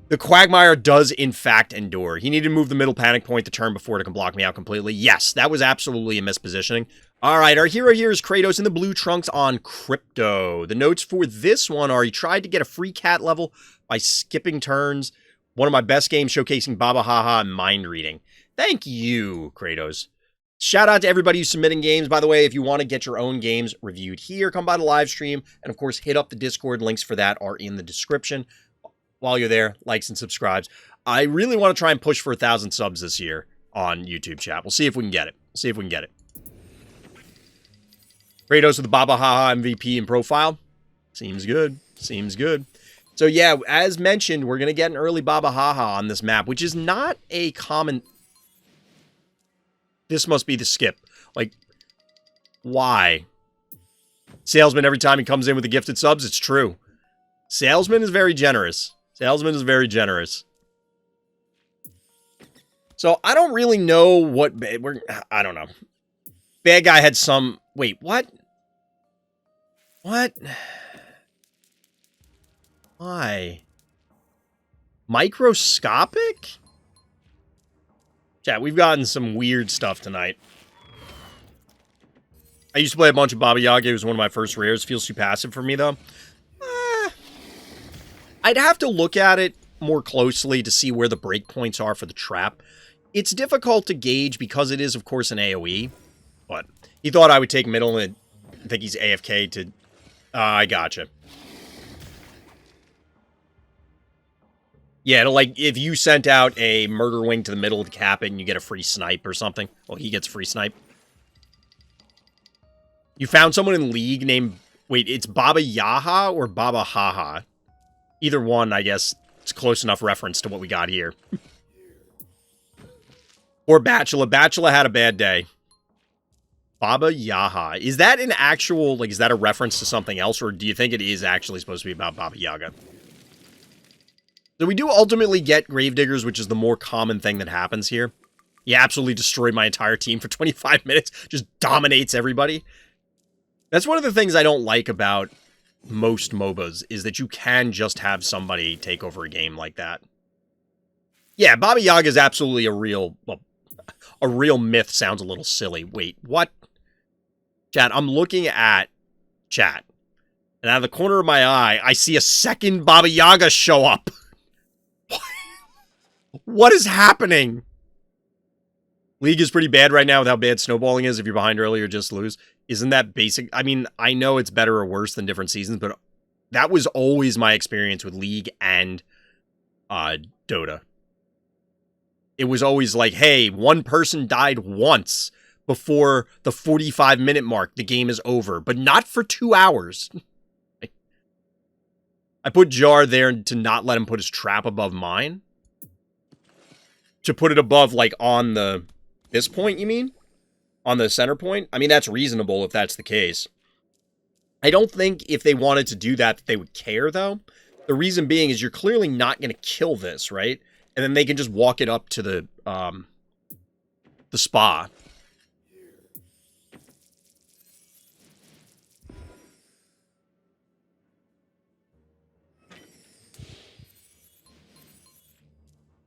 The Quagmire does, in fact, endure. He needed to move the middle panic point the turn before to block me out completely. Yes, that was absolutely a mispositioning. All right, our hero here is Kratos in the blue trunks on Crypto. The notes for this one are he tried to get a free cat level by skipping turns. One of my best games showcasing Baba Haha and mind reading. Thank you, Kratos. Shout out to everybody who's submitting games. By the way, if you want to get your own games reviewed here, come by the live stream. And of course, hit up the Discord. Links for that are in the description. While you're there, likes and subscribes. I really want to try and push for 1,000 subs this year on YouTube, chat. We'll see if we can get it. See if we can get it. Kratos with the Baba Haha MVP in profile. Seems good. Seems good. So yeah, as mentioned, we're going to get an early Baba Haha on this map, which is not a common... This must be the skip. Like, why? Salesman, every time he comes in with the gifted subs, it's true. Salesman is very generous. Salesman is very generous. So, I don't really know what... I don't know. Bad guy had some... Wait, what? What? Why? Microscopic? Chat, we've gotten some weird stuff tonight. I used to play a bunch of Baba Yaga. It was one of my first rares. Feels too passive for me, though. I'd have to look at it more closely to see where the breakpoints are for the trap. It's difficult to gauge because it is, of course, an AoE. But he thought I would take middle, and I think he's AFK to... I gotcha. Yeah, like, if you sent out a murder wing to the middle of the cap and you get a free snipe or something. Well, he gets a free snipe. You found someone in League named... Wait, it's Baba Yaha or Baba Haha? Either one, I guess. It's close enough reference to what we got here. Or Bachelor. Bachelor had a bad day. Baba Yaha. Is that an actual... Like, is that a reference to something else? Or do you think it is actually supposed to be about Baba Yaga? So we do ultimately get Gravediggers, which is the more common thing that happens here. He absolutely destroyed my entire team for 25 minutes. Just dominates everybody. That's one of the things I don't like about most MOBAs, is that you can just have somebody take over a game like that. Yeah, Baba Yaga is absolutely a real... Well, a real myth sounds a little silly. Wait, what? Chat, I'm looking at chat. And out of the corner of my eye, I see a second Baba Yaga show up. What is happening? League is pretty bad right now with how bad snowballing is. If you're behind early or just lose. Isn't that basic? I mean, I know it's better or worse than different seasons, but that was always my experience with League and Dota. It was always like, hey, one person died once before the 45-minute mark. The game is over, but not for 2 hours. I put Jar there to not let him put his trap above mine. To put it above, like, on the... This point, you mean? On the center point? I mean, that's reasonable if that's the case. I don't think if they wanted to do that they would care, though. The reason being is you're clearly not going to kill this, right? And then they can just walk it up to the spa.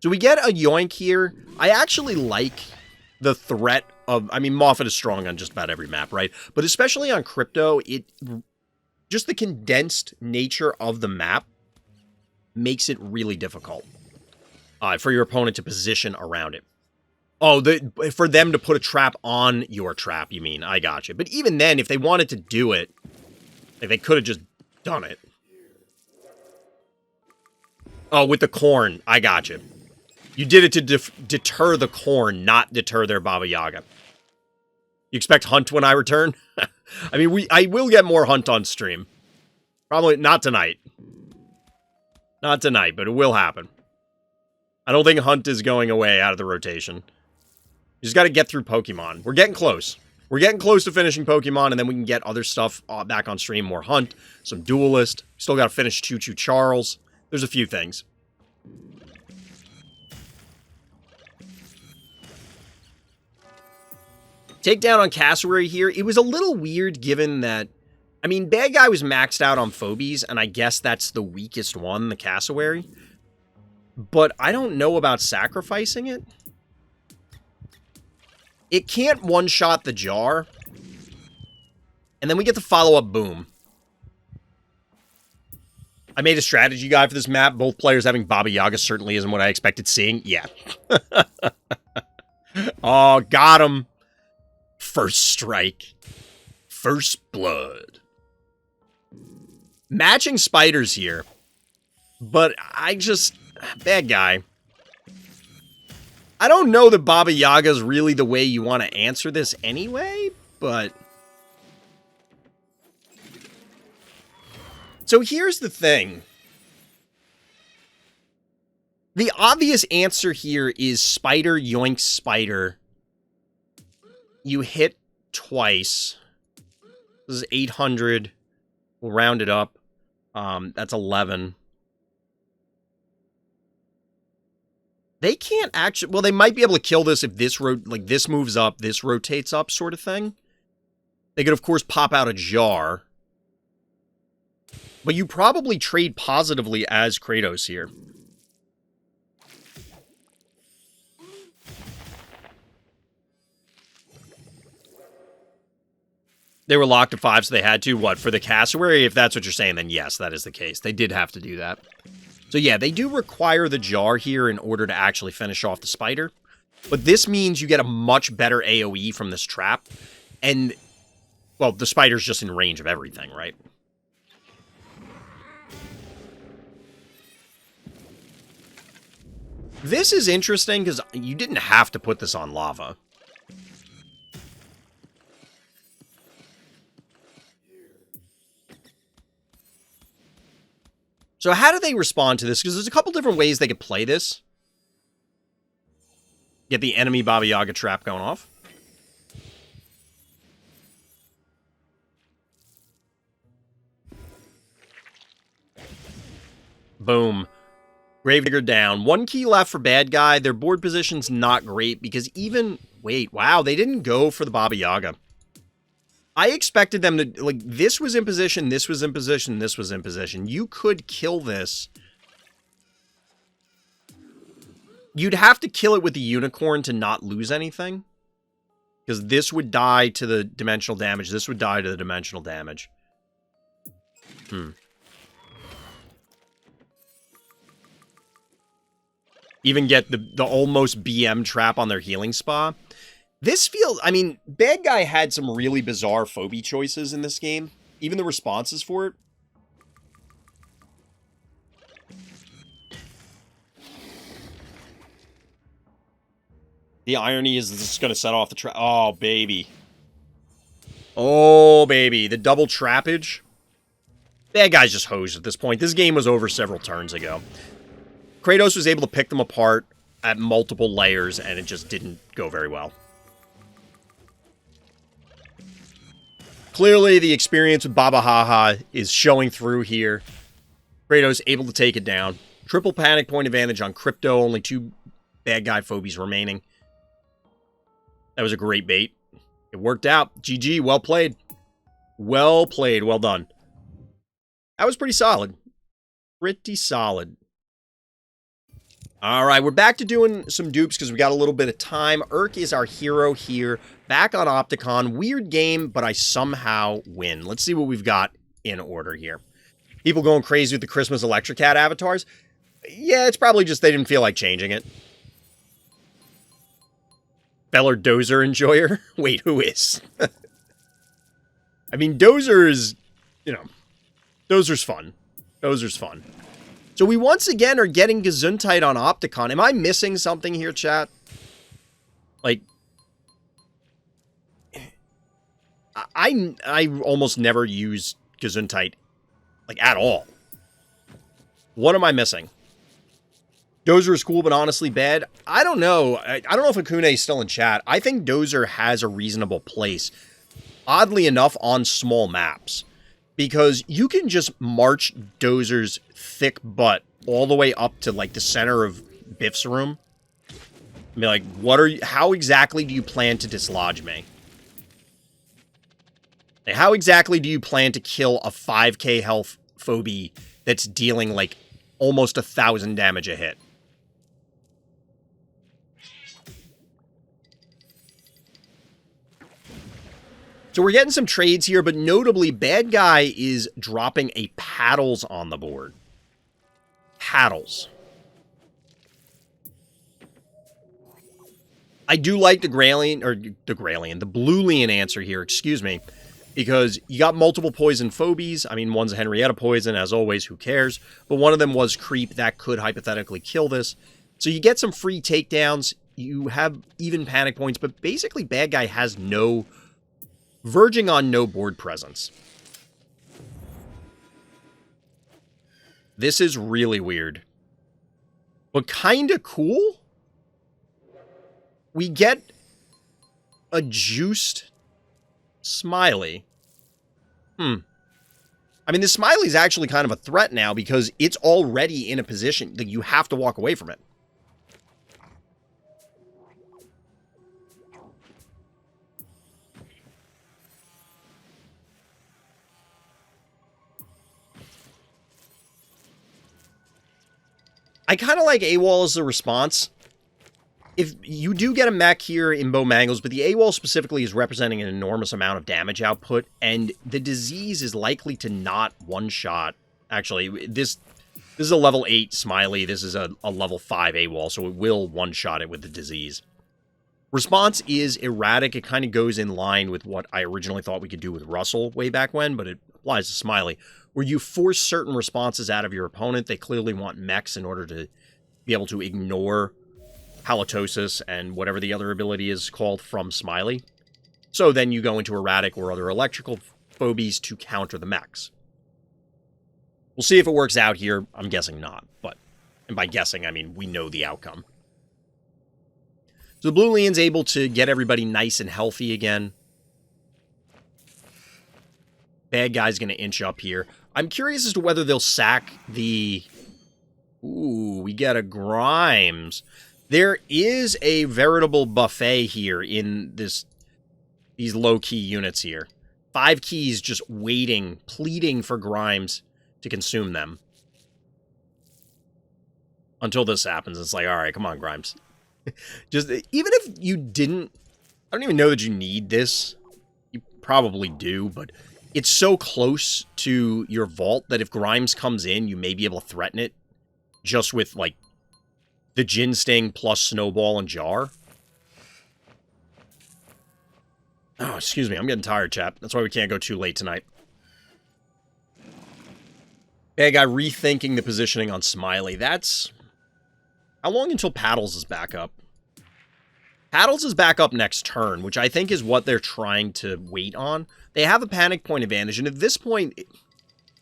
So we get a yoink here. I actually like the threat of... I mean, Moffat is strong on just about every map, right? But especially on Crypto, just the condensed nature of the map makes it really difficult for your opponent to position around it. Oh, for them to put a trap on your trap, you mean. I gotcha. But even then, if they wanted to do it, like, they could have just done it. Oh, with the corn. I gotcha. You did it to deter the corn, not deter their Baba Yaga. You expect Hunt when I return? I mean, I will get more Hunt on stream. Probably not tonight. Not tonight, but it will happen. I don't think Hunt is going away out of the rotation. You just got to get through Pokemon. We're getting close. We're getting close to finishing Pokemon, and then we can get other stuff back on stream. More Hunt, some Duelist. Still got to finish Choo Choo Charles. There's a few things. Takedown on Cassowary here. It was a little weird given that... I mean, Bad Guy was maxed out on Phobies, and I guess that's the weakest one, the Cassowary. But I don't know about sacrificing it. It can't one-shot the Jar. And then we get the follow-up Boom. I made a strategy guide for this map. Both players having Baba Yaga certainly isn't what I expected seeing. Yeah. Oh, got him. First strike. First blood. Matching spiders here. But I just... Bad guy. I don't know that Baba Yaga is really the way you want to answer this anyway, but... So here's the thing. The obvious answer here is spider yoinks spider. You hit twice. This is 800. We'll round it up. That's 11. They can't actually... Well, they might be able to kill this if this this moves up, this rotates up sort of thing. They could, of course, pop out a jar. But you probably trade positively as Kratosss here. They were locked to 5, so they had to. What, for the cassowary? If that's what you're saying, then yes, that is the case. They did have to do that. So yeah, they do require the jar here in order to actually finish off the spider. But this means you get a much better AoE from this trap. And, well, the spider's just in range of everything, right? This is interesting because you didn't have to put this on lava. So how do they respond to this? Because there's a couple different ways they could play this. Get the enemy Baba Yaga trap going off. Boom. Gravedigger down. 1 key left for bad guy. Their board position's not great because even... Wait, wow, they didn't go for the Baba Yaga. I expected them to... Like, this was in position, this was in position, this was in position. You could kill this. You'd have to kill it with the unicorn to not lose anything. Because this would die to the dimensional damage. This would die to the dimensional damage. Even get the almost BM trap on their healing spa. This feels... I mean, bad guy had some really bizarre phobie choices in this game. Even the responses for it. The irony is this is going to set off the trap. Oh, baby. Oh, baby. The double trappage. Bad guy's just hosed at this point. This game was over several turns ago. Kratosss was able to pick them apart at multiple layers, and it just didn't go very well. Clearly, the experience with Baba Haha is showing through here. Kratosss able to take it down. Triple panic point advantage on Crypto. Only 2 bad guy phobies remaining. That was a great bait. It worked out. GG. Well played. Well played. Well done. That was pretty solid. Pretty solid. All right, we're back to doing some dupes because we got a little bit of time. Urk is our hero here, back on Opticon. Weird game, but I somehow win. Let's see what we've got in order here. People going crazy with the Christmas Electric Cat avatars? Yeah, it's probably just they didn't feel like changing it. Feller Dozer enjoyer? Wait, who is? I mean, Dozer is, you know, Dozer's fun. Dozer's fun. So we once again are getting Gesundheit on Opticon. Am I missing something here, chat? Like, I almost never use Gesundheit, like, at all. What am I missing? Dozer is cool, but honestly bad. I don't know. I don't know if hakunay is still in chat. I think Dozer has a reasonable place, oddly enough, on small maps. Because you can just march Dozer's thick butt all the way up to, like, the center of Biff's room. I mean, like, how exactly do you plan to dislodge me? Like, how exactly do you plan to kill a 5k health phobie that's dealing, like, almost 1,000 damage a hit? So we're getting some trades here, but notably, bad guy is dropping a paddles on the board. Paddles. I do like the Bluelian answer here, excuse me, because you got multiple poison phobies. I mean, one's a Henrietta poison, as always, who cares? But one of them was creep, that could hypothetically kill this. So you get some free takedowns, you have even panic points, but basically bad guy has verging on no board presence. This is really weird, but kind of cool. We get a juiced Smiley. I mean, the Smiley's actually kind of a threat now because it's already in a position that you have to walk away from it. I kind of like AWOL as a response. If you do get a mech here in Bow Mangles, but the AWOL specifically is representing an enormous amount of damage output, and the disease is likely to not one-shot. Actually, this is a level 8 Smiley, this is a level 5 AWOL, so it will one-shot it with the disease. Response is erratic, it kind of goes in line with what I originally thought we could do with Russell way back when, but it applies to Smiley, where you force certain responses out of your opponent. They clearly want mechs in order to be able to ignore halitosis and whatever the other ability is called from Smiley. So then you go into erratic or other electrical phobies to counter the mechs. We'll see if it works out here. I'm guessing not, but, and by guessing, I mean we know the outcome. So the Bluelian's able to get everybody nice and healthy again. Bad guy's going to inch up here. I'm curious as to whether they'll sack the... Ooh, we get a Grimes. There is a veritable buffet here in these low-key units here. 5 keys just waiting, pleading for Grimes to consume them. Until this happens, it's like, all right, come on, Grimes. Just, even if you didn't... I don't even know that you need this. You probably do, but it's so close to your vault that if Grimes comes in, you may be able to threaten it just with, like, the Gin Sting plus Snowball and Jar. Oh, excuse me. I'm getting tired, chap. That's why we can't go too late tonight. Bad guy rethinking the positioning on Smiley. That's... How long until Paddles is back up? Paddles is back up next turn, which I think is what they're trying to wait on. They have a panic point advantage, and at this point,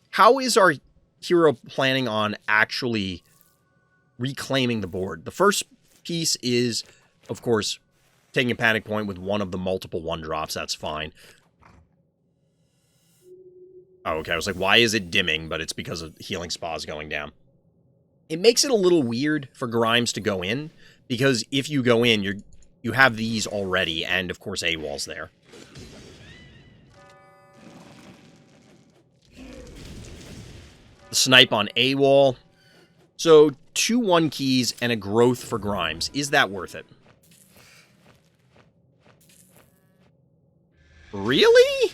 how is our hero planning on actually reclaiming the board? The first piece is, of course, taking a panic point with one of the multiple 1-drops. That's fine. Oh, okay. I was like, why is it dimming? But it's because of healing spas going down. It makes it a little weird for Grimes to go in, because if you go in, you have these already, and of course AWOL's there. The snipe on AWOL. So 2 1 keys and a growth for Grimes. Is that worth it? Really?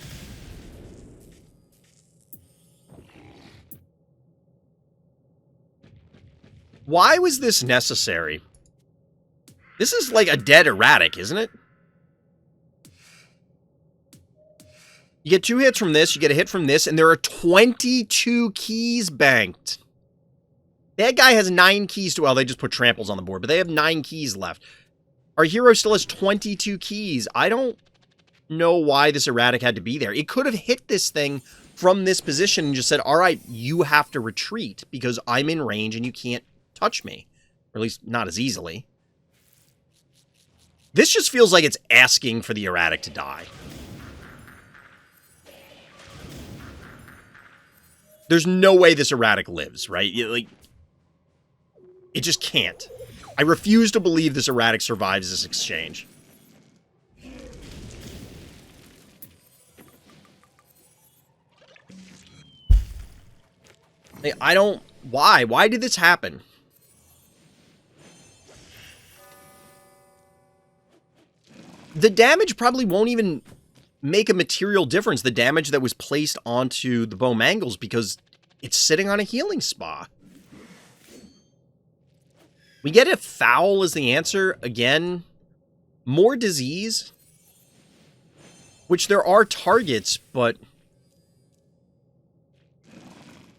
Why was this necessary? This is like a dead erratic, isn't it? You get 2 hits from this, you get a hit from this, and there are 22 keys banked. That guy has 9 keys to... Well, they just put tramples on the board, but they have 9 keys left. Our hero still has 22 keys. I don't know why this erratic had to be there. It could have hit this thing from this position and just said, all right, you have to retreat because I'm in range and you can't touch me. Or at least not as easily. This just feels like it's asking for the erratic to die. There's no way this erratic lives, right? Like, it just can't. I refuse to believe this erratic survives this exchange. I don't... Why? Why did this happen? The damage probably won't even make a material difference, the damage that was placed onto the Bow Mangles, because it's sitting on a healing spa. We get a foul as the answer. Again, more disease. Which there are targets, but...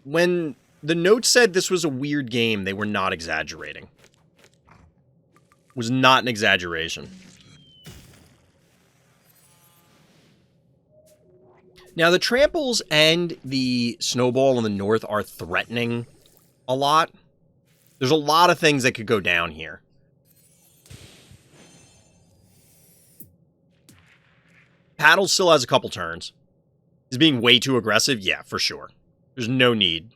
when the note said this was a weird game, they were not exaggerating. It was not an exaggeration. Now, the tramples and the snowball in the north are threatening a lot. There's a lot of things that could go down here. Paddle still has a couple turns. Is being way too aggressive? Yeah, for sure. There's no need.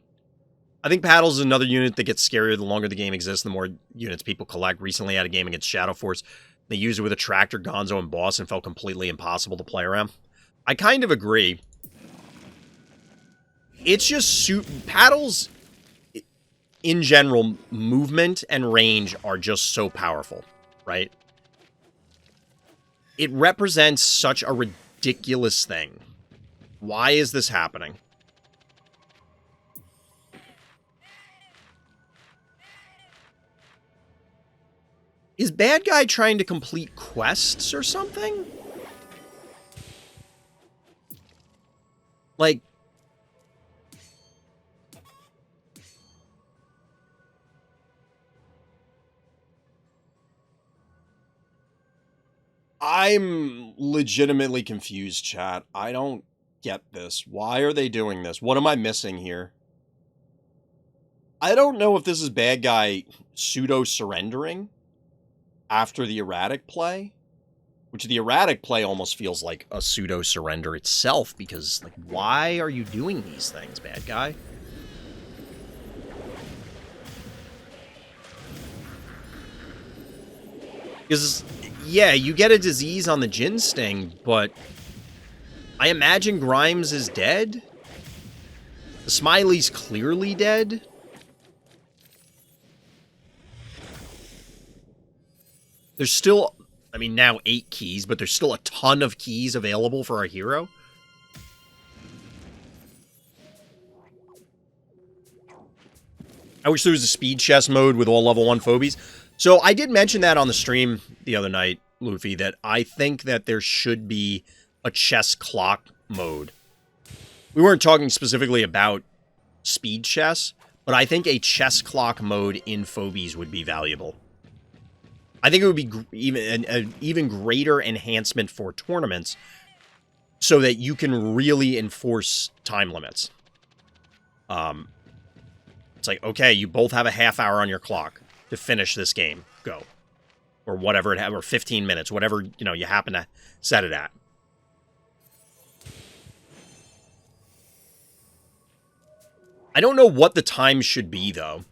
I think Paddles is another unit that gets scarier the longer the game exists, the more units people collect. Recently had a game against Shadow Force. They used it with a Tractor, Gonzo, and Boss and felt completely impossible to play around. I kind of agree. It's just Paddles, in general, movement and range are just so powerful, right? It represents such a ridiculous thing. Why is this happening? Is bad guy trying to complete quests or something? Like... I'm legitimately confused, chat. I don't get this. Why are they doing this? What am I missing here? I don't know if this is bad guy pseudo-surrendering after the erratic play, which the erratic play almost feels like a pseudo-surrender itself, because, like, why are you doing these things, bad guy? Because, yeah, you get a disease on the Jin Sting, but I imagine Grimes is dead? The Smiley's clearly dead? There's still, I mean, now 8 keys, but there's still a ton of keys available for our hero. I wish there was a speed chess mode with all level 1 phobies. So I did mention that on the stream the other night, Luffy, that I think that there should be a chess clock mode. We weren't talking specifically about speed chess, but I think a chess clock mode in Phobies would be valuable. I think it would be even an even greater enhancement for tournaments so that you can really enforce time limits. It's like, okay, you both have a half hour on your clock to finish this game. Go. Or whatever it has, or 15 minutes, whatever, you know, you happen to set it at. I don't know what the time should be, though.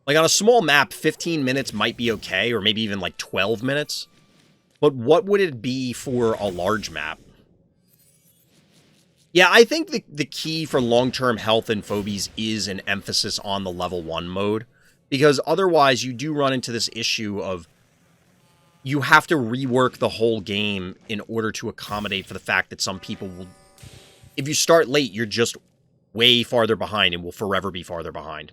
Like, on a small map, 15 minutes might be okay, or maybe even, like, 12 minutes. But what would it be for a large map? Yeah, I think the key for long-term health in Phobies is an emphasis on the level 1 mode. Because otherwise, you do run into this issue of you have to rework the whole game in order to accommodate for the fact that some people will... If you start late, you're just way farther behind and will forever be farther behind.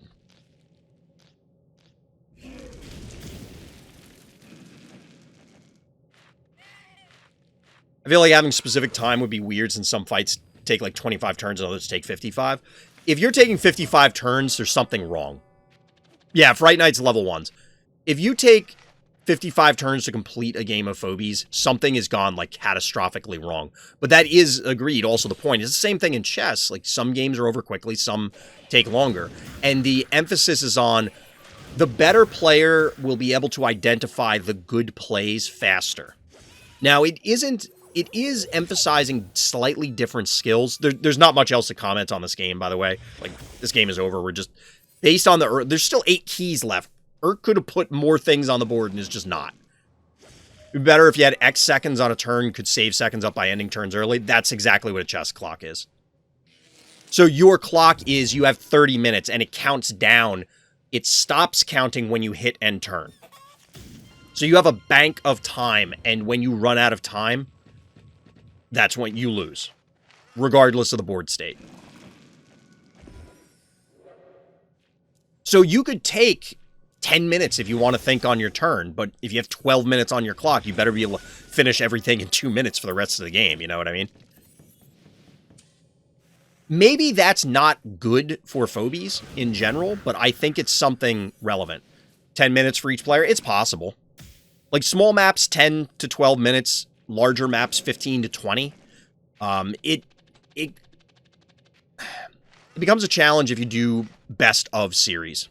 I feel like having specific time would be weird since some fights take like 25 turns and others take 55. If you're taking 55 turns, there's something wrong. Yeah, Fright Night's level 1s. If you take 55 turns to complete a game of Phobies, something has gone like catastrophically wrong. But that is, agreed, also the point. It's the same thing in chess. Like, some games are over quickly, some take longer. And the emphasis is on the better player will be able to identify the good plays faster. Now, it is emphasizing slightly different skills. There's not much else to comment on this game, by the way. Like, this game is over. We're just... Based on the... There's still 8 keys left. Urk could have put more things on the board and is just not. It'd be better if you had X seconds on a turn, could save seconds up by ending turns early. That's exactly what a chess clock is. So your clock is, you have 30 minutes, and it counts down. It stops counting when you hit end turn. So you have a bank of time, and when you run out of time... That's when you lose, regardless of the board state. So you could take 10 minutes if you want to think on your turn, but if you have 12 minutes on your clock, you better be able to finish everything in 2 minutes for the rest of the game, you know what I mean? Maybe that's not good for Phobies in general, but I think it's something relevant. 10 minutes for each player, it's possible. Like, small maps, 10 to 12 minutes. Larger maps, 15 to 20. It becomes a challenge if you do best of series.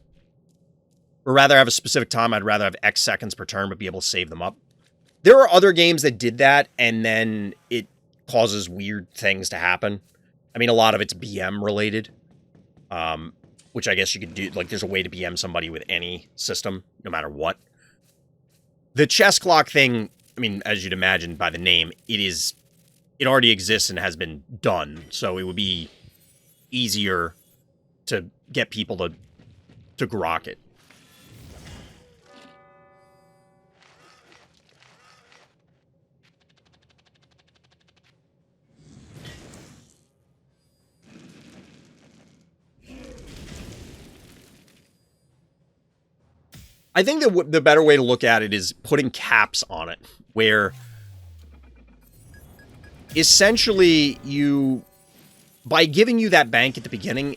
Or rather have a specific time, I'd rather have X seconds per turn, but be able to save them up. There are other games that did that, and then it causes weird things to happen. I mean, a lot of it's BM related. Which I guess you could do, like, there's a way to BM somebody with any system, no matter what. The chess clock thing, I mean, as you'd imagine by the name, it already exists and has been done, so it would be easier to get people to grok it. I think that the better way to look at it is putting caps on it, where essentially by giving you that bank at the beginning,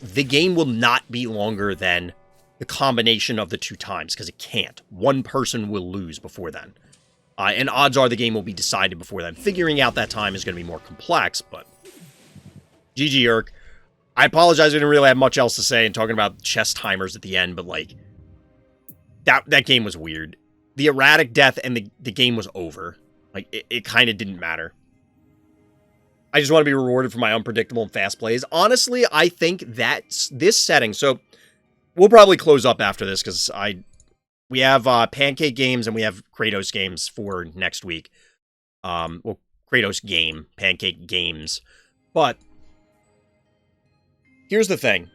the game will not be longer than the combination of the 2 times, because it can't. One person will lose before then. And odds are the game will be decided before then. Figuring out that time is going to be more complex, but GG Urk. I apologize, I didn't really have much else to say in talking about chess timers at the end, but like, that game was weird. The erratic death and the game was over. Like, it kind of didn't matter. I just want to be rewarded for my unpredictable and fast plays. Honestly, I think that's this setting. So we'll probably close up after this because we have Pancake games and we have Kratosss games for next week. Well, Kratosss game, Pancake games. But here's the thing.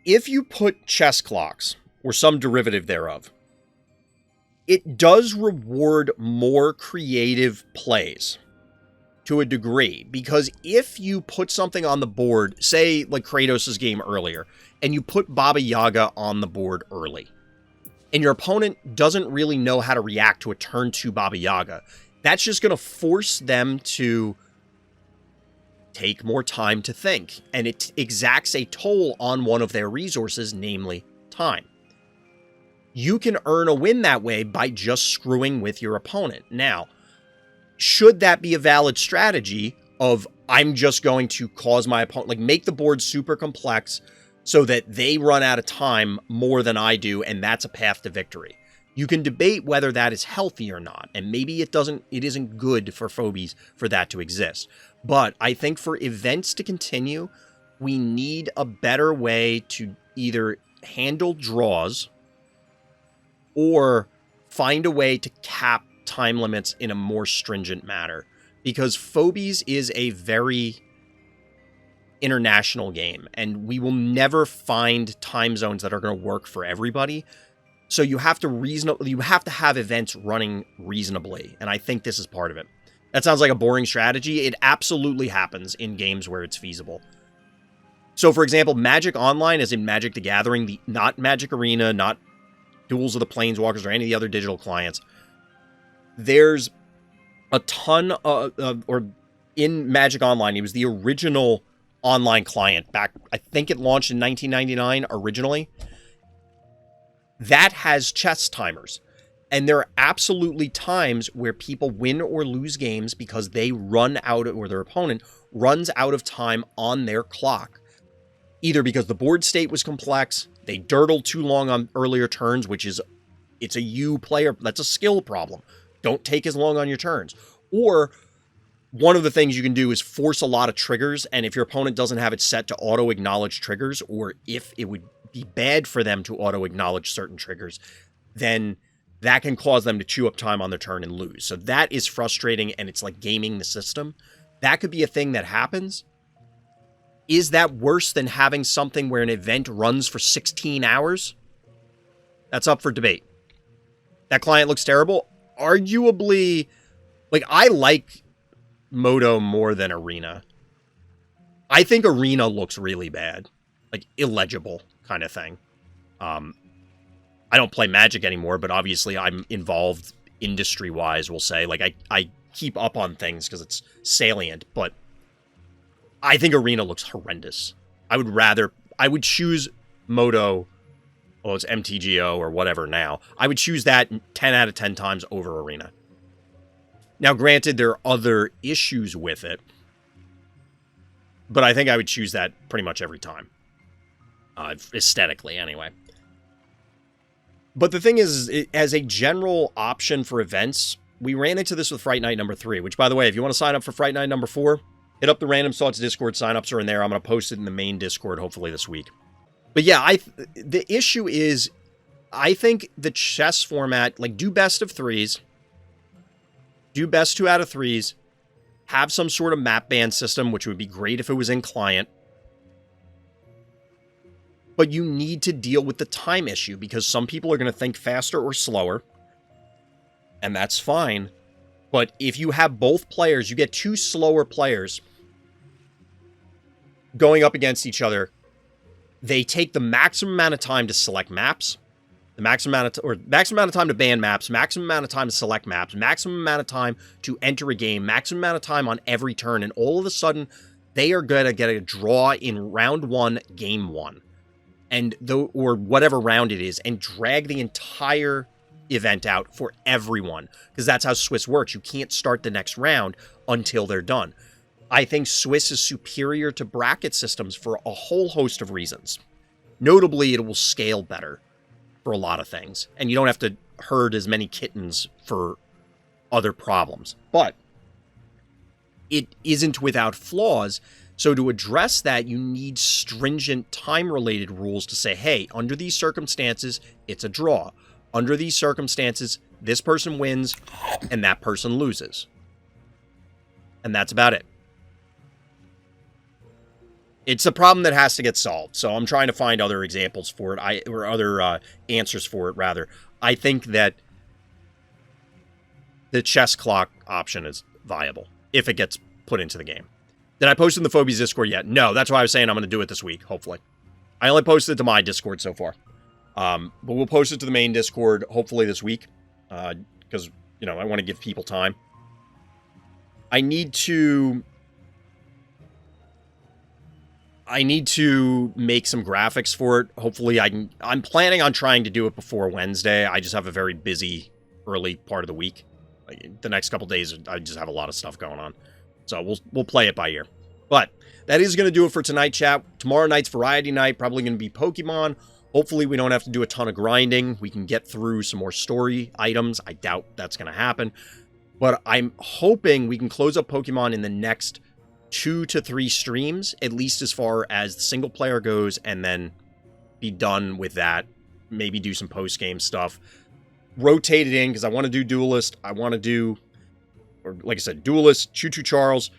If you put chess clocks or some derivative thereof, it does reward more creative plays to a degree, because if you put something on the board, say like Kratosss' game earlier, and you put Baba Yaga on the board early, and your opponent doesn't really know how to react to a turn 2 Baba Yaga, that's just going to force them to take more time to think, and it exacts a toll on one of their resources, namely time. You can earn a win that way by just screwing with your opponent. Now, should that be a valid strategy of, I'm just going to cause my opponent, like, make the board super complex so that they run out of time more than I do, and that's a path to victory? You can debate whether that is healthy or not, and maybe it isn't good for Phobies for that to exist. But I think for events to continue, we need a better way to either handle draws or find a way to cap time limits in a more stringent manner. Because Phobies is a very international game, and we will never find time zones that are going to work for everybody. So you have to have events running reasonably, and I think this is part of it. That sounds like a boring strategy. It absolutely happens in games where it's feasible. So, for example, Magic Online, as in Magic the Gathering, not Magic Arena, not Duels of the Planeswalkers or any of the other digital clients, there's a ton or in Magic Online, it was the original online client back, I think it launched in 1999 originally. That has chess timers. And there are absolutely times where people win or lose games because they run out, or their opponent runs out of time on their clock. Either because the board state was complex, they dirtled too long on earlier turns, it's a you player, that's a skill problem. Don't take as long on your turns. Or one of the things you can do is force a lot of triggers, and if your opponent doesn't have it set to auto-acknowledge triggers, or if it would be bad for them to auto-acknowledge certain triggers, then that can cause them to chew up time on their turn and lose. So that is frustrating, and it's like gaming the system. That could be a thing that happens. Is that worse than having something where an event runs for 16 hours? That's up for debate. That client looks terrible. Arguably, like, I like Moto more than Arena. I think Arena looks really bad. Like, illegible kind of thing. I don't play Magic anymore, but obviously I'm involved industry-wise, we'll say. Like, I keep up on things because it's salient, but I think Arena looks horrendous. I would choose Moto, well, it's MTGO or whatever now. I would choose that 10 out of 10 times over Arena. Now, granted, there are other issues with it, but I think I would choose that pretty much every time. Aesthetically, anyway. But the thing is, as a general option for events, we ran into this with Fright Night number 3, which, by the way, if you want to sign up for Fright Night number 4, hit up the Random Thoughts Discord. Sign-ups are in there. I'm going to post it in the main Discord, hopefully this week. But yeah, the issue is, I think the chess format, like, do best of 3s, do best 2 out of 3s, have some sort of map ban system, which would be great if it was in client. But you need to deal with the time issue, because some people are going to think faster or slower, and that's fine. But if you have both players, you get 2 slower players going up against each other, they take the maximum amount of time to select maps, the maximum amount of time to ban maps, maximum amount of time to select maps, maximum amount of time to enter a game, maximum amount of time on every turn, and all of a sudden, they are going to get a draw in round 1, game 1. Or whatever round it is, and drag the entire event out for everyone. Because that's how Swiss works. You can't start the next round until they're done. I think Swiss is superior to bracket systems for a whole host of reasons. Notably, it will scale better for a lot of things. And you don't have to herd as many kittens for other problems. But it isn't without flaws. So to address that, you need stringent time-related rules to say, hey, under these circumstances, it's a draw. Under these circumstances, this person wins and that person loses. And that's about it. It's a problem that has to get solved. So I'm trying to find other examples for it, or other answers for it, rather. I think that the chess clock option is viable if it gets put into the game. Did I post in the Phobies Discord yet? No, that's why I was saying I'm going to do it this week, hopefully. I only posted it to my Discord so far. But we'll post it to the main Discord, hopefully this week. Because, you know, I want to give people time. I need to make some graphics for it. Hopefully I'm planning on trying to do it before Wednesday. I just have a very busy early part of the week. Like, the next couple days, I just have a lot of stuff going on. So we'll play it by ear. But that is going to do it for tonight, chat. Tomorrow night's variety night, probably going to be Pokemon. Hopefully we don't have to do a ton of grinding. We can get through some more story items. I doubt that's going to happen. But I'm hoping we can close up Pokemon in the next 2 to 3 streams, at least as far as the single player goes, and then be done with that. Maybe do some post-game stuff. Rotate it in, because I want to do Duelist. I want to do, or like I said, Duelist, Choo Choo Charles,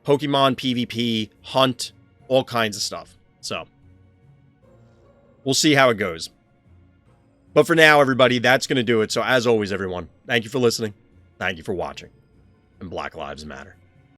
Pokemon PvP, Hunt, all kinds of stuff. So, we'll see how it goes. But for now, everybody, that's going to do it. So as always, everyone, thank you for listening. Thank you for watching. And Black Lives Matter.